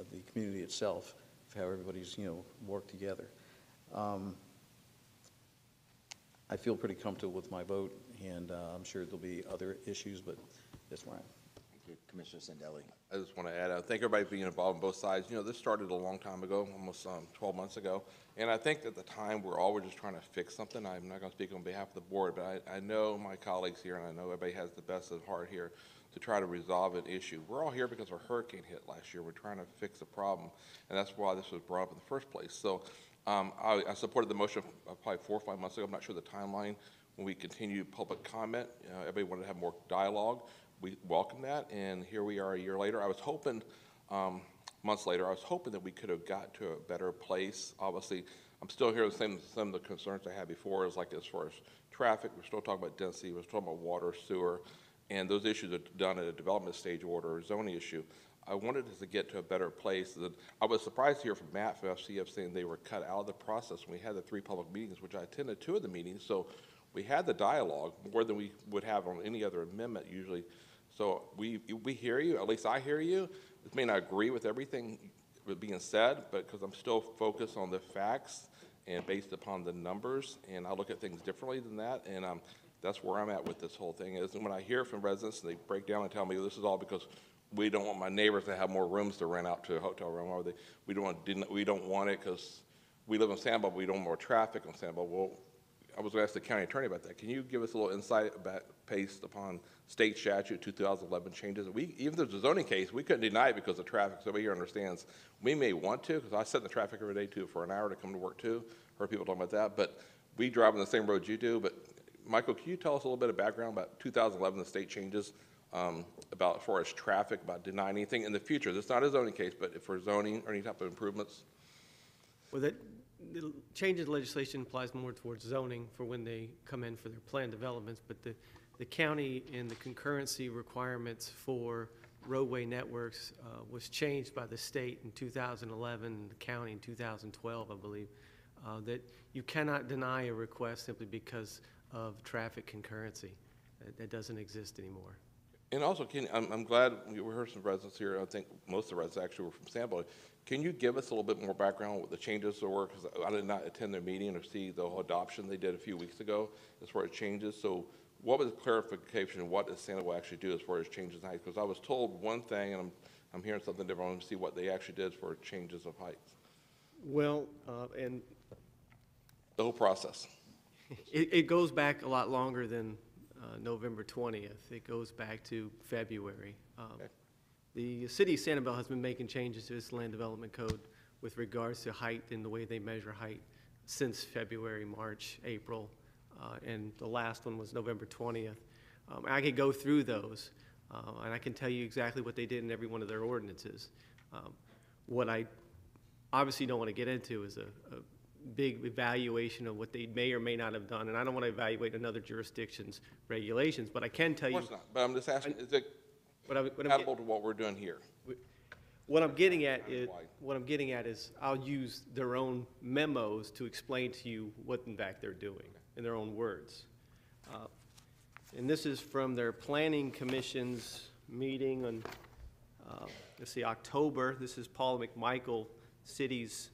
of the community itself of how everybody's, worked together. I feel pretty comfortable with my vote, and I'm sure there'll be other issues, but that's where I am. Thank you, Commissioner Sandelli. I just want to add, I thank everybody for being involved on both sides. This started a long time ago, almost 12 months ago. And I think at the time, we're all just trying to fix something. I'm not going to speak on behalf of the board, but I know my colleagues here, and I know everybody has the best of heart here to try to resolve an issue. We're all here because a hurricane hit last year. We're trying to fix a problem, and that's why this was brought up in the first place. So I supported the motion probably 4 or 5 months ago. I'm not sure the timeline when we continued public comment. Everybody wanted to have more dialogue. We welcome that, and here we are a year later. I was hoping, months later, I was hoping that we could have got to a better place. Obviously, I'm still hearing some of the concerns I had before, is like as far as traffic, we're still talking about density, we're still talking about water, sewer, and those issues are done at a development stage order or zoning issue. I wanted us to get to a better place. I was surprised to hear from Matt from FCF saying they were cut out of the process when we had the 3 public meetings, which I attended 2 of the meetings, so we had the dialogue more than we would have on any other amendment usually. So we hear you, at least I hear you. It may not agree with everything being said, but because I'm still focused on the facts and based upon the numbers, and I look at things differently than that, and that's where I'm at with this whole thing. Is when I hear from residents and they break down and tell me this is all because we don't want my neighbors to have more rooms to rent out to a hotel room, or we don't want it because we live in Sanibel, but we don't want more traffic on Sanibel. Well, I was going to ask the county attorney about that. Can you give us a little insight about based upon state statute 2011 changes? Even though there's a zoning case, we couldn't deny it because of traffic. So everybody here understands we may want to, because I sit in the traffic every day too for an hour to come to work too. Heard people talking about that, but we drive on the same road you do. But Michael, can you tell us a little bit of background about 2011, the state changes about as far as traffic, about denying anything in the future? This is not a zoning case, but for zoning or any type of improvements. Well, the change in legislation applies more towards zoning for when they come in for their plan developments, but the county and the concurrency requirements for roadway networks was changed by the state in 2011, and the county in 2012, I believe, that you cannot deny a request simply because of traffic concurrency. That doesn't exist anymore. And also, I'm glad we heard some residents here. I think most of the residents actually were from Sanibel. Can you give us a little bit more background on what the changes were? Because I did not attend their meeting or see the whole adoption they did a few weeks ago as far as changes. So what was the clarification? What does Sanibel actually do as far as changes in height? Because I was told one thing, and I'm hearing something different. I want to see what they actually did for changes of heights. Well, and the whole process. It goes back a lot longer than November 20th. It goes back to February. Okay. The city of Sanibel has been making changes to its land development code with regards to height and the way they measure height since February, March, April, and the last one was November 20th. I could go through those, and I can tell you exactly what they did in every one of their ordinances. What I obviously don't want to get into is a big evaluation of what they may or may not have done, and I don't want to evaluate another jurisdiction's regulations, but I can tell you. Of course not, but I'm just asking, is it compatible to what we're doing here? What I'm getting at is, I'll use their own memos to explain to you what in fact they're doing in their own words. And this is from their Planning Commission's meeting on, let's see, October. This is Paul McMichael, city's,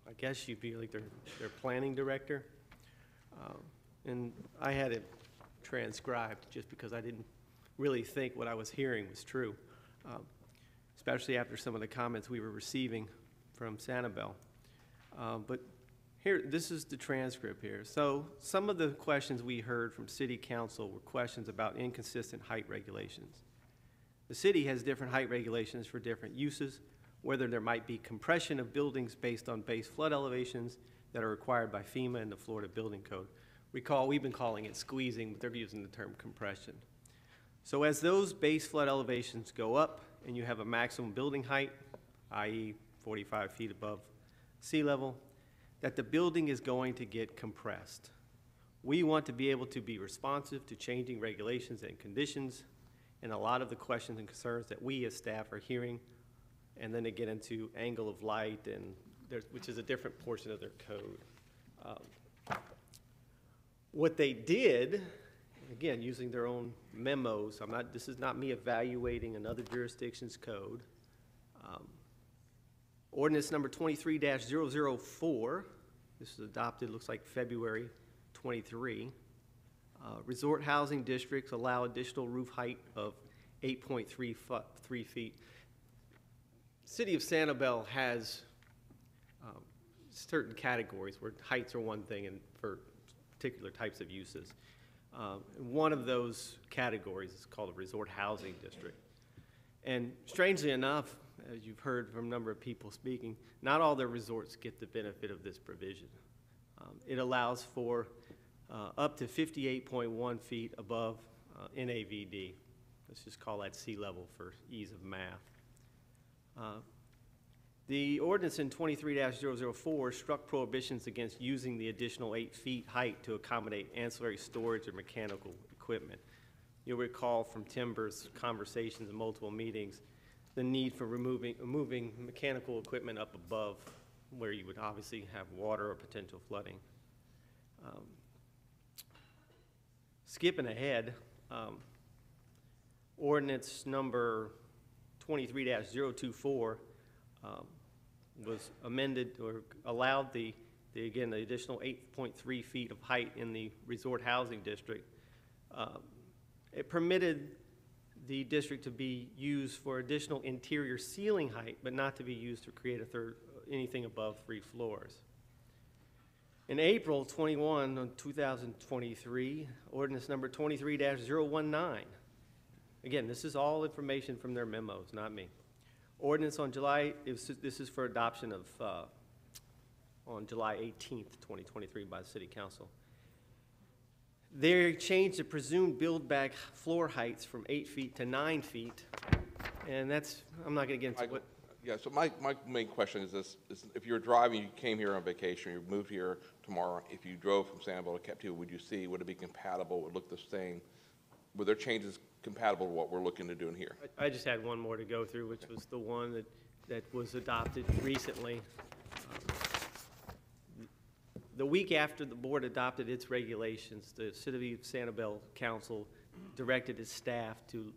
I guess you'd be like their planning director. And I had it transcribed just because I didn't really think what I was hearing was true, especially after some of the comments we were receiving from Sanibel. But here, this is the transcript here. So some of the questions we heard from City Council were questions about inconsistent height regulations. The city has different height regulations for different uses, whether there might be compression of buildings based on base flood elevations that are required by FEMA and the Florida Building Code. Recall, we've been calling it squeezing, but they're using the term compression. So as those base flood elevations go up and you have a maximum building height, i.e. 45 feet above sea level, that the building is going to get compressed. We want to be able to be responsive to changing regulations and conditions, and a lot of the questions and concerns that we as staff are hearing, and then they get into angle of light, and which is a different portion of their code. What they did, again, using their own memos, this is not me evaluating another jurisdiction's code. Ordinance number 23-004, this was adopted, looks like February 23. Resort housing districts allow additional roof height of 8.3 feet. City of Sanibel has certain categories where heights are one thing and for particular types of uses. One of those categories is called a resort housing district. And strangely enough, as you've heard from a number of people speaking, not all their resorts get the benefit of this provision. It allows for up to 58.1 feet above NAVD. Let's just call that sea level for ease of math. The ordinance in 23-004 struck prohibitions against using the additional 8 feet height to accommodate ancillary storage or mechanical equipment. You'll recall from Timber's conversations in multiple meetings the need for moving mechanical equipment up above where you would obviously have water or potential flooding. Skipping ahead, ordinance number 23-024 was amended or allowed the additional 8.3 feet of height in the resort housing district. It permitted the district to be used for additional interior ceiling height, but not to be used to create anything above 3 floors. In April 21, 2023, ordinance number 23-019. Again, this is all information from their memos, not me. Ordinance on this is for adoption of on July 18th, 2023 by the City Council. They changed the presumed build-back floor heights from 8 feet to 9 feet, and that's, I'm not going to get into what. Yeah, so my main question is this, is if you're driving, you came here on vacation, you moved here tomorrow, if you drove from Sanibel to Captiva, would it be compatible, would it look the same? Were there changes compatible to what we're looking to do in here? I just had one more to go through, which was the one that was adopted recently. The week after the board adopted its regulations, the City of Sanibel Council directed its staff to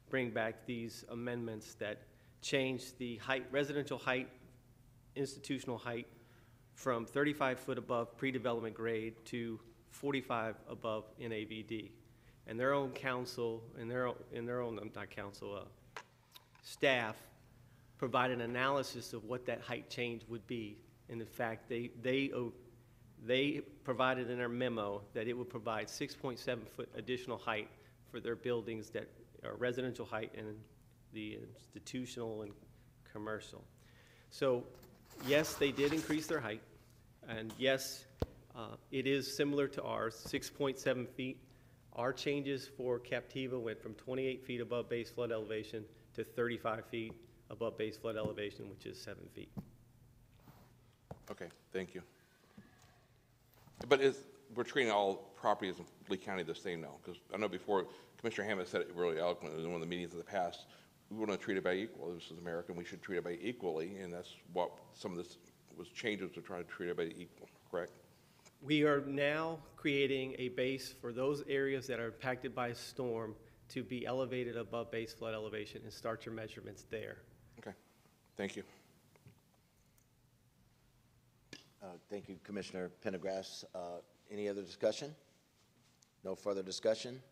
bring back these amendments that changed the height, residential height, institutional height from 35 foot above pre-development grade to 45 above NAVD. And their own council, staff provided an analysis of what that height change would be. And in fact, they provided in their memo that it would provide 6.7 foot additional height for their buildings that are residential height and the institutional and commercial. So yes, they did increase their height, and yes, it is similar to ours, 6.7 feet. Our changes for Captiva went from 28 feet above base flood elevation to 35 feet above base flood elevation, which is 7 feet. Okay, thank you. But we're treating all properties in Lee County the same now? Because I know before, Commissioner Hammond said it really eloquently in one of the meetings in the past, we want to treat it by equal. This is America, and we should treat everybody equally, and that's what some of this was changes to try to treat everybody equal, correct? We are now creating a base for those areas that are impacted by a storm to be elevated above base flood elevation and start your measurements there. Okay, thank you. Thank you, Commissioner Pendergrass. Any other discussion? No further discussion?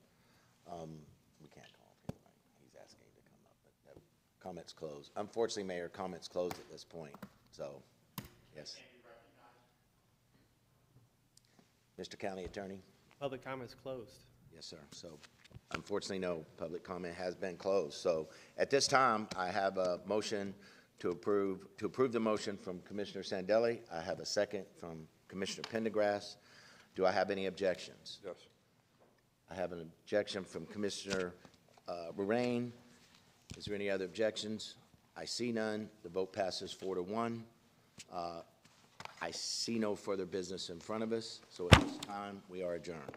We can't call him, right? He's asking to come up, but comments closed. Unfortunately, Mayor, comments closed at this point, so, yes. Mr. County Attorney? Public comments closed. Yes, sir. So unfortunately, no, public comment has been closed. So at this time, I have a motion to approve the motion from Commissioner Sandelli. I have a second from Commissioner Pendergrass. Do I have any objections? Yes. I have an objection from Commissioner Rain. Is there any other objections? I see none. The vote passes 4-1. I see no further business in front of us, so at this time, we are adjourned.